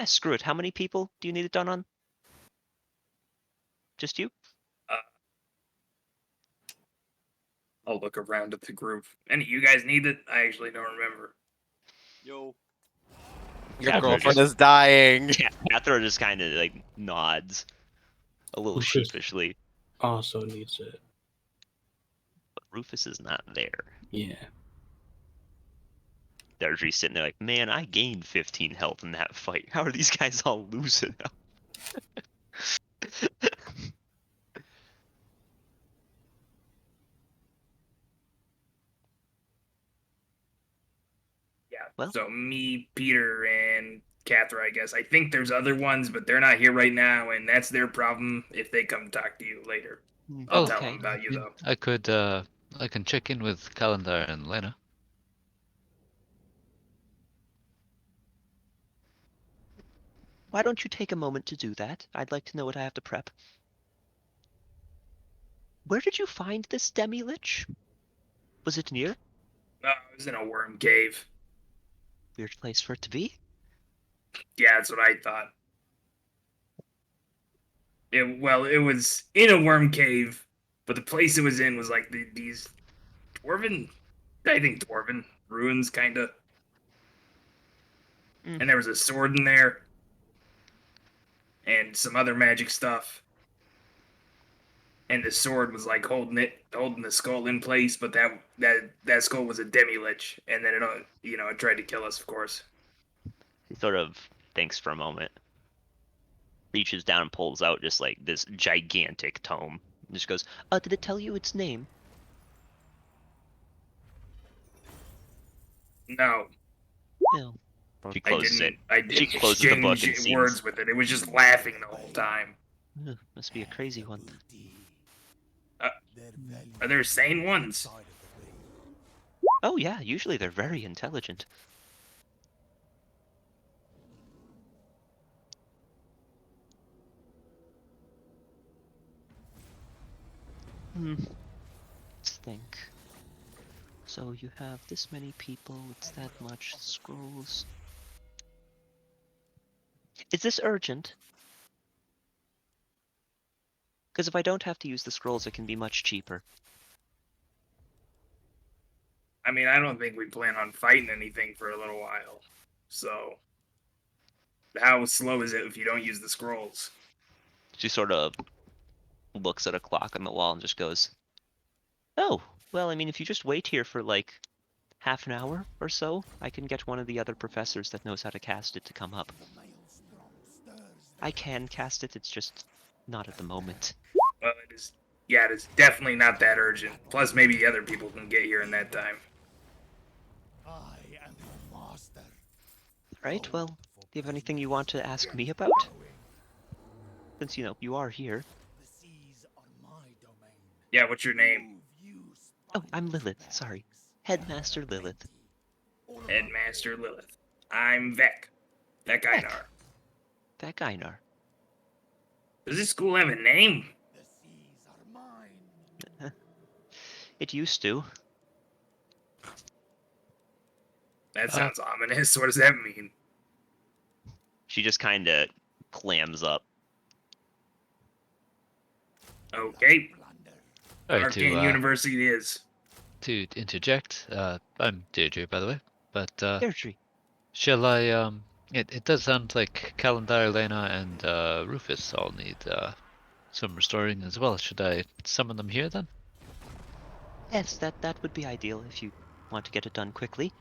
Screw it. How many people do you need it done on? Just you? I'll look around at the group. Any of you guys need it? I actually don't remember. Yo. Your girlfriend is dying. Yeah, Cathro just kind of like nods a little sheepishly. Also needs it. But Rufus is not there. Yeah. Deirdre's sitting there like, man, I gained 15 health in that fight. How are these guys all losing now? Yeah. Well. So me, Peter, and Cathra, I guess. I think there's other ones, but they're not here right now, and that's their problem if they come talk to you later. I'll tell them about you, though. I can check in with Calendar and Lena. Why don't you take a moment to do that? I'd like to know what I have to prep. Where did you find this demi-lich? Was it near? It was in a worm cave. Weird place for it to be. Yeah, that's what I thought. It was in a worm cave, but the place it was in was like these dwarven, I think dwarven ruins, kinda. Mm. And there was a sword in there, and some other magic stuff. And the sword was like holding the skull in place, but that skull was a demi-lich, and then it tried to kill us, of course. He sort of thinks for a moment, reaches down and pulls out just like this gigantic tome. And just goes, did it tell you its name? No, No. She I closes didn't. it. I didn't She closes the book and exchange seems. words with it. It was just laughing the whole time. Must be a crazy one. Are there sane ones? Oh yeah, usually they're very intelligent. Let's think. So you have this many people, it's that much scrolls. Is this urgent? Because if I don't have to use the scrolls, it can be much cheaper. I mean, I don't think we plan on fighting anything for a little while. So, how slow is it if you don't use the scrolls? She sort of looks at a clock on the wall and just goes, "Oh, well, I mean, if you just wait here for like half an hour or so, I can get one of the other professors that knows how to cast it to come up. I can cast it, it's just not at the moment." Well, it is. Yeah, it is definitely not that urgent. Plus, maybe the other people can get here in that time. Right, well, do you have anything you want to ask me about? Since, you are here. Yeah, what's your name? Oh, I'm Lilith, sorry. Headmaster Lilith. Headmaster Lilith. I'm Vec. Vec Einar. Vec Einar. Does this school have a name? It used to. That sounds ominous. What does that mean? She just kind of clams up. Okay. Alright, Arcane University it is. to interject, I'm Deirdre, by the way, but Deirdre. shall I? It does sound like Calendar, Lena, and Rufus all need some restoring as well. Should I summon them here then? Yes, that would be ideal if you want to get it done quickly.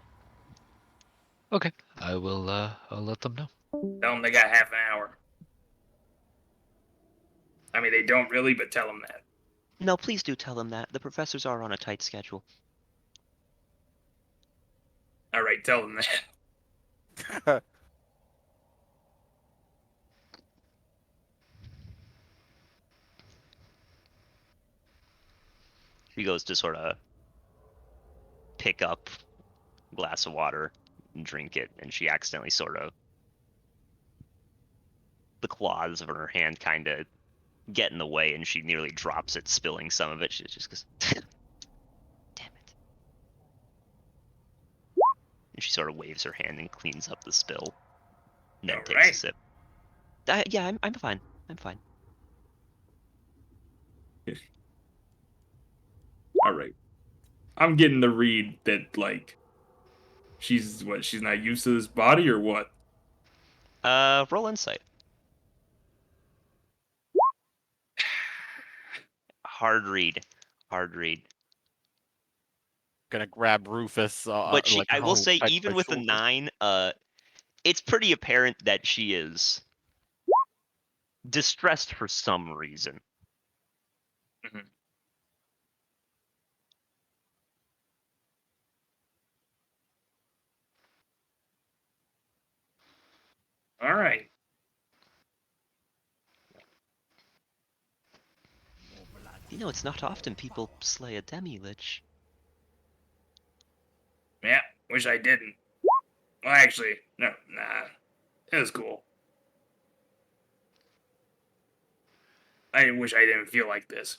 Okay, I will. I'll let them know. Tell them they got half an hour. I mean, they don't really, but tell them that. No, please do tell them that. The professors are on a tight schedule. All right, tell them that. She goes to sort of pick up a glass of water and drink it, and she accidentally sort of, the claws of her hand kind of get in the way, and she nearly drops it, spilling some of it. She just goes, "Damn it." And she sort of waves her hand and cleans up the spill, and then takes a sip. Yeah, I'm fine. I'm fine. All right. I'm getting the read that, like, she's not used to this body or what? Roll insight. Hard read. Gonna grab Rufus. But she, like, I will say, by even with the shoulder. 9, it's pretty apparent that she is distressed for some reason. Mm-hmm. All right. It's not often people slay a demi-lich. Yeah, wish I didn't. Well, actually, no, nah. It was cool. I wish I didn't feel like this.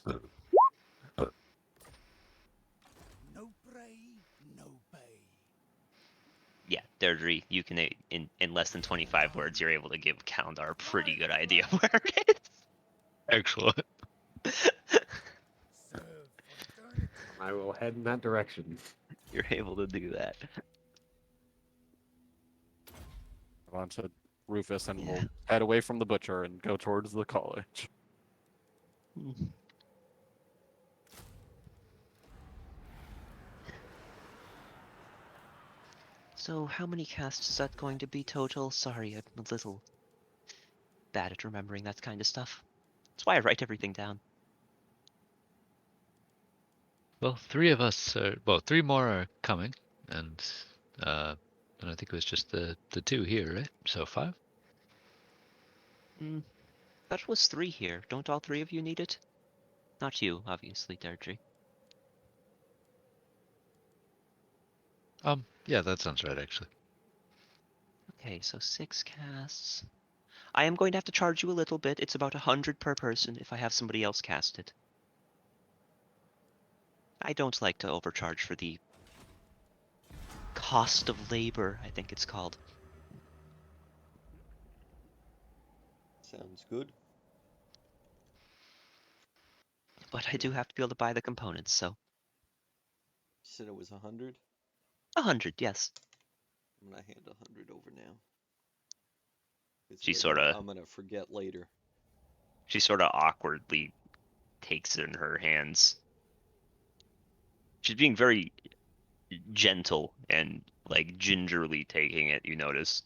Yeah, Deirdre, you can, in less than 25 words, you're able to give Calendar a pretty good idea where it is. Excellent. I will head in that direction. You're able to do that. On to Rufus, and we'll head away from the butcher and go towards the college. So, how many casts is that going to be total? Sorry, I'm a little bad at remembering that kind of stuff. That's why I write everything down. Well, 3 of us well, 3 more are coming, and I think it was just the 2 here, right? So 5? That was 3 here. Don't all 3 of you need it? Not you, obviously, Deirdre. Yeah, that sounds right, actually. Okay, so 6 casts. I am going to have to charge you a little bit. It's about 100 per person if I have somebody else cast it. I don't like to overcharge for the cost of labor, I think it's called. Sounds good. But I do have to be able to buy the components, so. You said it was 100? 100, yes. I'm gonna hand 100 over now. She sorta. I'm gonna forget later. She sort of awkwardly takes it in her hands. She's being very gentle and like gingerly taking it, you notice.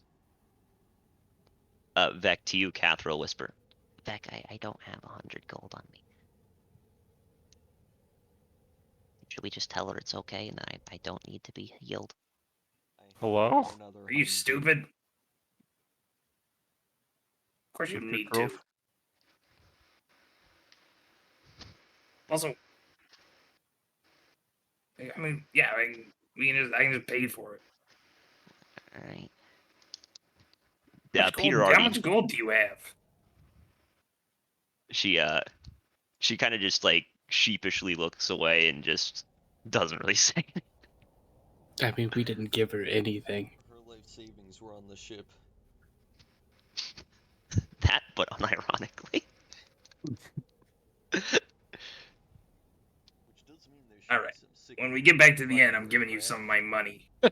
Vec, to you, Catherine whisper. Vec, I don't have 100 gold on me. Should we just tell her it's okay and that I don't need to be healed? Hello? Are you stupid? Of course you need to. Also, I mean, yeah, I can just pay for it. All right. How much gold do you have? She kind of just like sheepishly looks away and just doesn't really say anything. I mean, we didn't give her anything. Her life savings were on the ship. That, but unironically. All right. When we get back to the end, I'm giving you some of my money. That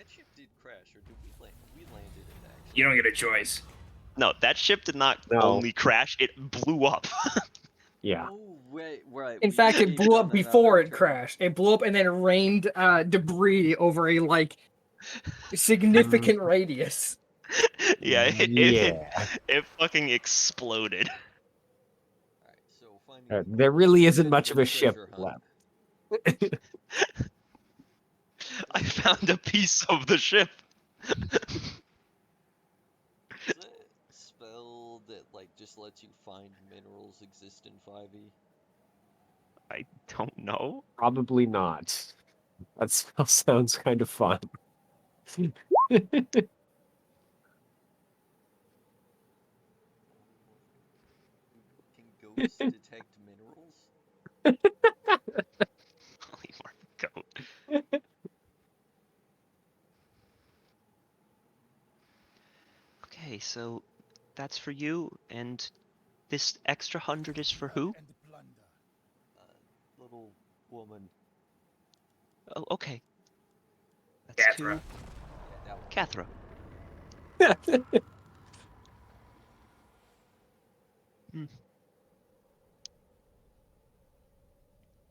ship did crash, or did we land? We landed it actually. You don't get a choice. No, that ship did not only crash, it blew up. Yeah. Oh, right. In fact, it blew up before it crashed. It blew up and then rained debris over a like significant radius. Yeah, Yeah. it fucking exploded. There really isn't much of a ship left. I found a piece of the ship. Is that spell that like just lets you find minerals exist in 5e? I don't know. Probably not. That spell sounds kind of fun. Can ghosts detect minerals? Holy goat. Okay, so that's for you, and this extra 100 is for who? Little woman. Oh, okay. That's Cathra. Cathra.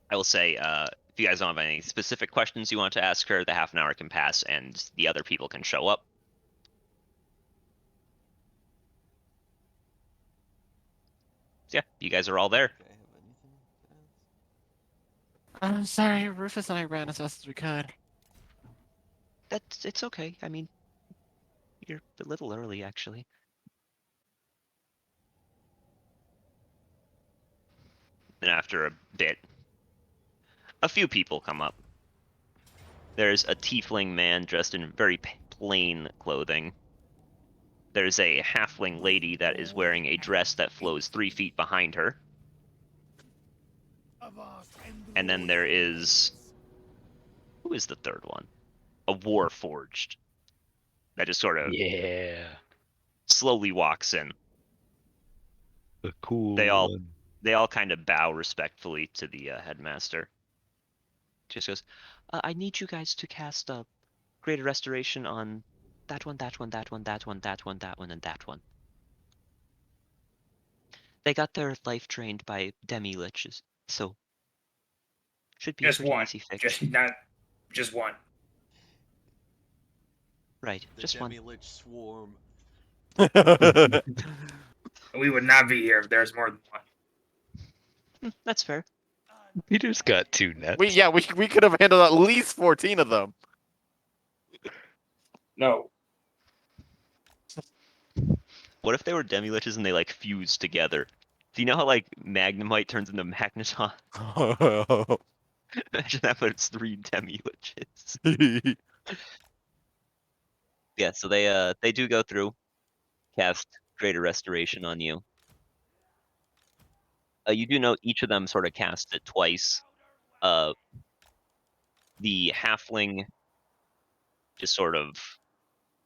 I will say, if you guys don't have any specific questions you want to ask her, the half an hour can pass and the other people can show up. So yeah, you guys are all there. I'm sorry, Rufus and I ran as fast as we could. It's okay. I mean, you're a little early, actually. And after a bit, a few people come up. There's a tiefling man dressed in very plain clothing. There's a halfling lady that is wearing a dress that flows 3 feet behind her. And then there is... Who is the third one? A Warforged. That just sort of... Yeah. slowly walks in. A cool They all one. kind of bow respectfully to the headmaster. Just goes, I need you guys to cast a Greater Restoration on that one, that one, that one, that one, that one, that one, and that one. They got their life drained by demi-liches, so should be Just a pretty one. easy fix. Just one. Right, The just one. Demi-Lich swarm. We would not be here if there's more than one. That's fair. Peter's got 2 nets. we could have handled at least 14 of them. No. What if they were demi-liches and they like fused together? Do you know how like Magnemite turns into Magneton? Imagine that, but it's 3 demi-liches. Yeah, so they do go through, cast Greater Restoration on you. You do know each of them sort of cast it twice. The halfling just sort of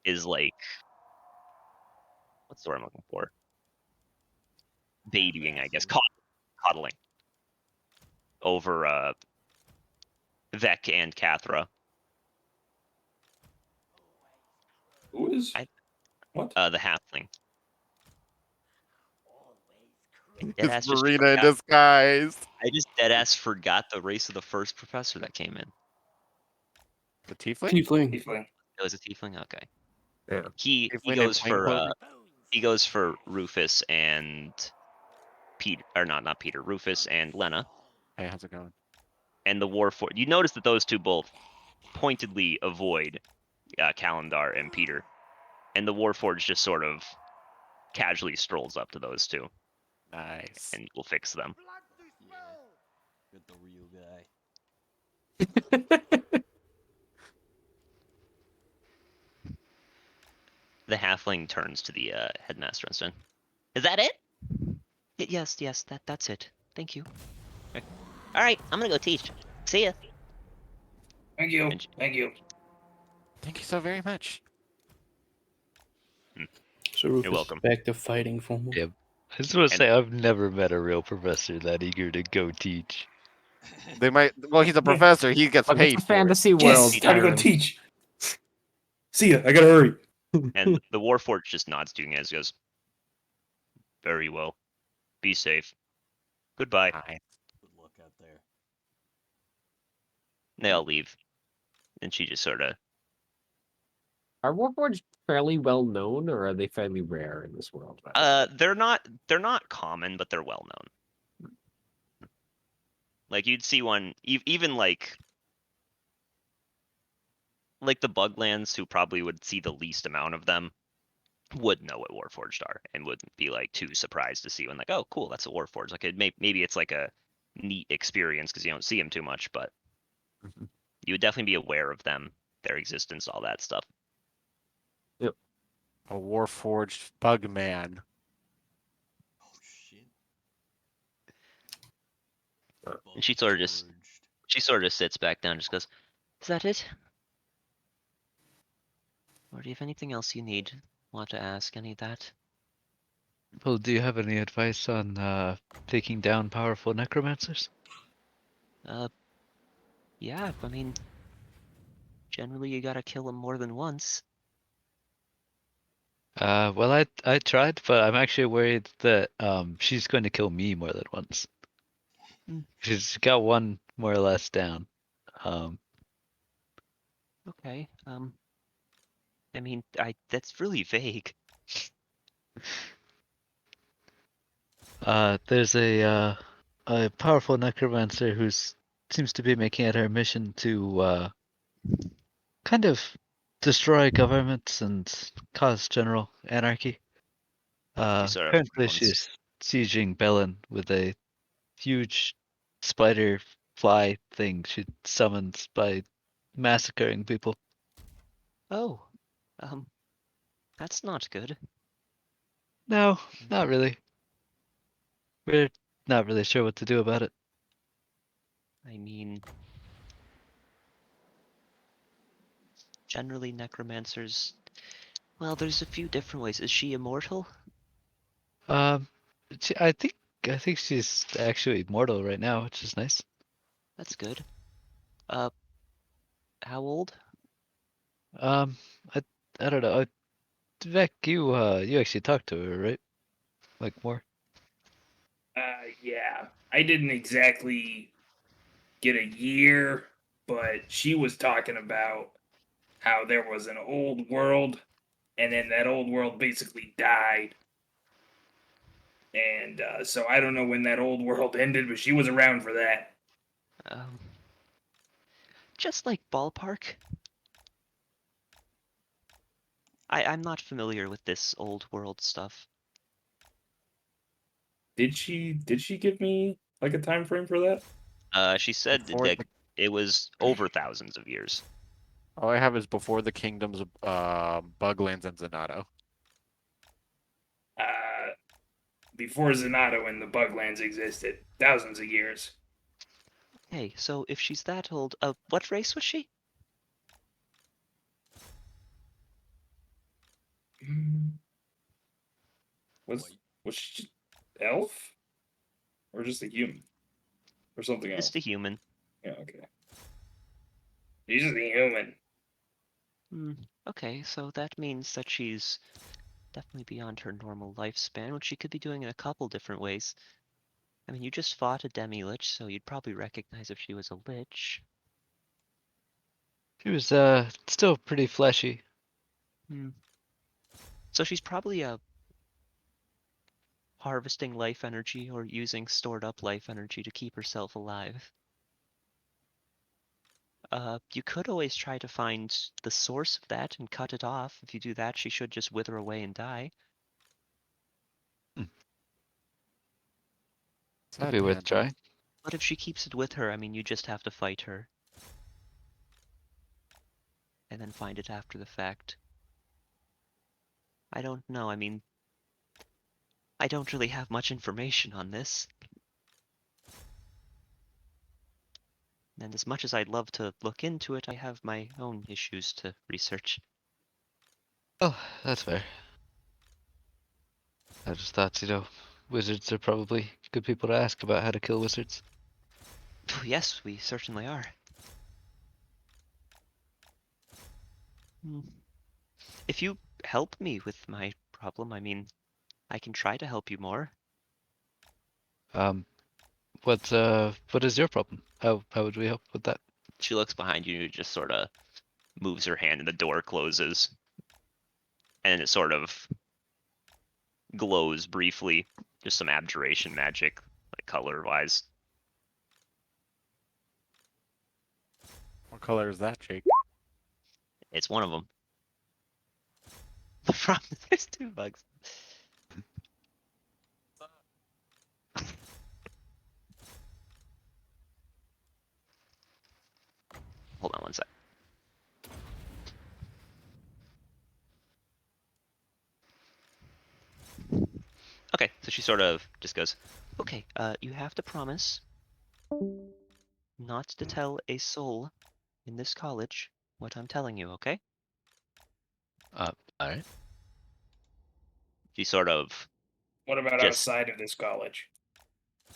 is like, what's the word I'm looking for? Babying, I guess, coddling over Vec and Cathra. Who is? What? The halfling. It's Marina in disguise. I just deadass forgot the race of the first professor that came in. The tiefling? Tiefling. It was a tiefling. Okay. Yeah. He Tiefling goes in plain for clothing? he goes for Rufus and Peter, or not Peter, Rufus and Lena. Hey, how's it going? And the Warforged. You notice that those two both pointedly avoid Kalendar and Peter, and the Warforged just sort of casually strolls up to those two. Nice. And will fix them. You're the real guy. The halfling turns to the headmaster instead. Is that it? Yes, that's it. Thank you. Okay. All right, I'm gonna go teach. See ya. Thank you. Thank you. Thank you so very much. So Rufus You're welcome. is back to fighting for me. Yep. I just want to say I've never met a real professor that eager to go teach. They might. Well, he's a professor. He gets Look, paid. it's a for it. fantasy world. Yes, gotta go Tyron. teach. See ya. I gotta hurry. And the Warforged just nods to you guys. Goes, very well. Be safe. Goodbye. Good luck out there. They all leave, and she just sort of. Are Warforged fairly well known, or are they fairly rare in this world? They're not common, but they're well known. Like you'd see one, even like the Buglands, who probably would see the least amount of them, would know what Warforged are and wouldn't be like too surprised to see one. Like, oh, cool, that's a Warforged. Like, maybe it's like a neat experience because you don't see them too much, but you would definitely be aware of them, their existence, all that stuff. Yep. A Warforged bug man. Oh shit. And she sort of sits back down and just goes, is that it? Or do you have anything else you want to ask? Any of that? Well, do you have any advice on taking down powerful necromancers? Yeah, I mean, generally you gotta kill them more than once. Well, I tried, but I'm actually worried that she's going to kill me more than once. She's got one more or less down. Okay. I mean, that's really vague. There's a powerful necromancer who seems to be making it her mission to kind of destroy governments and cause general anarchy. sort of Currently frowns. she's sieging Bellin with a huge spider fly thing she summons by massacring people. Oh, that's not good. No, not really. We're not really sure what to do about it. I mean, generally necromancers. Well, there's a few different ways. Is she immortal? I think she's actually mortal right now, which is nice. That's good. How old? Um, I I don't know. Vec, you actually talked to her, right? Like more. Yeah. I didn't exactly get a year, but she was talking about how there was an old world, and then that old world basically died. And so I don't know when that old world ended, but she was around for that. Just like ballpark. I'm not familiar with this old world stuff. Did she give me like a time frame for that? She said Before that the- it was over thousands of years. All I have is before the kingdoms of Buglands and Zenato. Before Zenato and the Buglands existed, thousands of years. Hey, so if she's that old, what race was she? Was she just elf, or just a human, or something else? Just a human. Yeah, okay. She's just a human. Okay, so that means that she's definitely beyond her normal lifespan, which she could be doing in a couple different ways. I mean, you just fought a demi-lich, so you'd probably recognize if she was a lich. She was still pretty fleshy. So she's probably harvesting life energy or using stored up life energy to keep herself alive. You could always try to find the source of that and cut it off. If you do that, she should just wither away and die. Could be worth trying. But if she keeps it with her, I mean, you just have to fight her. And then find it after the fact. I don't know, I mean, I don't really have much information on this. And as much as I'd love to look into it, I have my own issues to research. Oh, that's fair. I just thought, wizards are probably good people to ask about how to kill wizards. Yes, we certainly are. If you help me with my problem, I mean, I can try to help you more. What is your problem? How would we help with that? She looks behind you and just sort of moves her hand and the door closes. And it sort of glows briefly. Just some abjuration magic, like color-wise. What color is that, Jake? It's one of them. The problem is there's 2 bugs. Hold on one sec. Okay, so she sort of just goes, okay, you have to promise not to tell a soul in this college what I'm telling you, okay? Alright. She sort of... What about Just- outside of this college?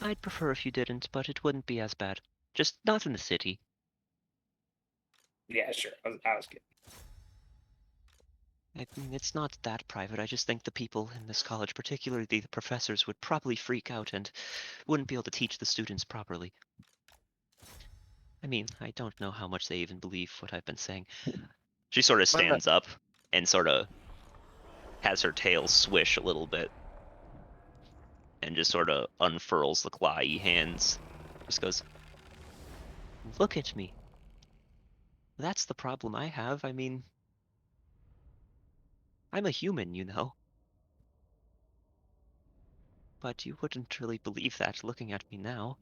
I'd prefer if you didn't, but it wouldn't be as bad. Just not in the city. Yeah, sure. I was kidding. I mean, it's not that private. I just think the people in this college, particularly the professors, would probably freak out and wouldn't be able to teach the students properly. I mean, I don't know how much they even believe what I've been saying. She sort of stands up and sort of has her tail swish a little bit. And just sort of unfurls the clawy hands. Just goes, look at me. That's the problem I have. I mean, I'm a human, you know. But you wouldn't really believe that looking at me now.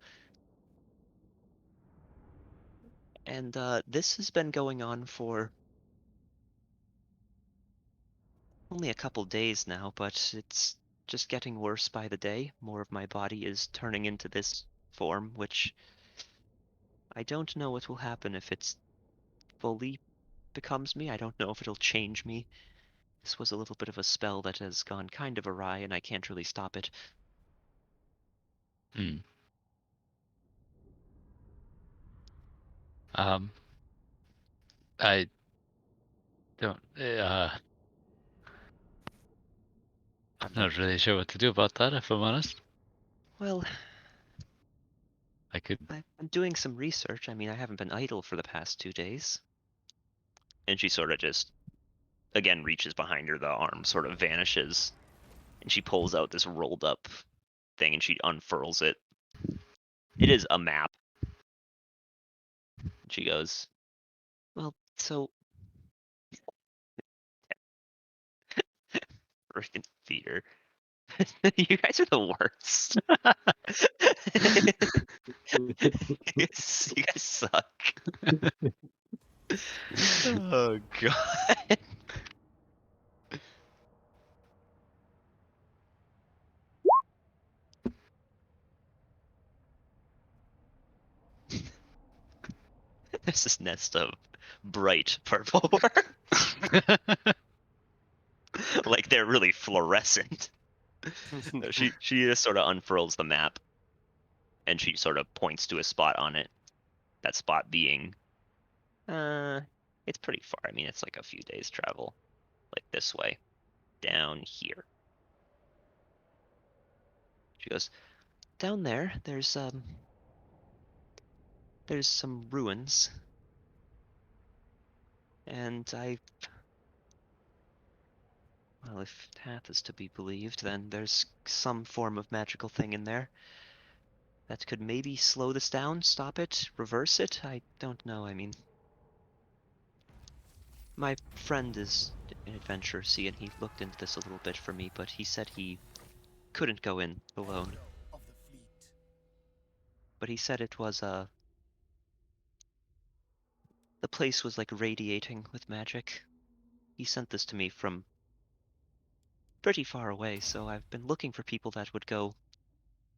And this has been going on for only a couple days now, but it's just getting worse by the day. More of my body is turning into this form, which I don't know what will happen if it's fully becomes me. I don't know if it'll change me. This was a little bit of a spell that has gone kind of awry, and I can't really stop it. Hmm. Um, I don't. I'm not really sure what to do about that, if I'm honest. Well, I could. I'm doing some research. I mean, I haven't been idle for the past 2 days. And she sort of just, again, reaches behind her. The arm sort of vanishes. And she pulls out this rolled up thing and she unfurls it. It is a map. She goes, well, so freaking Peter. You guys are the worst. You guys suck. Oh god. There's this nest of bright purple worms. Like they're really fluorescent. She just sort of unfurls the map and she sort of points to a spot on it. That spot being it's pretty far. I mean, it's like a few days travel. Like this way. Down here. She goes, down there's some ruins. And well, if Tath is to be believed, then there's some form of magical thing in there that could maybe slow this down, stop it, reverse it. I don't know. I mean, my friend is an adventurer, see, and he looked into this a little bit for me, but he said he couldn't go in alone. But he said it was the place was like radiating with magic. He sent this to me from pretty far away, so I've been looking for people that would go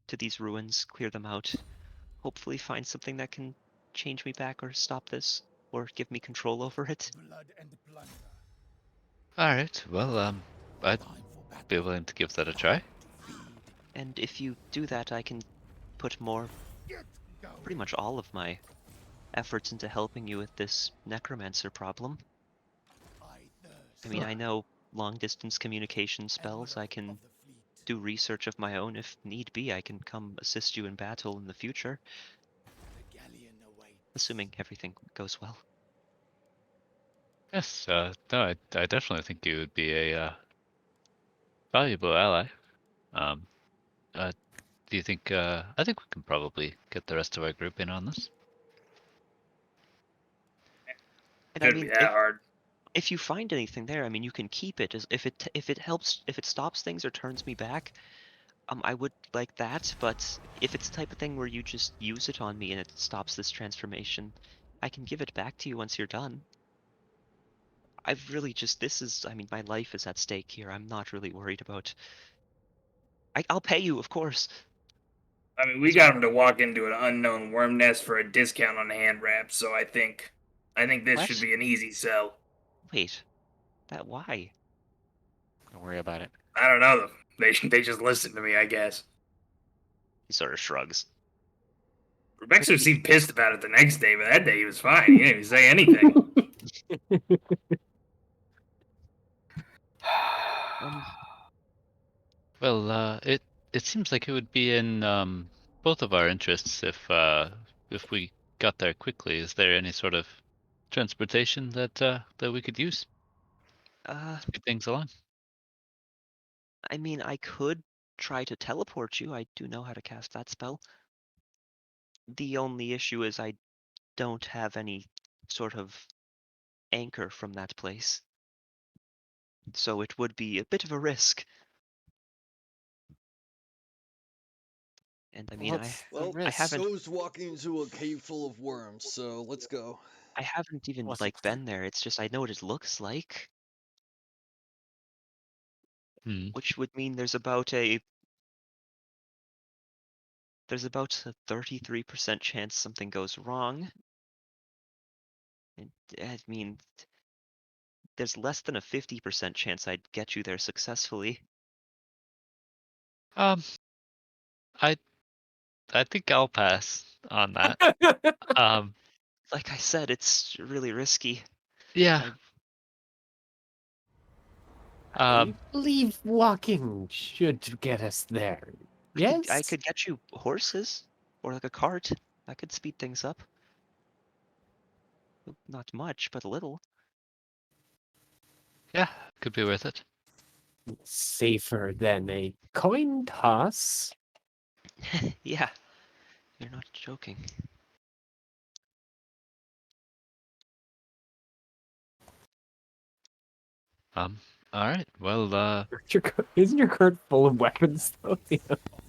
to these ruins, clear them out, hopefully find something that can change me back or stop this, or give me control over it. Alright, well, I'd be willing to give that a try. And if you do that, I can put pretty much all of my efforts into helping you with this necromancer problem. I mean, I know long-distance communication spells. I can do research of my own if need be. I can come assist you in battle in the future. Assuming everything goes well. Yes, no, I definitely think you would be a valuable ally. Do you think, I think we can probably get the rest of our group in on this. And I Couldn't be mean, that hard. if you find anything there, I mean, you can keep it. If it helps, if it stops things or turns me back, I would like that. But if it's the type of thing where you just use it on me and it stops this transformation, I can give it back to you once you're done. I've really just, I mean, my life is at stake here. I'm not really worried about. I'll pay you, of course. I mean, we got him to walk into an unknown worm nest for a discount on hand wraps, so I think this What? should be an easy sell. Wait, why? Don't worry about it. I don't know. They just listened to me, I guess. He sort of shrugs. Rebecca seemed pissed about it the next day, but that day he was fine. He didn't even say anything. Well, it seems like it would be in both of our interests if we got there quickly. Is there any sort of transportation that that we could use? Speed things along. I mean, I could try to teleport you. I do know how to cast that spell. The only issue is I don't have any sort of anchor from that place. So it would be a bit of a risk. And I mean, Well, I haven't so's walking into a cave full of worms, so let's go. I haven't even What's like been there. It's just I know what it looks like. Which would mean there's about a 33% chance something goes wrong. And I mean, there's less than a 50% chance I'd get you there successfully. I I think I'll pass on that. Like I said, it's really risky. Yeah. I believe walking should get us there. Yes? I could get you horses or like a cart. I could speed things up. Not much, but a little. Yeah, could be worth it. Safer than a coin toss. Yeah, you're not joking. All right. Well, Isn't your cart full of weapons though?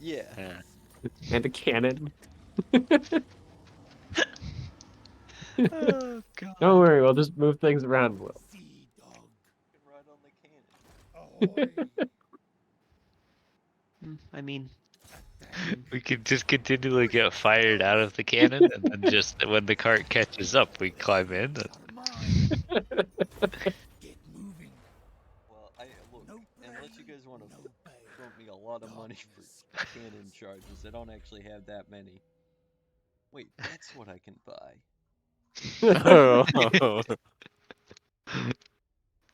Yeah. And a cannon. Oh god. Don't worry, we'll just move things around, Will. I mean, we could just continually get fired out of the cannon, and then just when the cart catches up, we climb in. Well, look, unless you guys want to throw me a lot of money for cannon charges, I don't actually have that many. Wait, that's what I can buy.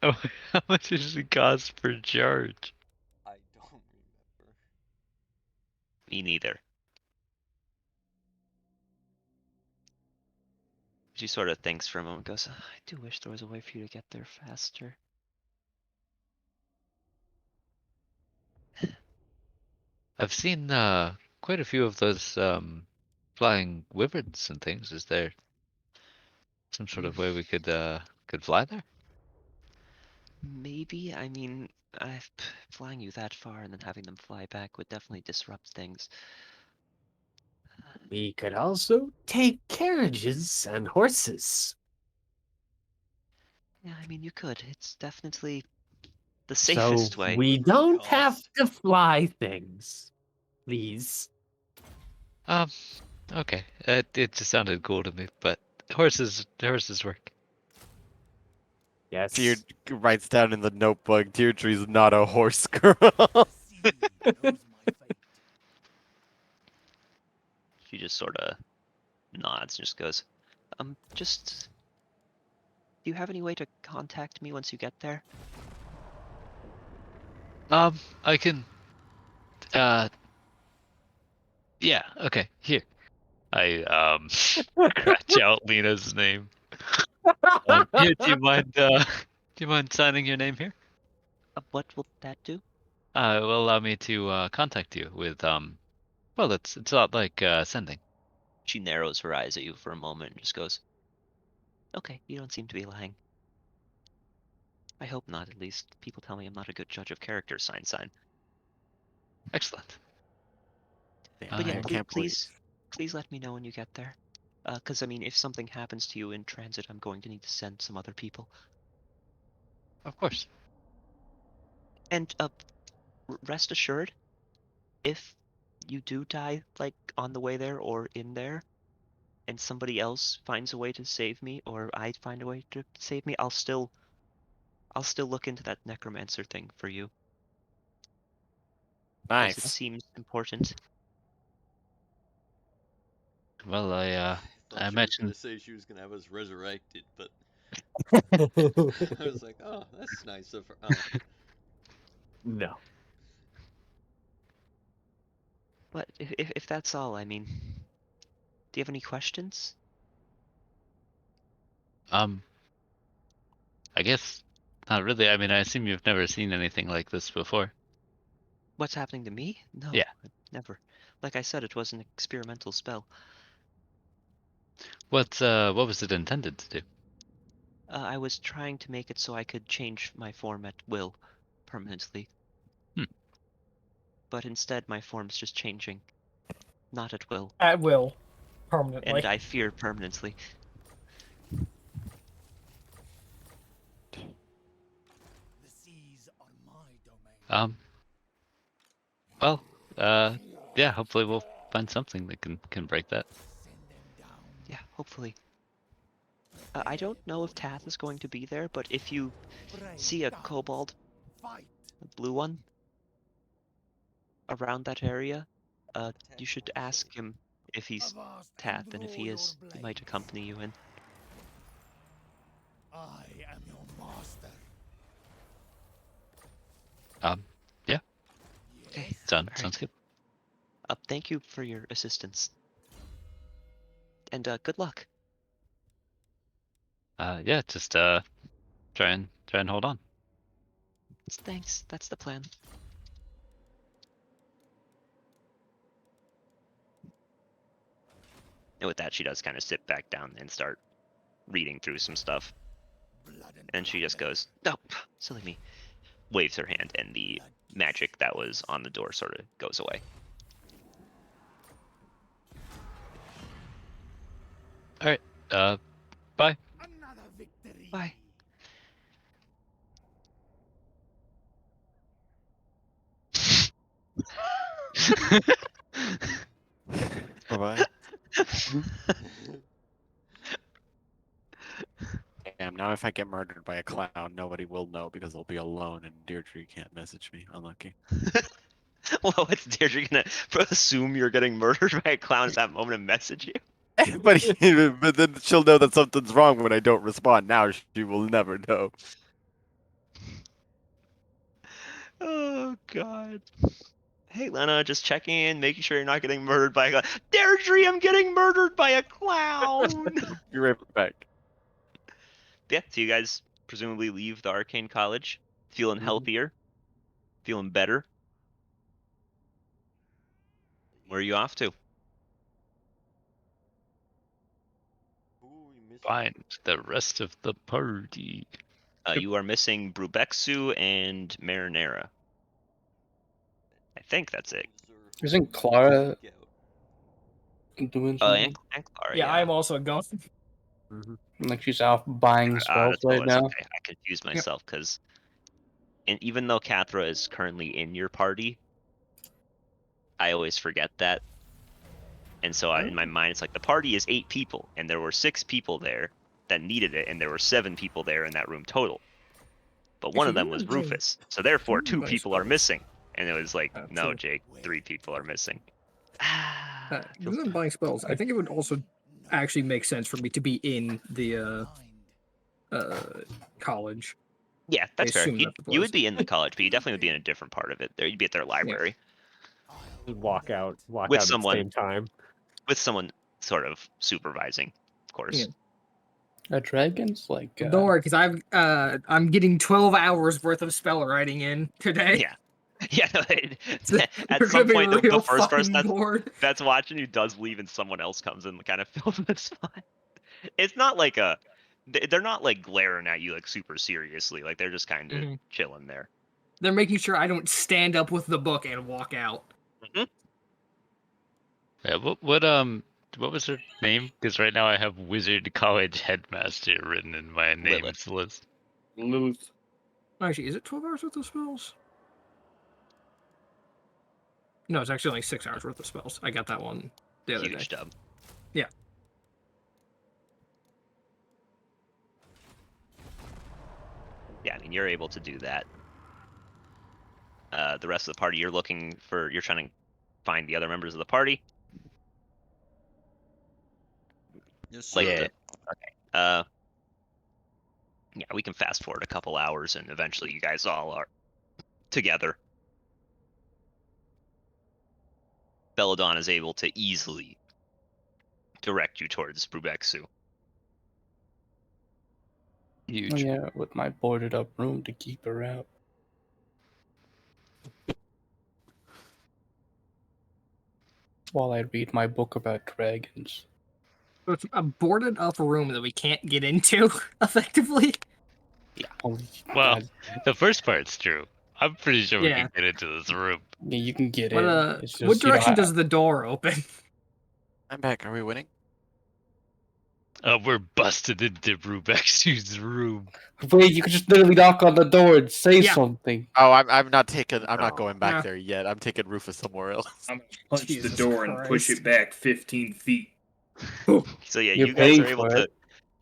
Oh, how much does it cost per charge? I don't remember. me neither. She sort of thinks for a moment, goes, I do wish there was a way for you to get there faster. I've seen quite a few of those flying wyverns and things. Is there some sort of way we could fly there? Maybe, I mean, flying you that far and then having them fly back would definitely disrupt things. We could also take carriages and horses. Yeah, I mean, you could. It's definitely the safest way. We don't have to fly things. Please. Okay. It just sounded cool to me, but horses work. Yes. Tear writes down in the notebook, Deirdre's not a horse girl. She just sort of nods and just goes, just... Do you have any way to contact me once you get there? I can... Yeah, okay, here. I, scratch out Lena's name. Here, do you mind signing your name here? What will that do? It will allow me to, contact you with, well, it's not like, sending. She narrows her eyes at you for a moment and just goes, okay, you don't seem to be lying. I hope not, at least. People tell me I'm not a good judge of character, sign. Excellent. But yeah, please let me know when you get there. Because, I mean, if something happens to you in transit, I'm going to need to send some other people. Of course. And, rest assured, if you do die, like, on the way there or in there, and somebody else finds a way to save me, or I find a way to save me, I'll still look into that necromancer thing for you. Nice. It seems important. Well, I imagine to say she was gonna have us resurrected, but I was like, oh, that's nice of her. Oh. No. But if that's all, I mean, do you have any questions? I guess not really. I mean, I assume you've never seen anything like this before. What's happening to me? No, Yeah. never. Like I said, it was an experimental spell. What was it intended to do? I was trying to make it so I could change my form at will, permanently. But instead, my form's just changing. Not at will. At will. Permanently. And I fear permanently. Well, yeah, hopefully we'll find something that can break that. Yeah, hopefully. I don't know if Tath is going to be there, but if you see a kobold, a blue one, around that area, You should ask him if he's Tath, and if he is, he might accompany you in. I am your master. Yeah. Okay. Sounds good. Thank you for your assistance. And good luck. Yeah, just try and hold on. Thanks. That's the plan. And with that, she does kind of sit back down and start reading through some stuff. And she just goes, "No, silly me." Waves her hand, and the magic that was on the door sort of goes away. All right. Bye. Bye. Bye-bye. Damn, now if I get murdered by a clown, nobody will know because I'll be alone and Deirdre can't message me. Unlucky. Well, what's Deirdre gonna assume you're getting murdered by a clown at that moment and message you? but then she'll know that something's wrong when I don't respond. Now she will never know. Oh God. Hey Lena, just checking in, making sure you're not getting murdered by a clown. Deirdre, I'm getting murdered by a clown. You're right back. Yeah, so you guys presumably leave the Arcane College, feeling healthier, feeling better. Where are you off to? Find the rest of the party. You are missing Brubexu and Marinera. I think that's it. Isn't Clara doing something? And Clara, Yeah, I'm also gone. Like she's out buying spells that's what it right was. now. Okay, I confused myself because, even though Cathra is currently in your party, I always forget that. And so in my mind, it's like the party is 8 people, and there were 6 people there that needed it, and there were 7 people there in that room total. But one of them was Rufus, so therefore 2 people are missing. And it was like, no, Jake, 3 people are missing. Other than buying spells, I think it would also actually make sense for me to be in the college. Yeah, that's fair. assume You, that's the you place. would be in the college, but you definitely would be in a different part of it. There, you'd be at their library Walk out with at the someone, same time. with someone sort of supervising, of course. Are dragons like? Don't worry, because I'm getting 12 hours worth of spell writing in today. Yeah. Yeah, no, at We're some gonna be point, the real first person fucking bored. that's watching you does leave and someone else comes in and kind of fills the spot. It's not like they're not like glaring at you like super seriously. Like they're just kind of chilling there. They're making sure I don't stand up with the book and walk out. Yeah, what was her name? Because right now I have Wizard College Headmaster written in my names list. Lilith. Actually, is it 12 hours worth of spells? No, it's actually only 6 hours worth of spells. I got that one the other Huge day. dub. Yeah. Yeah, I mean, you're able to do that. The rest of the party, you're trying to find the other members of the party. Yes, Like, sir. okay. Yeah, we can fast forward a couple hours, and eventually you guys all are together. Belladon is able to easily direct you towards Brubexu. Oh, yeah, with my boarded up room to keep her out. While I read my book about dragons. So it's a boarded up room that we can't get into effectively. Yeah. Well, the first part's true. I'm pretty sure we Yeah. can get into this room. Yeah, you can get But, in. It's just, what direction you know, does the door open? I'm back. Are we winning? We're busted into Brubexu's room. Wait, you can just literally knock on the door and say something. Oh, I'm not going back Yeah. there yet. I'm taking Rufus somewhere else. I'm gonna punch Jesus the door and push Christ. it back 15 feet. So yeah, You're you guys paying are able for to it.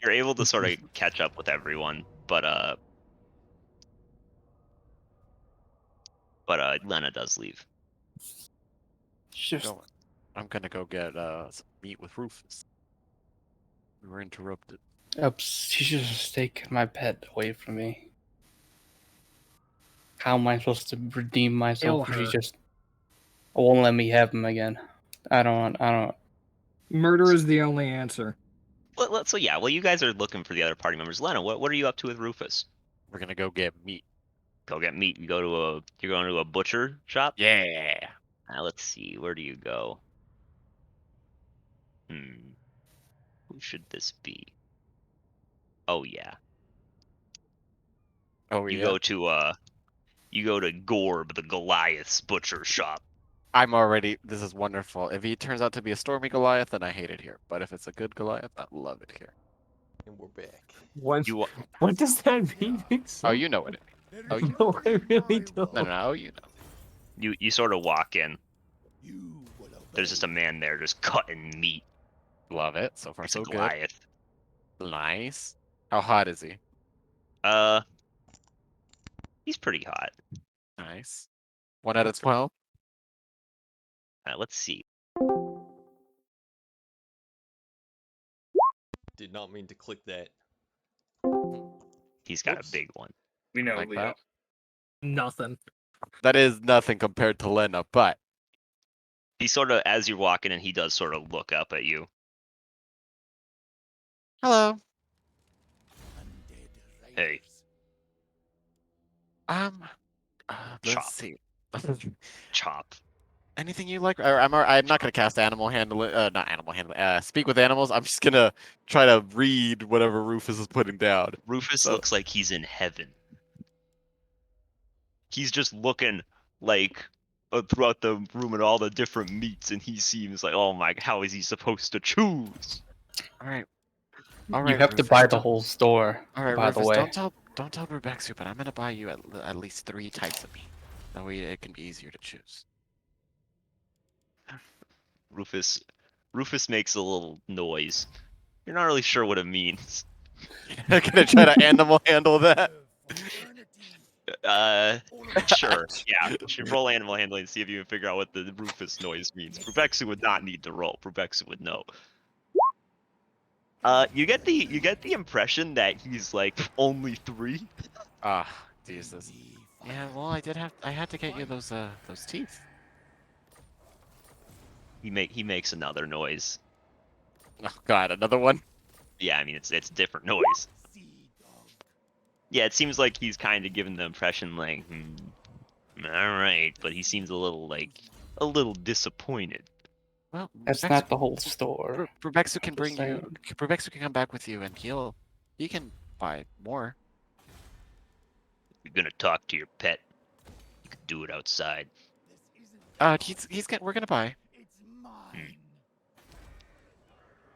you're able to sort of catch up with everyone, but Lena does leave. Just I'm gonna go get some meat with Rufus. We were interrupted. she's just taking my pet away from me. How am I supposed to redeem myself Kill if she her. just won't let me have him again? I don't. Murder is the only answer. So yeah, well, you guys are looking for the other party members. Lena, what are you up to with Rufus? We're gonna go get meat. Go get meat. You're going to a butcher shop? Yeah. Let's see. Where do you go? Who should this be? Oh yeah. Oh You yeah. go to Gorb, the Goliath's butcher shop. I'm already. This is wonderful. If he turns out to be a stormy Goliath, then I hate it here. But if it's a good Goliath, I love it here. And we're back. What does that mean? Oh, you know what it means. Oh, you No, I really don't. no. You know. You sort of walk in. There's just a man there just cutting meat. Love it. So far, It's so a good. Goliath. Nice. How hot is he? He's pretty hot. Nice. 1 out of 12. Let's see. Did not mean to click that. He's got a big one. We know, Like Leo. that? Nothing. That is nothing compared to Lena, but He sort of, as you're walking in, he does sort of look up at you. hello. Hey. Let's Chop. see. Chop. Anything you like? I'm not gonna cast animal handling. Not animal handling. Speak with animals. I'm just gonna try to read whatever Rufus is putting down. Rufus So- looks like he's in heaven. He's just looking like throughout the room at all the different meats, and he seems like, oh my, how is he supposed to choose? All right. You have to Rufus, buy the don't- whole store. All right, by Rufus, the way. don't tell Rebecca, but I'm gonna buy you at least 3 types of meat. That way it can be easier to choose. Rufus makes a little noise. You're not really sure what it means. I'm gonna try to animal handle that. Sure. Yeah. You should roll animal handling and see if you can figure out what the Rufus noise means. Rubexu would not need to roll. Rubexu would know. You get the impression that he's like only 3. Ah, Jesus. Yeah, well, I had to get you those teeth. He makes another noise. Oh God, another one. Yeah, I mean it's a different noise. Yeah, it seems like he's kind of giving the impression like, all right, but he seems a little disappointed. Well, That's not the whole store. Rebexu can bring Just you. saying. Rebexu can come back with you, and he can buy more. You're gonna talk to your pet. You can do it outside. We're gonna buy.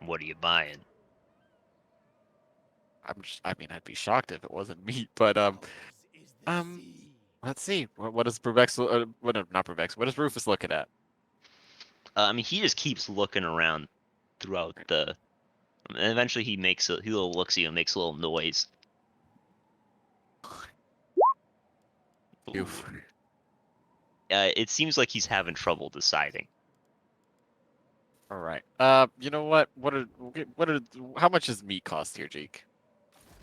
What are you buying? I mean, I'd be shocked if it wasn't meat, but let's see. What is Rebexu? Not Rebexu. What is Rufus looking at? I mean, he just keeps looking around throughout the. And eventually, he looks at you and makes a little noise. Oof. It seems like he's having trouble deciding. All right. You know what? How much does meat cost here, Jake?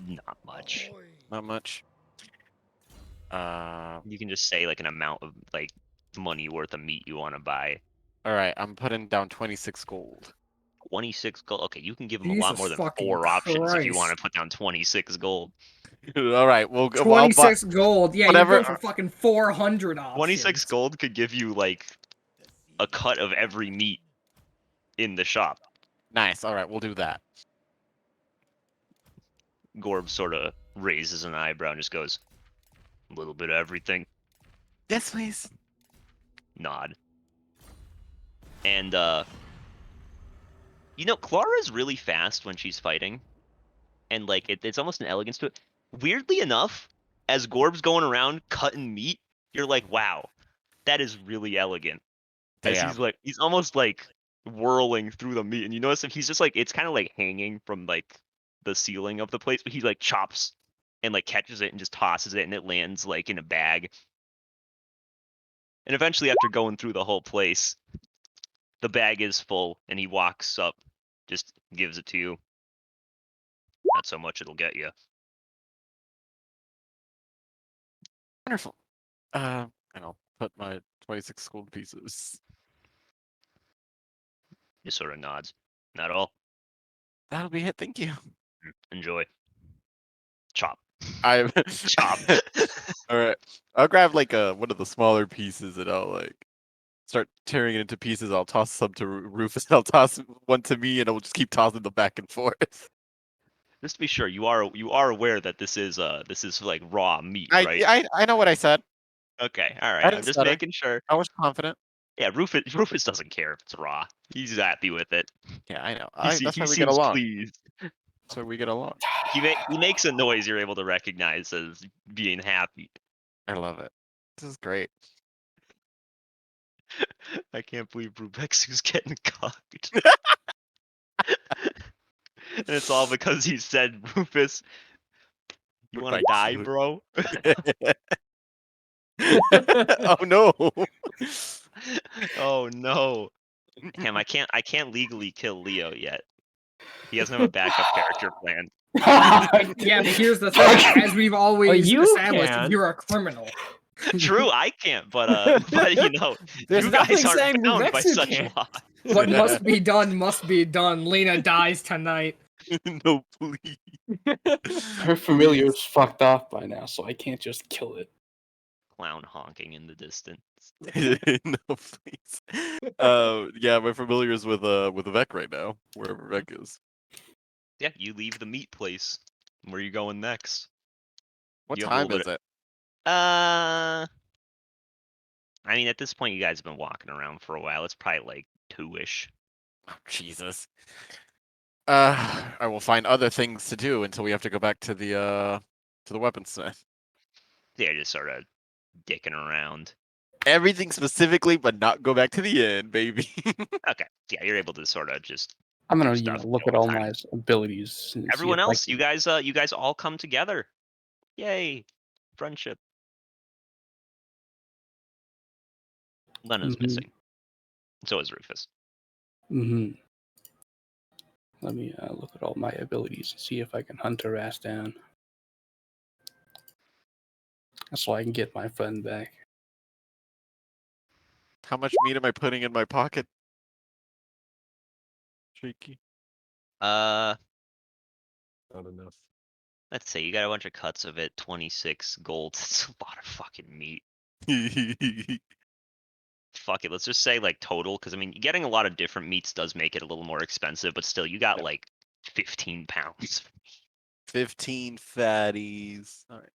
Not much. Not much. You can just say like an amount of like money worth of meat you want to buy. All right. I'm putting down 26 gold. 26 gold. Okay, you can give him a lot Jesus more than fucking 4 options if you want Christ. to put down 26 gold. All right. We'll go. 26 gold. Yeah, whatever- you're going for fucking 400 options. 26 gold could give you like a cut of every meat in the shop. Nice. All right. We'll do that. Gorb sort of raises an eyebrow and just goes, a little bit of everything. Yes, please. Nod. And you know, Clara is really fast when she's fighting, and like it's almost an elegance to it. Weirdly enough, as Gorb's going around cutting meat, you're like, wow, that is really elegant. As Damn. he's almost like whirling through the meat, and you notice if he's just like it's kind of like hanging from like the ceiling of the place, but he like chops and like catches it and just tosses it, and it lands like in a bag. And eventually, after going through the whole place, The bag is full, and he walks up, just gives it to you. Not so much it'll get you. Wonderful. And I'll put my 26 gold pieces. Just sort of nods. Not all. That'll be it. Thank you. Enjoy. Chop. I Chop. All right. I'll grab like one of the smaller pieces and I'll like start tearing it into pieces. I'll toss some to Rufus. And I'll toss one to me, and I'll just keep tossing them back and forth. Just to be sure, you are aware that this is like raw meat, right? I know what I said. Okay, all I right. I'm didn't just stutter. making sure. I was confident. Yeah, Rufus doesn't care if it's raw. He's happy with it. Yeah, I know. He That's why we seems get along. pleased. That's why we get along. He makes a noise you're able to recognize as being happy. I love it. This is great. I can't believe Rubexu's getting cocked. And it's all because he said, Rufus, you want to die, bro? Oh no. Oh no. Damn, I can't legally kill Leo yet. He doesn't have a backup character plan. Yeah, but here's the thing. As we've always you established, can. you're a criminal. True, I can't, but you know, There's you guys nothing aren't saying bound by Rubexu such can't. law. What must be done must be done. Lena dies tonight. No, please. Her familiar is fucked off by now, so I can't just kill it. Clown honking in the distance. No, please. Yeah, my familiar is with Vec right now, wherever Vec is. Yeah, you leave the meat place. Where are you going next? What You have a time little is bit it? I mean, at this point, you guys have been walking around for a while. It's probably like 2-ish. Oh, Jesus. I will find other things to do until we have to go back to the weaponsmith. Yeah, just sort of dicking around. Everything specifically, but not go back to the inn, baby. Okay, yeah, you're able to sort of just. I'm gonna do stuff look all at the all time. my abilities. And see Everyone if I else, can- you guys all come together. Yay, friendship. Lena's Mhm. missing. So is Rufus. Mhm. Let me look at all my abilities and see if I can hunt her ass down. So I can get my friend back. How much meat am I putting in my pocket? Cheeky. Uh, Not enough. let's say you got a bunch of cuts of it. 26 gold. That's a lot of fucking meat. Fuck it. Let's just say like total, because I mean, getting a lot of different meats does make it a little more expensive, but still, you got like 15 pounds. 15 fatties. All right.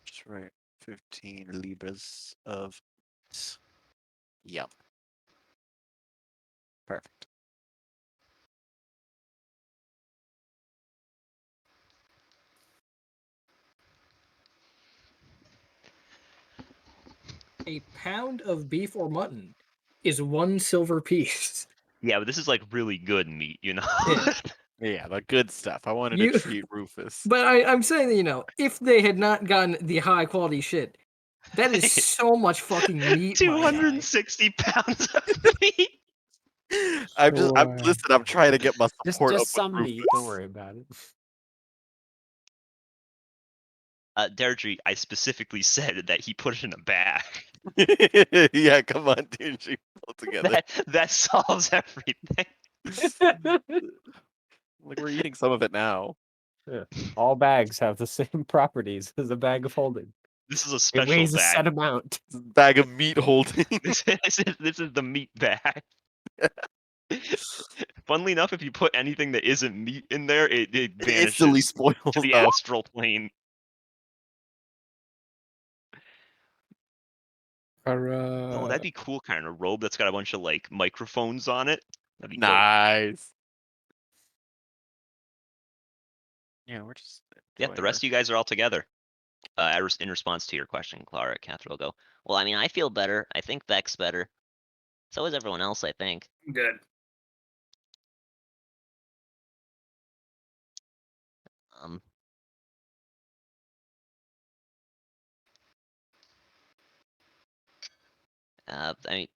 That's right. 15 libras of. Yep. Perfect. A pound of beef or mutton is 1 silver piece. Yeah, but this is like really good meat, you know. Yeah, the good stuff. I wanted You- to treat Rufus. But I'm saying that, you know, if they had not gotten the high quality shit, that is so much fucking meat. my guy. 260 pounds of meat. Listen, I'm trying to get my support Just up some with meat. Rufus. Don't worry about it. Deirdre, I specifically said that he put it in a bag. Yeah, come on, Deirdre. Pull together. That solves everything. Like we're eating some of it now. Yeah. All bags have the same properties as a bag of holding. This is a It special weighs a bag. set amount. Bag of meat holding. This is the meat bag. Funnily enough, if you put anything that isn't meat in there, it vanishes instantly spoils to the though. astral plane. Oh, that'd be cool, kind of robe that's got a bunch of like microphones on it. That'd be dope. Nice. Yeah, we're just. Yeah, the rest of you guys are all together. In response to your question, Clara, Catherine will go, well, I mean, I feel better. I think Vec's better. So is everyone else, I think. Good. Um, I mean,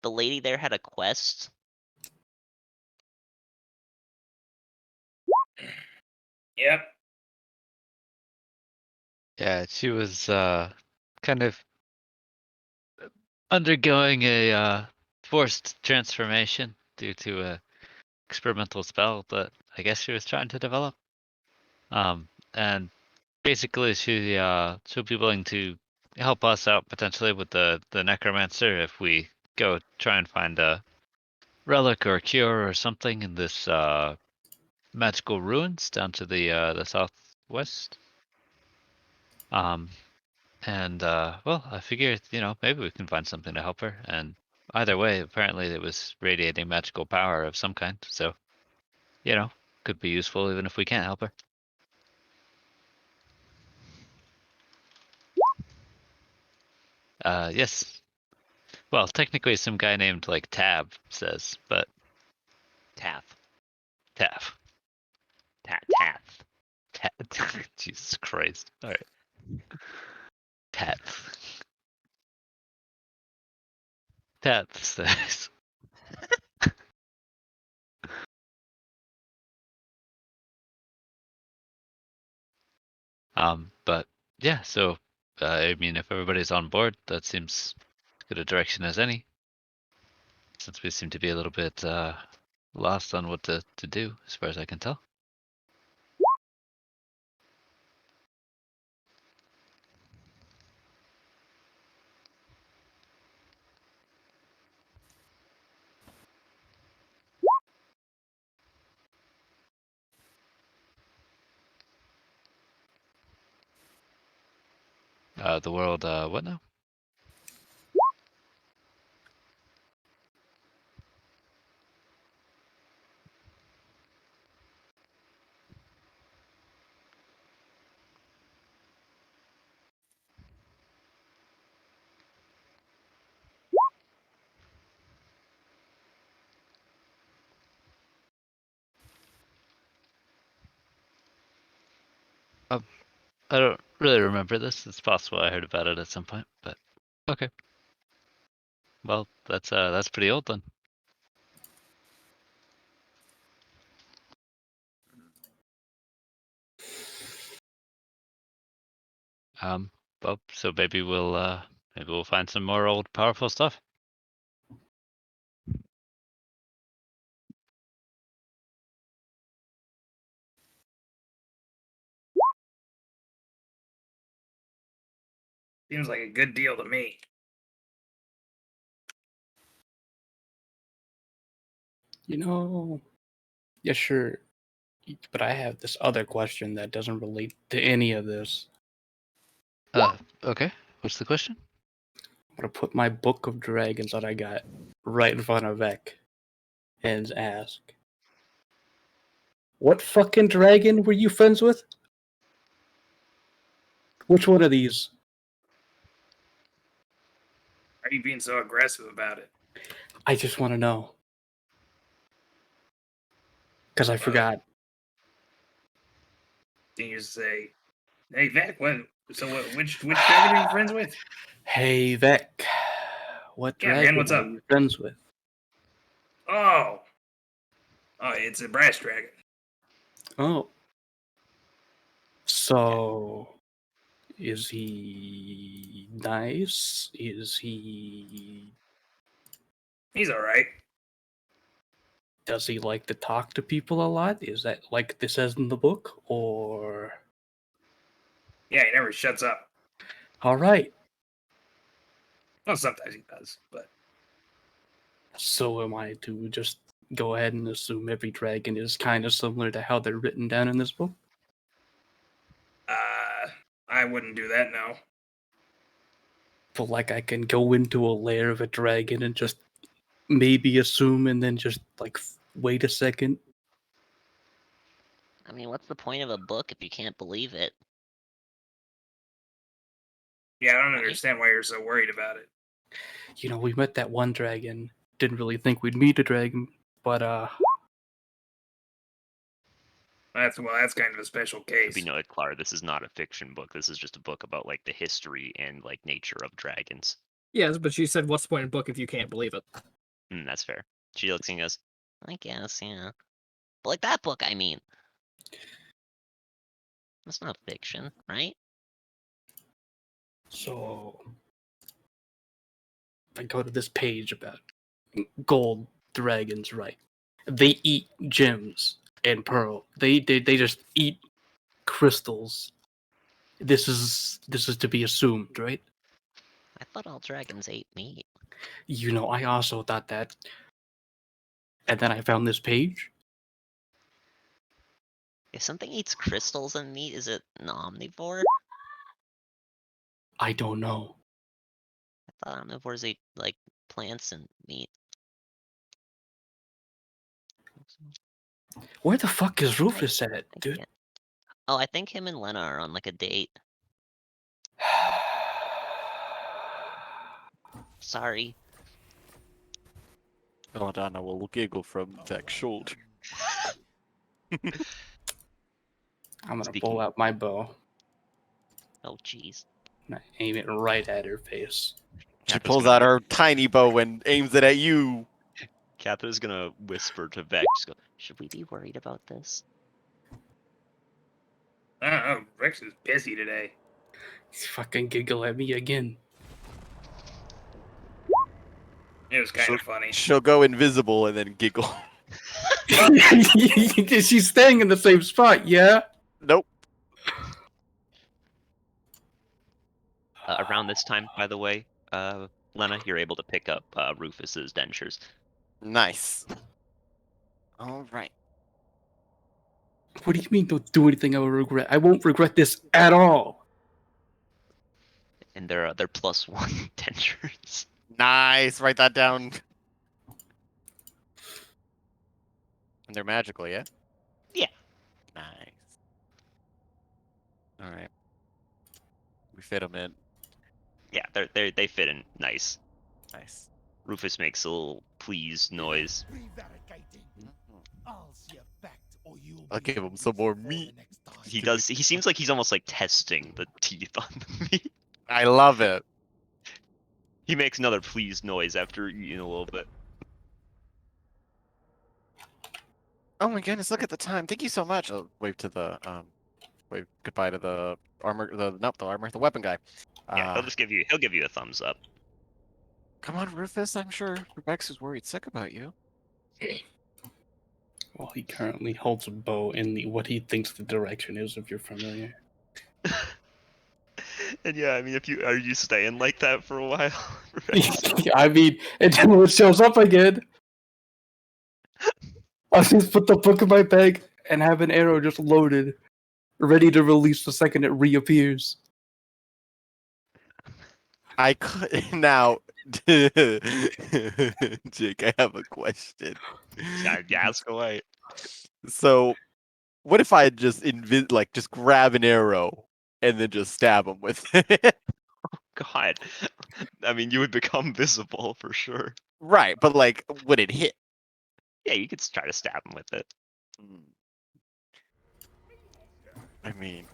the lady there had a quest? Yep. Yeah, she was kind of undergoing a forced transformation due to a experimental spell that I guess she was trying to develop. And basically she'll be willing to help us out potentially with the necromancer if we go try and find a relic or a cure or something in this magical ruins down to the southwest. And well, I figured, maybe we can find something to help her. And either way, apparently it was radiating magical power of some kind. So, could be useful even if we can't help her. Yes. Well, technically some guy named like Tab says, but Taff. Taff. Taff. Jesus Christ. All right. Taff. Taff says. But yeah, so I mean, if everybody's on board, that seems as good a direction as any. Since we seem to be a little bit lost on what to do, as far as I can tell. The world, what now? I don't really remember this. It's possible I heard about it at some point, but okay. Well, that's pretty old then. Well, so maybe we'll find some more old powerful stuff. Seems like a good deal to me. Yeah, sure. But I have this other question that doesn't relate to any of this. Okay. What's the question? I'm gonna put my book of dragons that I got right in front of Vec and ask, what fucking dragon were you friends with? Which one of these? Why are you being so aggressive about it? I just want to know. Because I forgot. Can you just say, "Hey, Vec, which dragon are you friends with?" Hey, Vec, what Yeah, dragon man, what's are up? you friends with? Oh, it's a brass dragon. Oh. So, is he nice? Is he... He's all right. Does he like to talk to people a lot? Is that like this says in the book? Or... Yeah, he never shuts up. All right. Well, sometimes he does, but So am I to just go ahead and assume every dragon is kind of similar to how they're written down in this book? I wouldn't do that. No. But like I can go into a lair of a dragon and just maybe assume and then just like wait a second. I mean, what's the point of a book if you can't believe it? Yeah, I don't understand why you're so worried about it. We met that one dragon. Didn't really think we'd meet a dragon, but That's kind of a special case. To be noted, Clara, this is not a fiction book. This is just a book about like the history and like nature of dragons. Yes, but she said, "What's the point in book if you can't believe it?" That's fair. She looks and goes, I guess, yeah. But like that book, I mean. That's not fiction, right? So if I go to this page about gold dragons, right? They eat gems and pearl. They just eat crystals. This is to be assumed, right? I thought all dragons ate meat. You know, I also thought that. And then I found this page. If something eats crystals and meat, is it an omnivore? I don't know. I thought omnivores ate like plants and meat. Where the fuck is Rufus at, dude? Yeah. Oh, I think him and Lena are on like a date. Sorry. Belladonna will giggle from Vex's shoulder. I'm gonna Speaking- pull out my bow Oh, jeez. and I aim it right at her face. She pulls out her tiny bow and aims it at you. Catherine's gonna whisper to Vex, go, should we be worried about this? I don't know. Rex is busy today. He's fucking giggle at me again. It was kind of funny. She'll go invisible and then giggle. She's staying in the same spot, yeah? Nope. Around this time, by the way, Lena, you're able to pick up Rufus's dentures. Nice. All right. What do you mean don't do anything I will regret? I won't regret this at all. And they're +1 dentures. Nice. Write that down. And they're magical, yeah? Yeah. Nice. All right. We fit them in. Yeah, they fit in nice. Nice. Rufus makes a little please noise. I'll give him some more meat. He does. He seems like he's almost like testing the teeth on the meat. I love it. He makes another please noise after eating a little bit. Oh my goodness! Look at the time. Thank you so much. I'll wave to the wave goodbye to the armor. The weapon guy. Yeah, he'll give you a thumbs up. Come on, Rufus. I'm sure Rebecca is worried sick about you. Well, he currently holds a bow in the what he thinks the direction is, if you're familiar. And yeah, I mean, are you staying like that for a while? I mean, and then when it shows up again, I'll just put the book in my bag and have an arrow just loaded, ready to release the second it reappears. I could now, Jake. I have a question. Yeah, ask away. So, what if I just just grab an arrow and then just stab him with it? God, I mean, you would become visible for sure. Right, but like, would it hit? Yeah, you could try to stab him with it. I mean,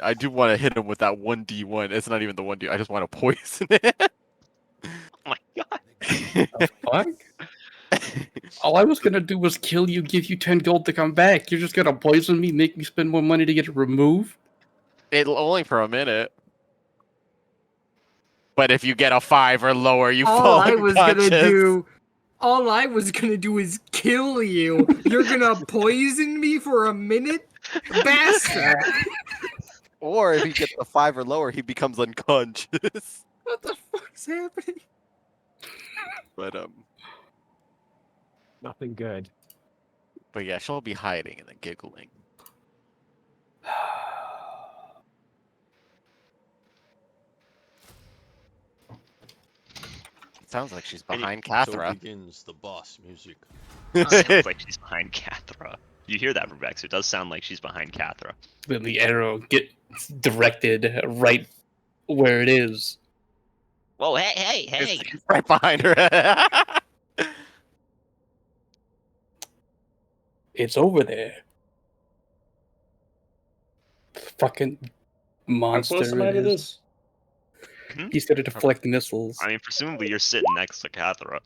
I do want to hit him with that 1d1. It's not even the 1d. I just want to poison it. Oh my god! The fuck? All I was gonna do was kill you, give you 10 gold to come back. You're just gonna poison me, make me spend more money to get it removed? It'll only for a minute. But if you get a 5 or lower, you fall unconscious. All I was gonna do is kill you. You're gonna poison me for a minute? Bastard! Or if he gets a 5 or lower, he becomes unconscious. What the fuck's happening? But Nothing good. But yeah, she'll be hiding and then giggling. Sounds like she's behind So Cathra. begins the boss music. Sounds like she's behind Cathra. You hear that, Rebecca? It does sound like she's behind Cathra. Then the arrow gets directed right where it is. Whoa! Hey! It's right behind her. It's over there. Fucking monster. How close am I to this? He's gonna deflect missiles. I mean, presumably you're sitting next to Cathra.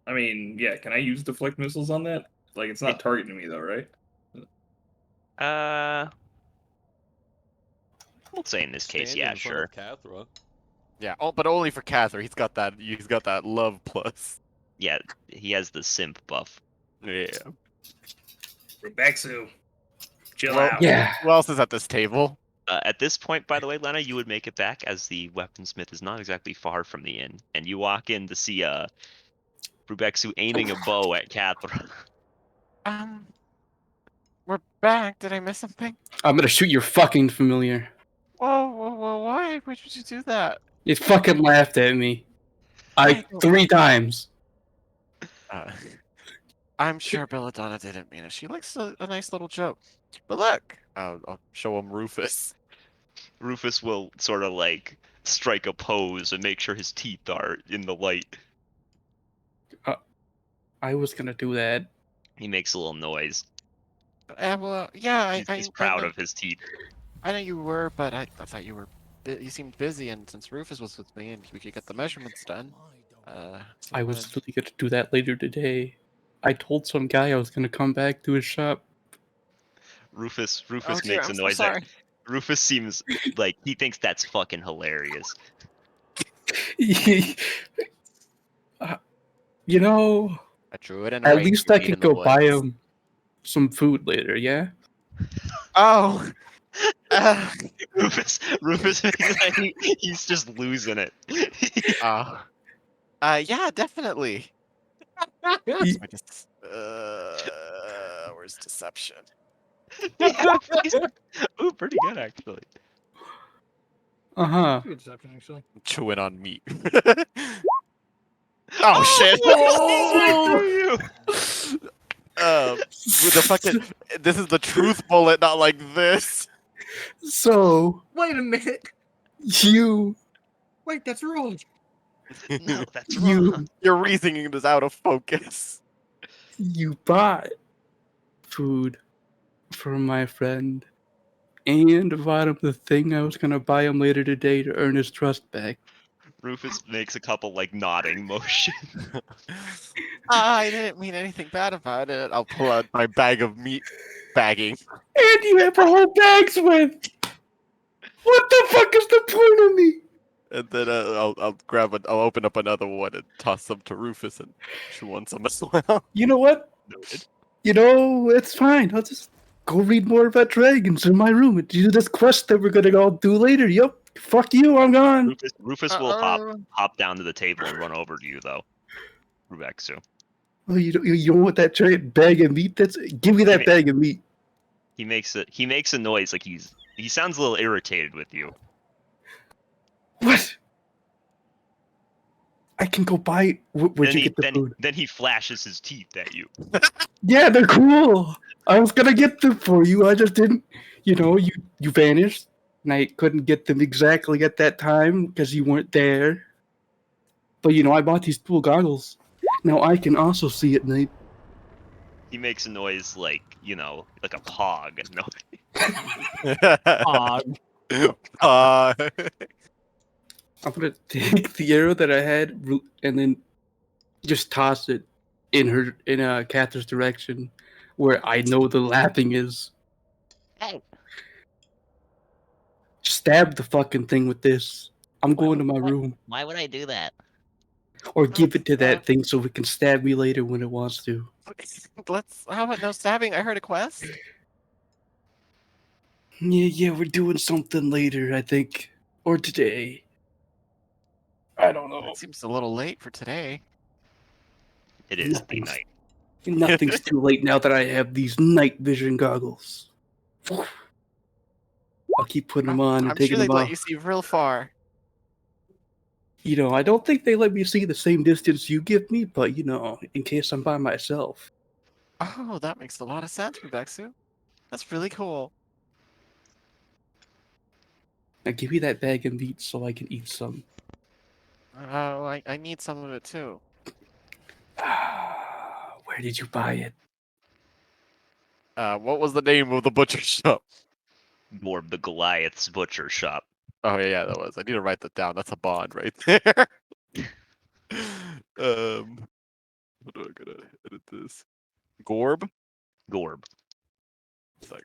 I mean, yeah, can I use deflect missiles on that? Like, it's not targeting me though, right? We'll say in this case, Stand yeah, in front sure. of Cathra. Yeah, but only for Cather. He's got that love plus. Yeah, he has the simp buff. Yeah. Rebexu, chill Well, out. Who else is at this table? At this point, by the way, Lena, you would make it back as the weaponsmith is not exactly far from the inn, and you walk in to see Rubexu aiming a bow at Cathra. We're back. Did I miss something? I'm gonna shoot your fucking familiar. Whoa, why would you do that? It fucking laughed at me. I 3 times. I'm sure Belladonna didn't mean it. She likes a nice little joke. But look, I'll show him Rufus. Rufus will sort of like strike a pose and make sure his teeth are in the light. I was gonna do that. He makes a little noise. Well, yeah, He's proud of his teeth. I know you were, but I thought you were. You seemed busy, and since Rufus was with me, and we could get the measurements done. I was really gonna do that later today. I told some guy I was gonna come back to his shop. Rufus dear, makes a I'm so noise. sorry. Rufus seems like he thinks that's fucking hilarious. You know, I drew it in at least I could go buy him some food later, yeah? Oh! Rufus he's just losing it. Yeah, definitely. Where's deception? Ooh, pretty good actually. Uh-huh. Good deception, actually. Chewing on meat. Oh shit! With the fucking, this is the truth bullet, not like this. So Wait a minute. you Wait, that's wrong. No, that's wrong. Your reasoning is out of focus. You bought food for my friend and bought him the thing I was gonna buy him later today to earn his trust back. Rufus makes a couple like nodding motion. I didn't mean anything bad about it. I'll pull out my bag of meat bagging. And you have a whole bag's worth. What the fuck is the point of me? And then I'll open up another one and toss some to Rufus and chew on some as well. You know what? You know, it's fine. I'll just go read more about dragons in my room and do this quest that we're gonna all do later. Yup. Fuck you, I'm gone. Rufus will hop down to the table and run over to you though. Rubexu. Oh, you don't want that giant bag of meat? Give me that bag of meat. He makes a noise like he sounds a little irritated with you. What? I can go buy it. Where'd you get the food? Then he flashes his teeth at you. Yeah, they're cool. I was gonna get them for you. I just didn't. You know, you vanished, and I couldn't get them exactly at that time because you weren't there. But you know, I bought these cool goggles. Now I can also see at night. He makes a noise like, you know, like a pog. No. Pog. Pog. I'm gonna take the arrow that I had and then just toss it in Catherine's direction, where I know the laughing is. Hey. Stab the fucking thing with this. I'm going to my room. Why would I do that? Or give it to that thing so it can stab me later when it wants to. How about no stabbing? I heard a quest. Yeah, we're doing something later, I think. Or today. I don't know. It seems a little late for today. It is the night. Nothing's too late now that I have these night vision goggles. I'll keep putting them on and I'm taking sure they them let off. you see real far. You know, I don't think they let me see the same distance you give me, but you know, in case I'm by myself. Oh, that makes a lot of sense, Rebexu. That's really cool. Now give me that bag of meat so I can eat some. Oh, I need some of it too. Where did you buy it? What was the name of the butcher shop? Gorb the Goliath's butcher shop. Oh yeah, that was. I need to write that down. That's a bond right there. What do I gotta edit this? Gorb. Gorb. It's like,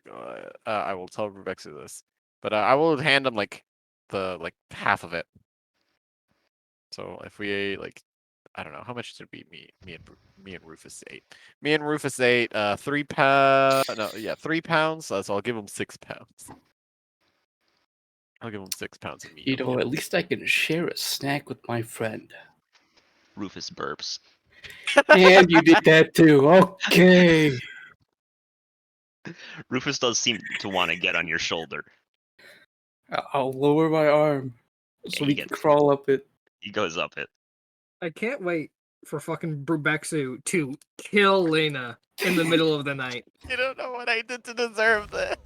I will tell Rebecca this, but I will hand him like half of it. So if we like, I don't know how much did we me and Rufus ate. Me and Rufus ate 3 pounds. No, yeah, 3 pounds. So I'll give him 6 pounds. I'll give him 6 pounds of meat. You know, at least I can share a snack with my friend. Rufus burps. And you did that too. Okay. Rufus does seem to want to get on your shoulder. I'll lower my arm so we can crawl up it. He goes up it. I can't wait for fucking Brubexu to kill Lena in the middle of the night. You don't know what I did to deserve that.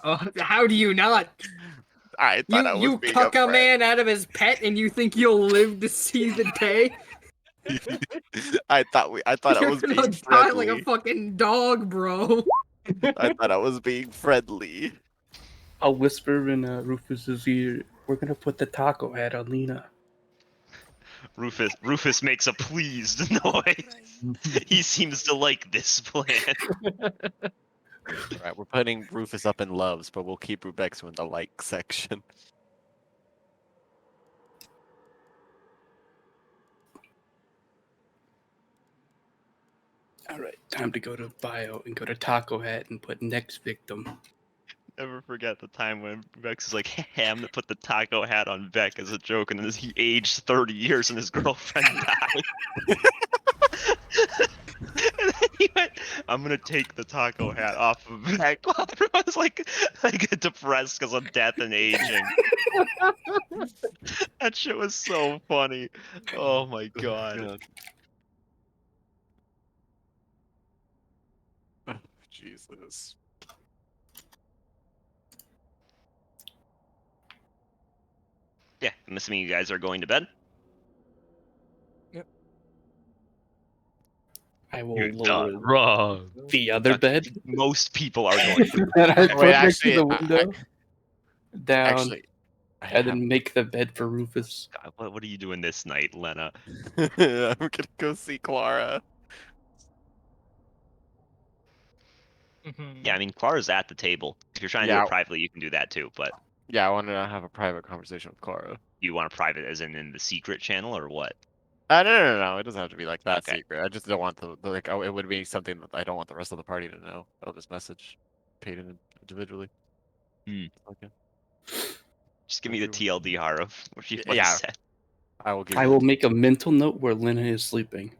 Oh, how do you not? I thought I was You being cuck a friend. man out of his pet and you think you'll live to see the day? I thought I You're was gonna being die friendly. like a fucking dog, bro. I thought I was being friendly. I'll whisper in Rufus's ear, we're gonna put the taco hat on Lena. Rufus makes a pleased noise. He seems to like this plan. Alright, we're putting Rufus up in loves, but we'll keep Rebecca in the like section. Alright, time to go to bio and go to Taco Hat and put next victim. Never forget the time when Vex is like, hey, I'm gonna put the taco hat on Beck as a joke, and then he aged 30 years and his girlfriend died. And then he went, I'm gonna take the taco hat off of Beck while everyone's like depressed because of death and aging. That shit was so funny. Oh my god. Jesus. Yeah, I'm assuming you guys are going to bed. I will You're lower not wrong. the other bed. Most people are going to that I put Wait, next to actually, the window. Down. Actually, and then make the bed for Rufus. God, what are you doing this night, Lena? I'm gonna go see Clara. Yeah, I mean, Clara's at the table. If you're trying to do Yeah. it privately, you can do that too, but Yeah, I wanted to have a private conversation with Clara. you want a private as in the secret channel or what? No. It doesn't have to be like that Okay. secret. I just don't want it would be something that I don't want the rest of the party to know. I'll just message Peyton individually. Okay. Just give me the TLD, Haro. What you Yeah. said. I will give I you will make a mental note where Lena is sleeping.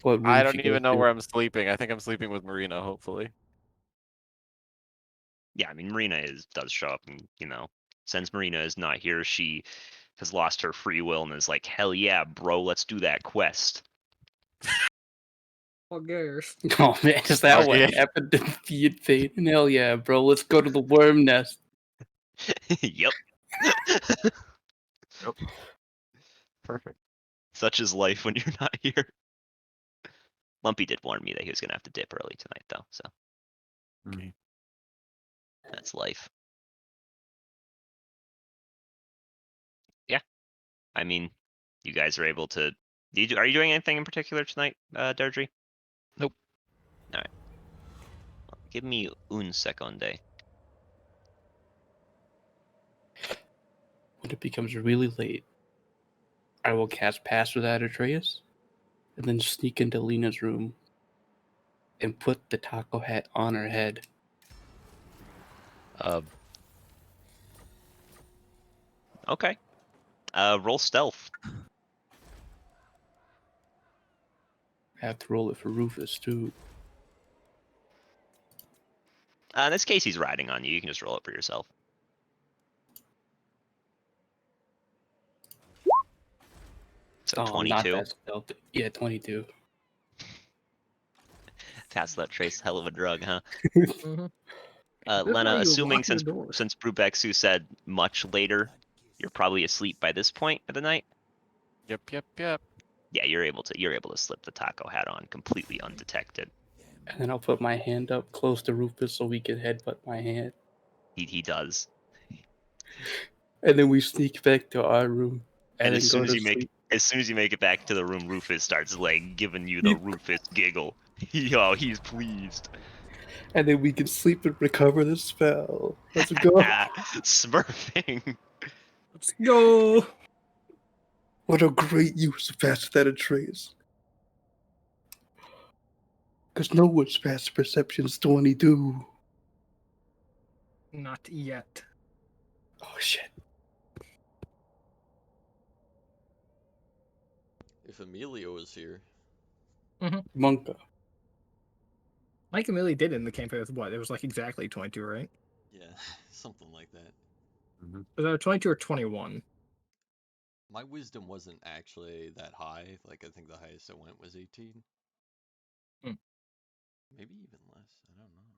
What room I she don't even goes know to. where I'm sleeping. I think I'm sleeping with Marina, hopefully. Yeah, I mean, Marina does show up, and since Marina is not here, she has lost her free will and is like, hell yeah, bro, let's do that quest. What cares? Oh man, is that what yeah. happened to Fiat Peyton? Hell yeah, bro. Let's go to the worm nest. Yep. Yep. Perfect. Such is life when you're not here. Lumpy did warn me that he was gonna have to dip early tonight, though. So Okay. that's life. Yeah, I mean, you guys are able to. Are you doing anything in particular tonight, Deirdre? Nope. All right. Well, give me un seconde. When it becomes really late, I will cast Pass Without a Trace, and then sneak into Lena's room and put the taco hat on her head. Okay. Roll stealth. I have to roll it for Rufus too. In this case, he's riding on you. You can just roll it for yourself. So Not 22. that stealthy. Yeah, 22. Pass that trace, hell of a drug, huh? Mhm. That's why Lena, you assuming lock your door. since Brubexu said much later, you're probably asleep by this point of the night. Yep. Yeah, you're able to slip the taco hat on completely undetected. And then I'll put my hand up close to Rufus so he can headbutt my hand. He does. And then we sneak back to our room. And then as soon go as to you make sleep. as soon as you make it back to the room, Rufus starts like giving you the Rufus giggle. Yo, he's pleased. And then we can sleep and recover the spell. Let's go. Smurfing. Let's go. What a great use of passive trace. Because no one's passive perception's 22. Not yet. Oh shit. If Emilio was here. Monka. Mike and Millie did in the campaign with what? It was like exactly 22, right? Yeah, something like that. Was that 22 or 21? My wisdom wasn't actually that high. Like, I think the highest I went was 18. Hmm. Maybe even less. I don't know.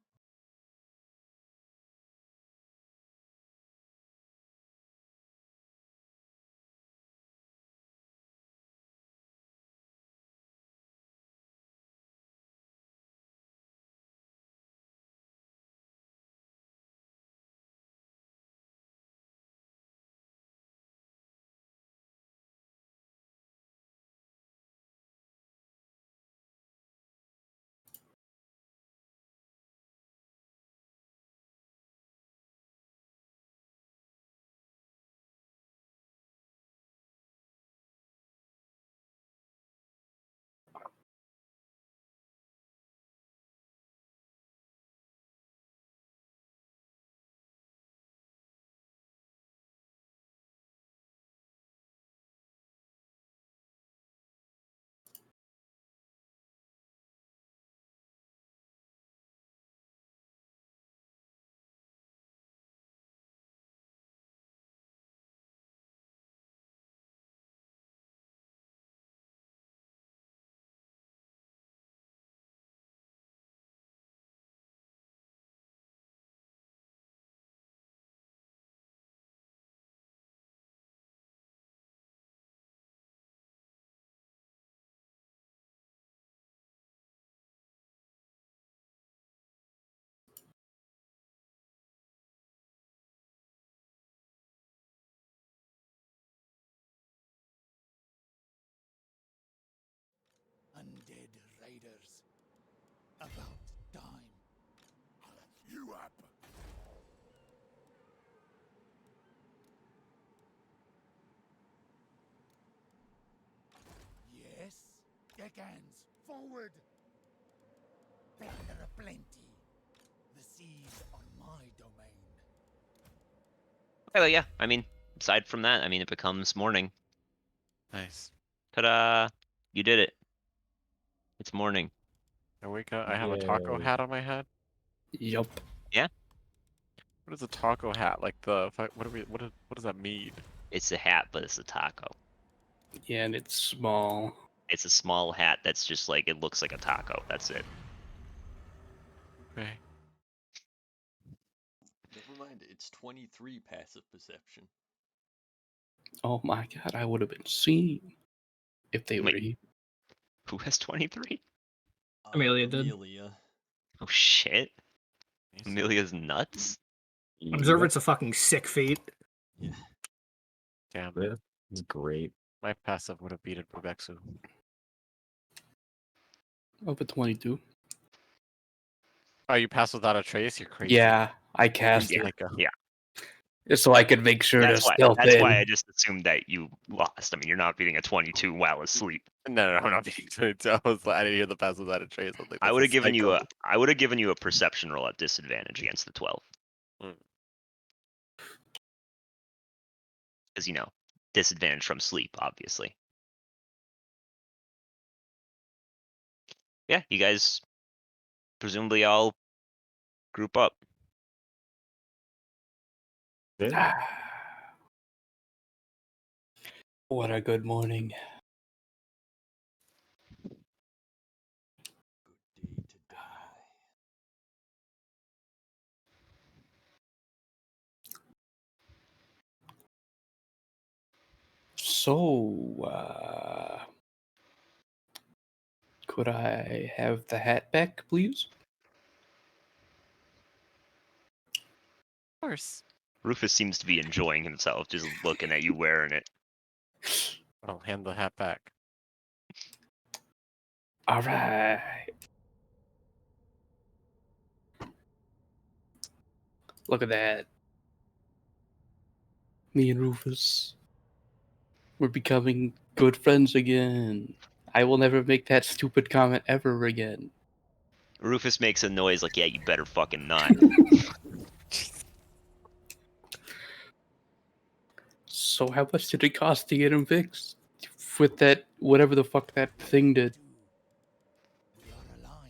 Undead raiders. About time. You up? Yes? Deckhands, forward! Plunder aplenty. The seas are my domain. Well, yeah. I mean, aside from that, I mean, it becomes morning. Nice. Ta-da! You did it. It's morning. I wake up. I have a taco Yay. hat on my head. Yup. Yeah. What is a taco hat? Like the what do we? What does that mean? It's a hat, but it's a taco. Yeah, and it's small. It's a small hat that's just like it looks like a taco. That's it. Okay. Never mind, it's 23 passive perception. Oh my god, I would have been seen if they were Wait. here. Who has 23? Amelia did. Amelia. Oh shit. Amelia's nuts. Observance a fucking sick feat. Yeah. Damn. Yeah, it's great. My passive would have beaten Rebexu. Up at 22. Oh, you pass without a trace? You're crazy. Yeah, I cast Yeah. it. Yeah. Just so I could make sure That's to why. stealth That's in. why I just assumed that you lost. I mean, you're not beating a 22 while asleep. No, I'm not beating 22. I didn't hear the pass without a trace. I was like, I that's would a have given you a. psycho. I would have given you a perception roll at disadvantage against the 12. Mm. Because you know, disadvantage from sleep, obviously. Yeah, you guys presumably all group up. Yeah. What a good morning. So, Could I have the hat back, please? Of course. Rufus seems to be enjoying himself, just looking at you wearing it. I'll hand the hat back. All right. Look at that. Me and Rufus. We're becoming good friends again. I will never make that stupid comment ever again. Rufus makes a noise like, yeah, you better fucking not. So how much did it cost to get him fixed? With that, whatever the fuck that thing did.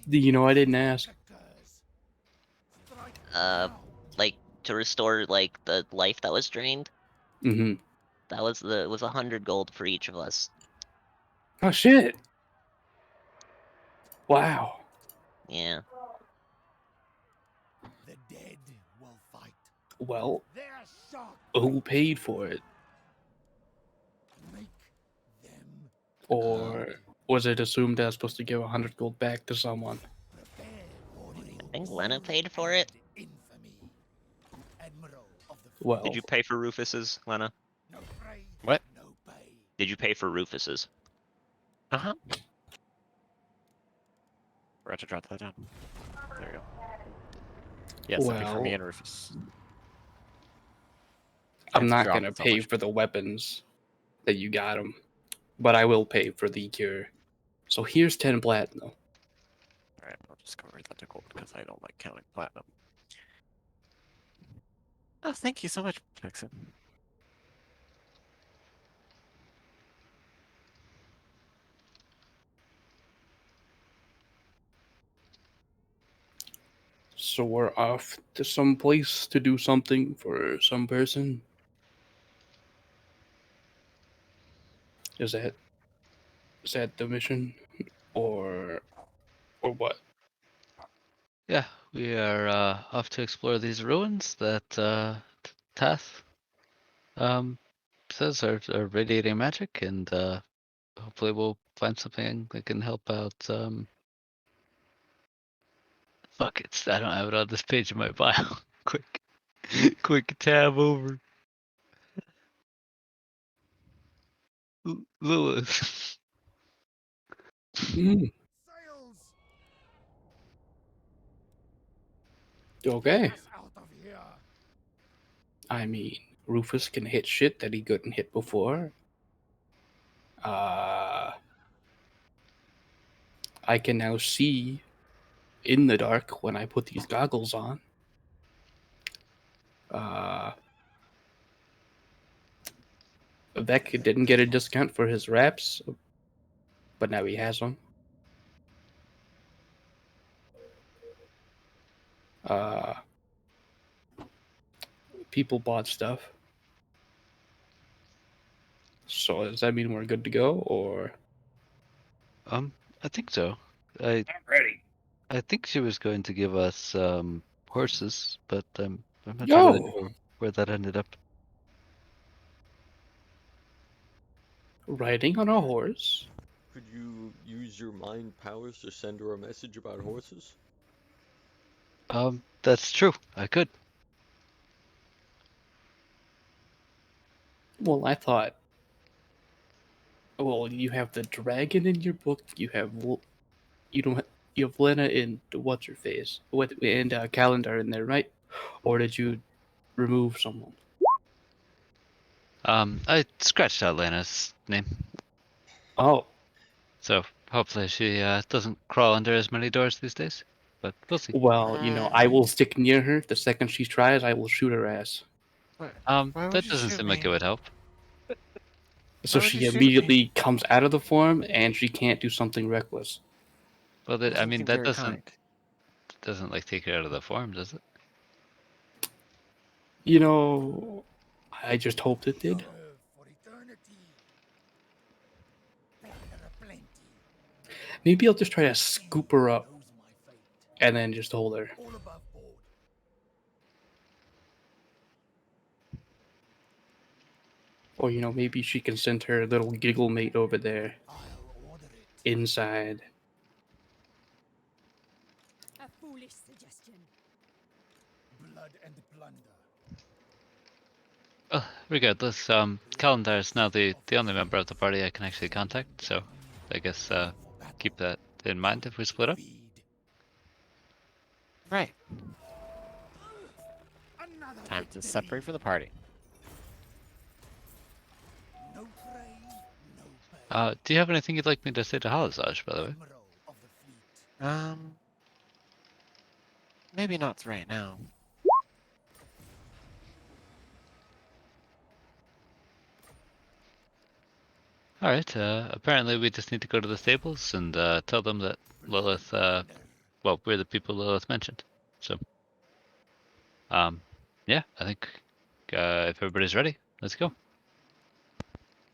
You know, I didn't ask. Like to restore like the life that was drained. Mm-hmm. That was it was 100 gold for each of us. Oh shit! Wow. Yeah. The dead will fight. Well, They're shocked. who paid for it? Make them Or was it assumed I was supposed to give 100 gold back to someone? I think Lena paid for it. Well, Did you pay for Rufus's, Lena? What? Did you pay for Rufus's? Uh-huh. Forgot to drop that down. There you go. Yes, I paid for me Well, and Rufus. I'm It's not dropped gonna so pay much. for the weapons that you got them, but I will pay for the cure. So here's 10 platinum. Alright, I'll just convert that to gold because I don't like counting platinum. Oh, thank you so much, Jackson. So we're off to some place to do something for some person. Is that the mission, or what? Yeah, we are off to explore these ruins that Tath says are radiating magic, and hopefully we'll find something that can help out. Fuck it, I don't have it on this page of my bio. quick tab over. Lilith. Mm. Okay. out of here. I mean, Rufus can hit shit that he couldn't hit before. I can now see in the dark when I put these goggles on. Vec didn't get a discount for his wraps, but now he has them. People bought stuff. So does that mean we're good to go, or? I think so. I'm ready. I think she was going to give us horses, but I'm not Yo! sure where that ended up. Riding on a horse? Could you use your mind powers to send her a message about horses? That's true. I could. Well, I thought. Well, you have the dragon in your book. You have you don't. You have Lena and what's her face, and Calendar in there, right? Or did you remove someone? I scratched out Lana's name, Oh, so hopefully she doesn't crawl under as many doors these days. But we'll see. well, you know, I will stick near her. The second she tries, I will shoot her ass. Why That would you doesn't shoot seem like me? it would help. So Why would she you shoot immediately comes out of the form, and she can't do something reckless. Well, That's I mean something that very doesn't like take her out of the form, does it? You know, I just hoped it did. For eternity. There are plenty. Maybe I'll just try to scoop her up Knows my fate. and then just hold her. All above board. Or, you know, maybe she can send her little giggle mate over there I'll order it. inside. blood and plunder. Oh, regardless, Calendar is now the only member of the party I can actually contact, so I guess keep that in mind if we split up. Right. Time to separate from the party. Do you have anything you'd like me to say to Halazaj, by the way? Maybe not right now. Alright, apparently we just need to go to the stables and tell them that Lilith, well, we're the people Lilith mentioned. So, yeah, I think if everybody's ready, let's go.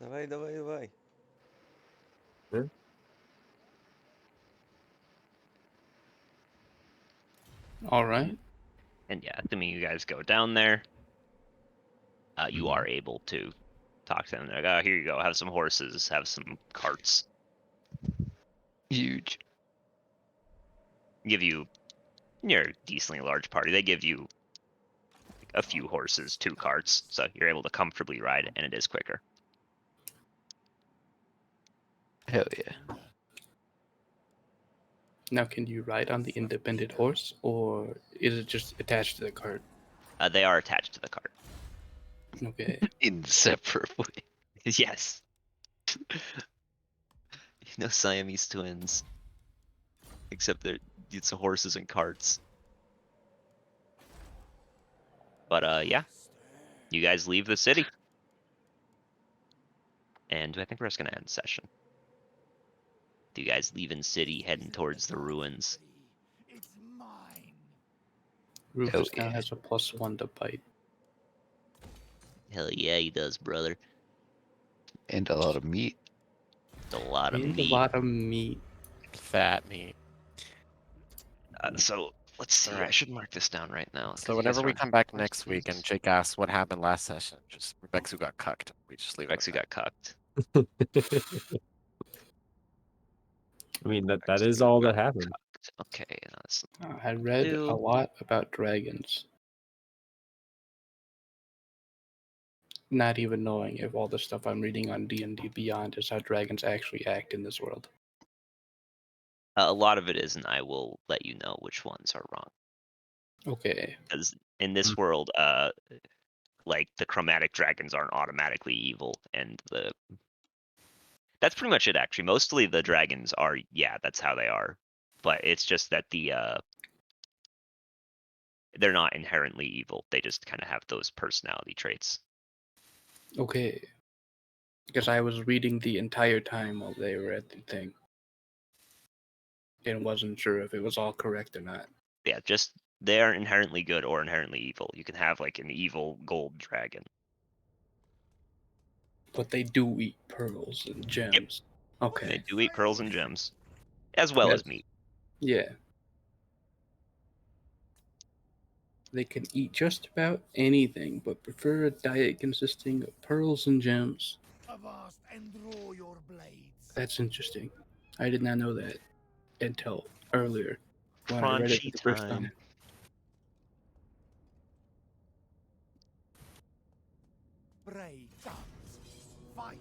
Давай. All right. And yeah, assuming you guys go down there, you are able to talk to them. They're like, oh, here you go. Have some horses. Have some carts. Huge. Give you, you're a decently large party. They give you a few horses, 2 carts, so you're able to comfortably ride, and it is quicker. Hell yeah. Now, can you ride on the independent horse, or is it just attached to the cart? They are attached to the cart. Okay. Inseparably. Yes. No Siamese twins. Except that it's horses and carts. But yeah. You guys leave the city. And I think we're just gonna end session. You guys leaving city, heading towards the ruins. Rufus now has a +1 to bite. Hell yeah, he does, brother. And a lot of meat. A lot of And meat. a lot of meat. Fat meat. So let's see. I should mark this down right now. 'cause So you whenever guys we are- come back next week and Jake asks what happened last session, just Rebexu got cucked. We just leave it. Rebexu got cucked. I mean, that is all that happened. Okay. I read Dude. a lot about dragons. Not even knowing if all the stuff I'm reading on D&D Beyond is how dragons actually act in this world. A lot of it is, and I will let you know which ones are wrong. Okay. Because in this world, like the chromatic dragons aren't automatically evil, and that's pretty much it. Actually, mostly the dragons are. Yeah, that's how they are. But it's just that they're not inherently evil. They just kind of have those personality traits. Okay. Because I was reading the entire time while they were at the thing. And wasn't sure if it was all correct or not. Yeah, just they aren't inherently good or inherently evil. You can have like an evil gold dragon. But they do eat pearls and gems. Okay. They do eat pearls and gems, as well as meat. Yeah. They can eat just about anything, but prefer a diet consisting of pearls and gems. Avast and draw your blades. That's interesting. I did not know that until earlier when I read it for the first time. Brave guns, fight.